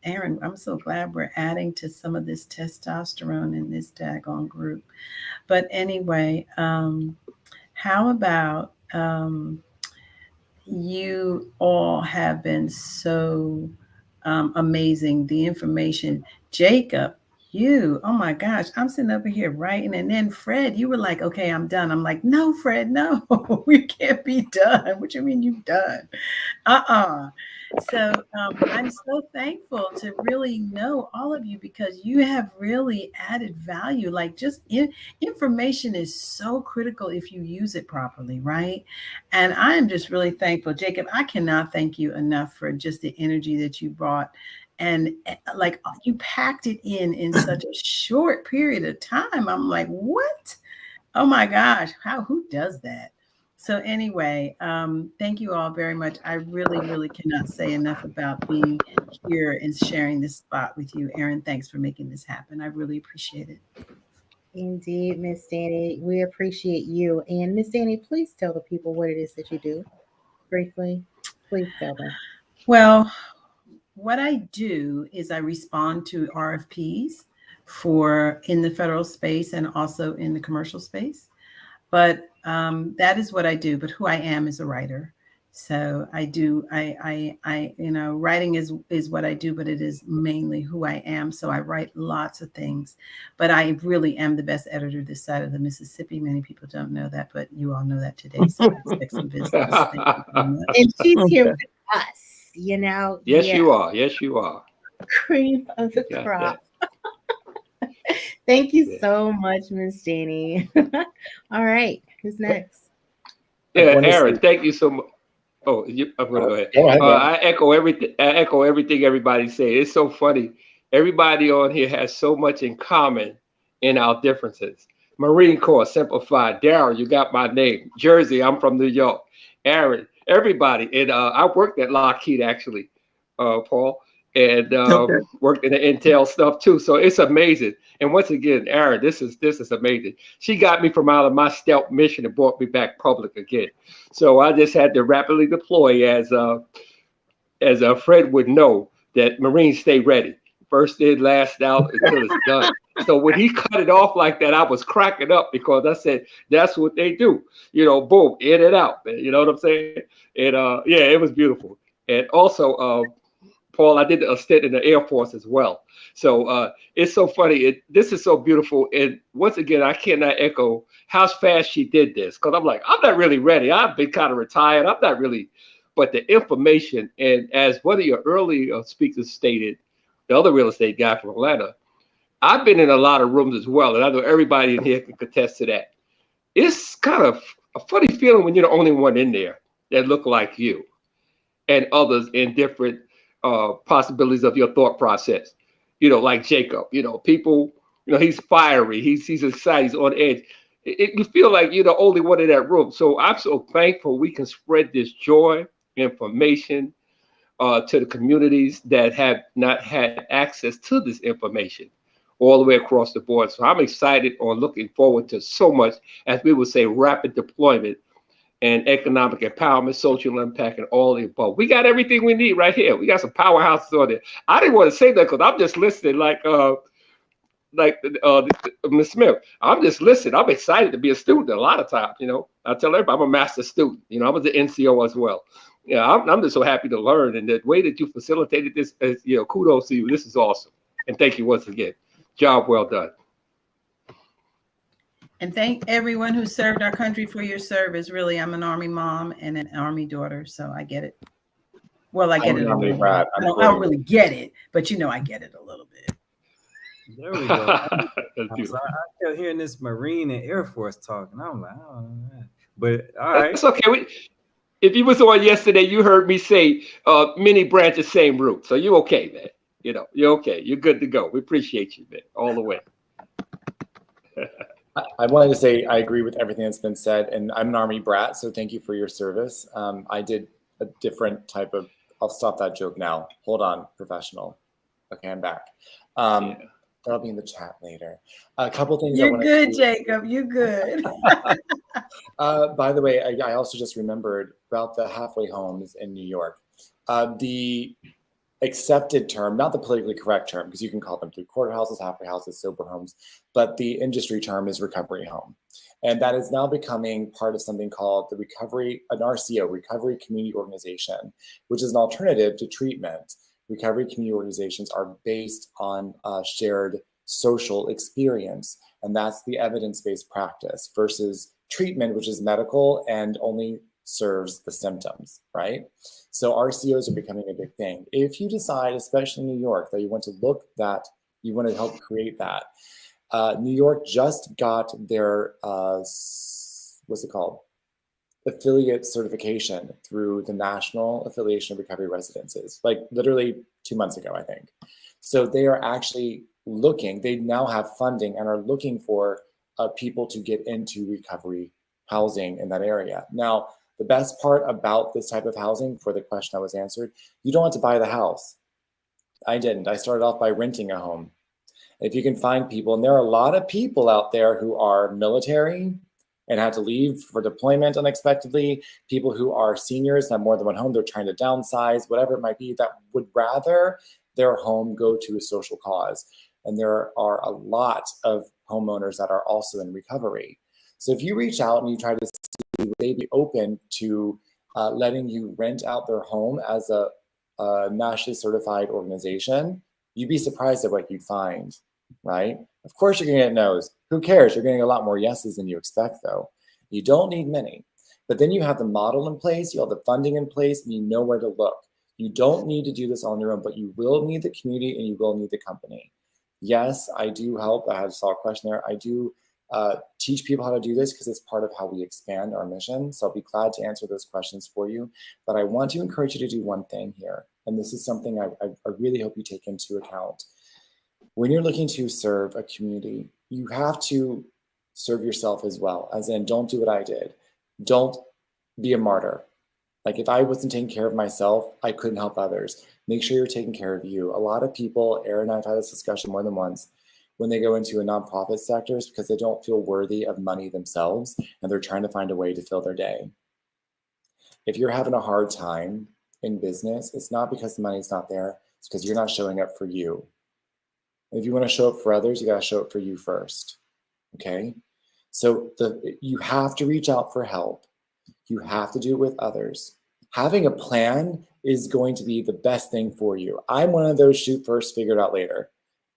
Aaron, I'm so glad we're adding to some of this testosterone in this daggone group. But anyway, how about you all have been so amazing. The information, Jacob, oh my gosh, I'm sitting over here writing. And then Fred, you were like, okay, I'm done. I'm like, no, Fred, no, we can't be done. What you mean you've done? So I'm so thankful to really know all of you, because you have really added value. Like, just information is so critical if you use it properly, right? And I am just really thankful. Jacob, I cannot thank you enough for just the energy that you brought. And like, you packed it in such a short period of time. I'm like, what? Oh my gosh, who does that? So anyway, thank you all very much. I really, really cannot say enough about being here and sharing this spot with you. Aaron, thanks for making this happen. I really appreciate it. Indeed, Miss Danny. We appreciate you. And Miss Danny, please tell the people what it is that you do briefly. Please tell them. Well, what I do is I respond to RFPs in the federal space and also in the commercial space. But that is what I do. But who I am is a writer. So writing is what I do, but it is mainly who I am. So I write lots of things, but I really am the best editor this side of the Mississippi. Many people don't know that, but you all know that today. So respect some business. Thank you very much. And she's here with us, Yes, you are. Yes, you are. Cream of the crop. Thank you so much, Miss Danny. All right, who's next? Yeah, Aaron, thank you so much. Oh, I'm going to go ahead. I echo everything. Everybody said. It's so funny. Everybody on here has so much in common in our differences. Marine Corps, simplified. Darryl, you got my name. Jersey, I'm from New York. Aaron, everybody. And I worked at Lockheed, actually, Paul, and worked in the intel stuff too. So it's amazing. And once again, Aaron, this is amazing. She got me from out of my stealth mission and brought me back public again. So I just had to rapidly deploy, as Fred would know, that Marines stay ready. First in, last out until it's done. So when he cut it off like that, I was cracking up, because I said, that's what they do. Boom, in and out, man. You know what I'm saying? And yeah, it was beautiful. And also, Paul, I did a stint in the Air Force as well. So it's so funny. This is so beautiful. And once again, I cannot echo how fast she did this, because I'm like, I'm not really ready. I've been kind of retired. I'm not really. But the information, and as one of your early speakers stated, the other real estate guy from Atlanta, I've been in a lot of rooms as well. And I know everybody in here can contest to that. It's kind of a funny feeling when you're the only one in there that look like you and others in different possibilities of your thought process. Like Jacob, people, he's fiery, he's excited, he's on edge. You feel like you're the only one in that room. So I'm so thankful we can spread this joy, information to the communities that have not had access to this information all the way across the board. So I'm excited on looking forward to so much, as we would say, rapid deployment and economic empowerment, social impact, and all the above. We got everything we need right here. We got some powerhouses on there. I didn't want to say that because I'm just listening, like Ms. Smith. I'm just listening. I'm excited to be a student. A lot of times, I tell everybody I'm a master student. I was an NCO as well. Yeah, I'm just so happy to learn, and the way that you facilitated this, kudos to you. This is awesome, and thank you once again. Job well done. And thank everyone who served our country for your service. Really, I'm an Army mom and an Army daughter, so I get it. Well, I get it a little bit. I don't really get it, but I get it a little bit. There we go. So I kept hearing this Marine and Air Force talking. I'm like, oh, man. But all right. That's okay. If you was on yesterday, you heard me say many branches, same root. So you're okay, man. You're okay. You're good to go. We appreciate you, man, all the way. I wanted to say I agree with everything that's been said, and I'm an Army brat, so thank you for your service. I did a different type of, I'll stop that joke now. Hold on, professional. Okay, I'm back. That'll be in the chat later. A couple things. You're good, Jacob. You're good. By the way, I also just remembered about the halfway homes in New York. The accepted term, not the politically correct term, because you can call them three-quarter houses, halfway houses, sober homes, but the industry term is recovery home. And that is now becoming part of something called the an RCO, Recovery Community Organization, which is an alternative to treatment. Recovery community organizations are based on shared social experience, and that's the evidence-based practice versus treatment, which is medical and only serves the symptoms, right? So RCOs are becoming a big thing. If you decide, especially in New York, that you want to help create that, New York just got their, what's it called? Affiliate certification through the National Affiliation of Recovery Residences, like literally 2 months ago, I think. So they are actually they now have funding and are looking for people to get into recovery housing in that area. Now, the best part about this type of housing, for the question that was answered, you don't have to buy the house. I didn't. I started off by renting a home. If you can find people, and there are a lot of people out there who are military and had to leave for deployment unexpectedly, people who are seniors and have more than one home, they're trying to downsize, whatever it might be, that would rather their home go to a social cause. And there are a lot of homeowners that are also in recovery. So if you reach out and you try to see, would they be open to letting you rent out their home as a nationally certified organization, you'd be surprised at what you'd find, right? Of course you're gonna get no's. Who cares? You're getting a lot more yeses than you expect though. You don't need many, but then you have the model in place, you have the funding in place, and you know where to look. You don't need to do this on your own, but you will need the community and you will need the company. Yes, I do help. I saw a question there. I do teach people how to do this because it's part of how we expand our mission. So I'll be glad to answer those questions for you. But I want to encourage you to do one thing here. And this is something I really hope you take into account. When you're looking to serve a community, you have to serve yourself as well. As in, don't do what I did. Don't be a martyr. Like if I wasn't taking care of myself, I couldn't help others. Make sure you're taking care of you. A lot of people, Aaron and I have had this discussion more than once, when they go into a nonprofit sectors because they don't feel worthy of money themselves and they're trying to find a way to fill their day. If you're having a hard time in business, it's not because the money's not there, it's because you're not showing up for you. If you want to show up for others, you got to show up for you first, okay? So you have to reach out for help. You have to do it with others. Having a plan is going to be the best thing for you. I'm one of those shoot first, figure it out later.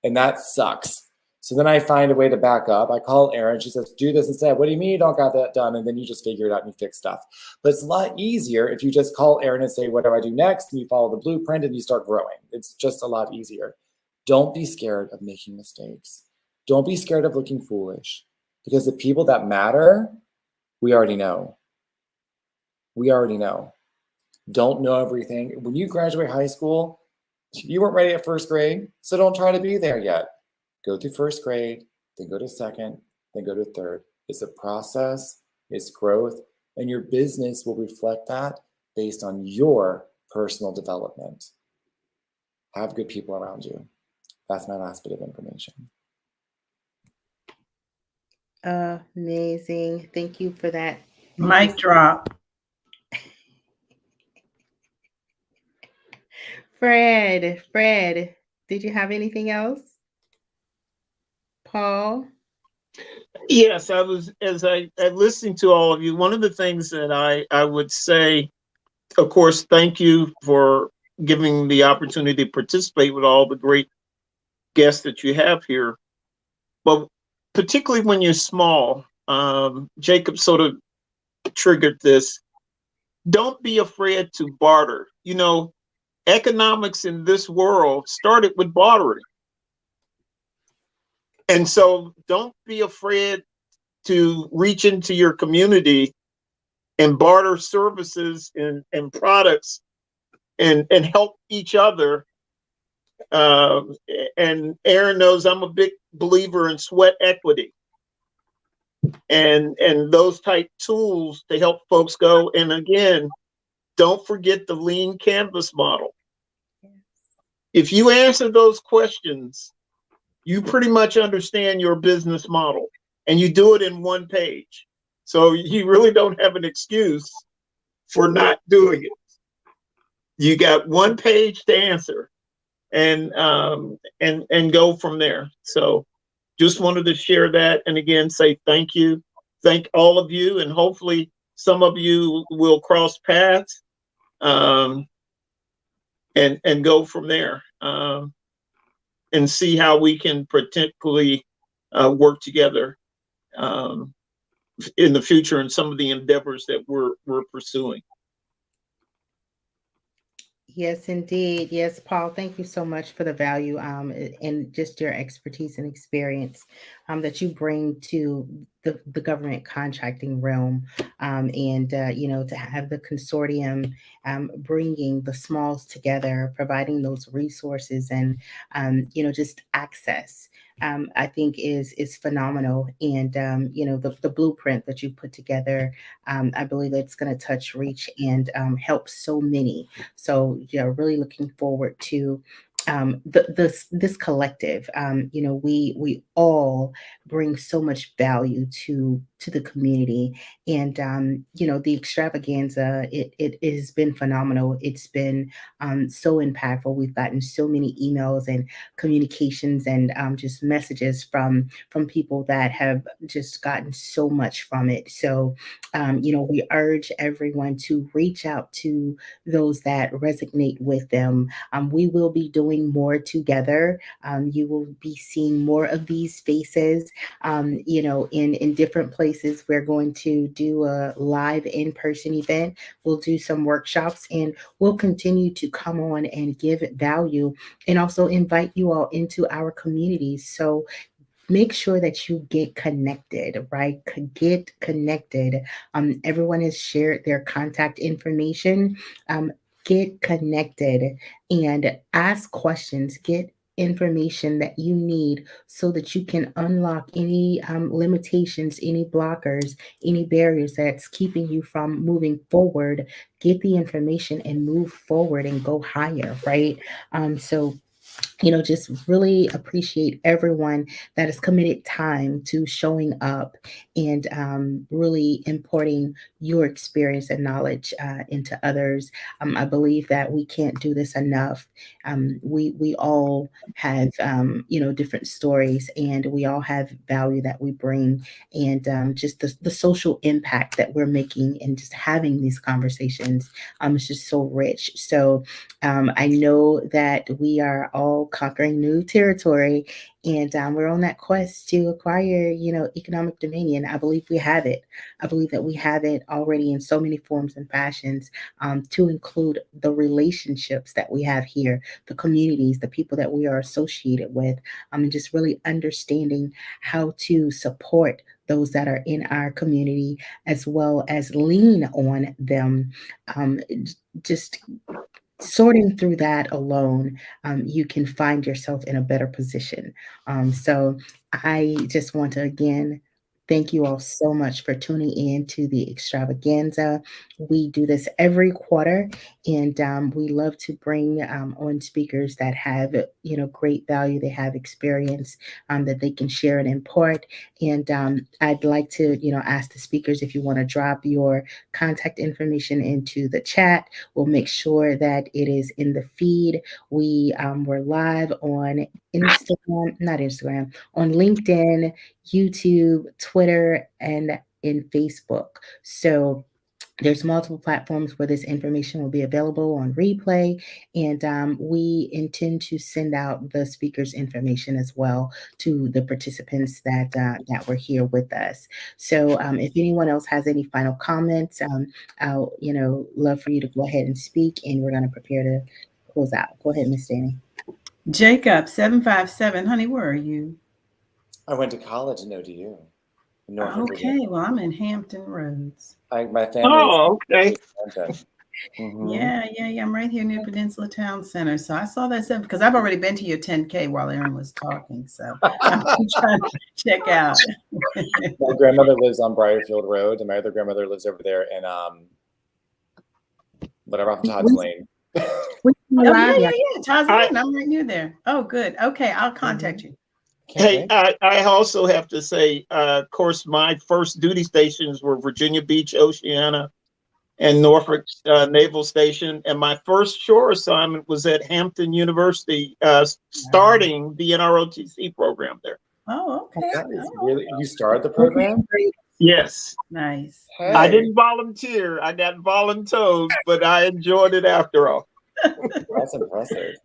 And that sucks. So then I find a way to back up. I call Erin, she says, do this instead. What do you mean you don't got that done? And then you just figure it out and you fix stuff. But it's a lot easier if you just call Erin and say, what do I do next? And you follow the blueprint and you start growing. It's just a lot easier. Don't be scared of making mistakes. Don't be scared of looking foolish, because the people that matter, we already know. We already know. Don't know everything. When you graduate high school, you weren't ready at first grade, so don't try to be there yet. Go through first grade, then go to second, then go to third. It's a process, it's growth, and your business will reflect that based on your personal development. Have good people around you. That's my last bit of information. Amazing. Thank you for that Mic drop. Fred, did you have anything else? Paul? Yes, I was, as I listened to all of you, one of the things that I would say, of course, thank you for giving the opportunity to participate with all the great guests that you have here. But particularly when you're small, Jacob sort of triggered this. Don't be afraid to barter. You know, economics in this world started with bartering. And so don't be afraid to reach into your community and barter services and products and help each other. And Aaron knows I'm a big believer in sweat equity and those type tools to help folks go. And again, don't forget the lean canvas model. If you answer those questions, you pretty much understand your business model and you do it in one page. So you really don't have an excuse for not doing it. You got one page to answer and go from there. So just wanted to share that. And again, say thank you. Thank all of you. And hopefully some of you will cross paths and go from there. And see how we can particularly work together in the future in some of the endeavors that we're pursuing. Yes, indeed. Yes, Paul, thank you so much for the value and just your expertise and experience that you bring to the government contracting realm. And, to have the consortium bringing the smalls together, providing those resources and, just access. I think is phenomenal, and the blueprint that you put together, I believe it's going to touch, reach, and help so many. So yeah, really looking forward to this collective. We all bring so much value to the community, and the extravaganza. It has been phenomenal. It's been so impactful. We've gotten so many emails and communications and just messages from people that have just gotten so much from it. So we urge everyone to reach out to those that resonate with them. We will be doing more together. You will be seeing more of these faces, in different places. We're going to do a live in-person event. We'll do some workshops and we'll continue to come on and give value and also invite you all into our communities. So make sure that you get connected, right? Get connected. Everyone has shared their contact information. Get connected and ask questions. Get information that you need so that you can unlock any limitations, any blockers, any barriers that's keeping you from moving forward. Get the information and move forward and go higher, right? So just really appreciate everyone that has committed time to showing up and really importing your experience and knowledge into others. I believe that we can't do this enough. We all have different stories, and we all have value that we bring, and just the social impact that we're making, and just having these conversations is just so rich. So I know that we are all conquering new territory, and we're on that quest to acquire, economic dominion. I believe we have it. I believe that we have it already in so many forms and fashions, to include the relationships that we have here, the communities, the people that we are associated with, and just really understanding how to support those that are in our community as well as lean on them. Um, just sorting through that alone, you can find yourself in a better position. So I just want to again Thank you all so much for tuning in to the Extravaganza. We do this every quarter, and we love to bring on speakers that have, great value. They have experience that they can share and impart. And I'd like to, ask the speakers if you want to drop your contact information into the chat. We'll make sure that it is in the feed. We're live on Instagram, not Instagram, on LinkedIn, YouTube, Twitter, and in Facebook. So there's multiple platforms where this information will be available on replay, and we intend to send out the speakers' information as well to the participants that were here with us. So, if anyone else has any final comments, I'll love for you to go ahead and speak, and we're going to prepare to close out. Go ahead, Miss Danny. Jacob 757, honey, where are you? I went to college in ODU. In Norfolk, Okay, Virginia. well, I'm in Hampton Roads. My family. Oh, okay. Yeah, I'm right here near Peninsula Town Center. So I saw that because I've already been to your 10K while Aaron was talking. So I'm trying to check out. My grandmother lives on Briarfield Road, and my other grandmother lives over there in whatever, off Todd's Lane. Yeah. Todd's Lane. I'm right near there. Oh, good. Okay, I'll contact you. Hey, I also have to say, of course, my first duty stations were Virginia Beach, Oceana, and Norfolk Naval Station. And my first shore assignment was at Hampton University, starting the NROTC program there. Oh, okay. Really? You started the program? Yes. Nice. Hey. I didn't volunteer. I got voluntoed, but I enjoyed it after all. That's impressive.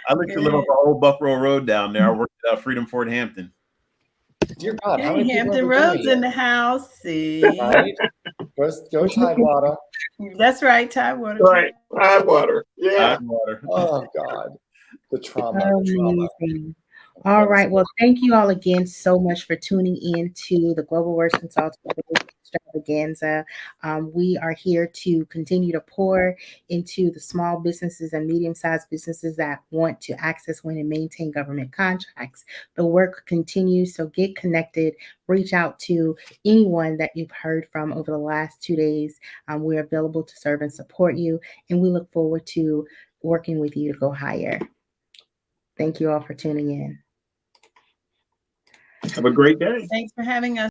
I like to live on the old Buckrow Road down there. I worked at Freedom Fort Hampton. Dear God, how many Hampton Roads in the house. See, right? Go Tidewater. That's right, Tidewater. Right, Tidewater. Yeah. Tidewater. Oh God, the trauma. Amazing. All right. Well, thank you all again so much for tuning in to the Global Works Consulting Extravaganza. We are here to continue to pour into the small businesses and medium-sized businesses that want to access, win, and maintain government contracts. The work continues, so get connected. Reach out to anyone that you've heard from over the last 2 days. We're available to serve and support you, and we look forward to working with you to go higher. Thank you all for tuning in. Have a great day. Thanks for having us.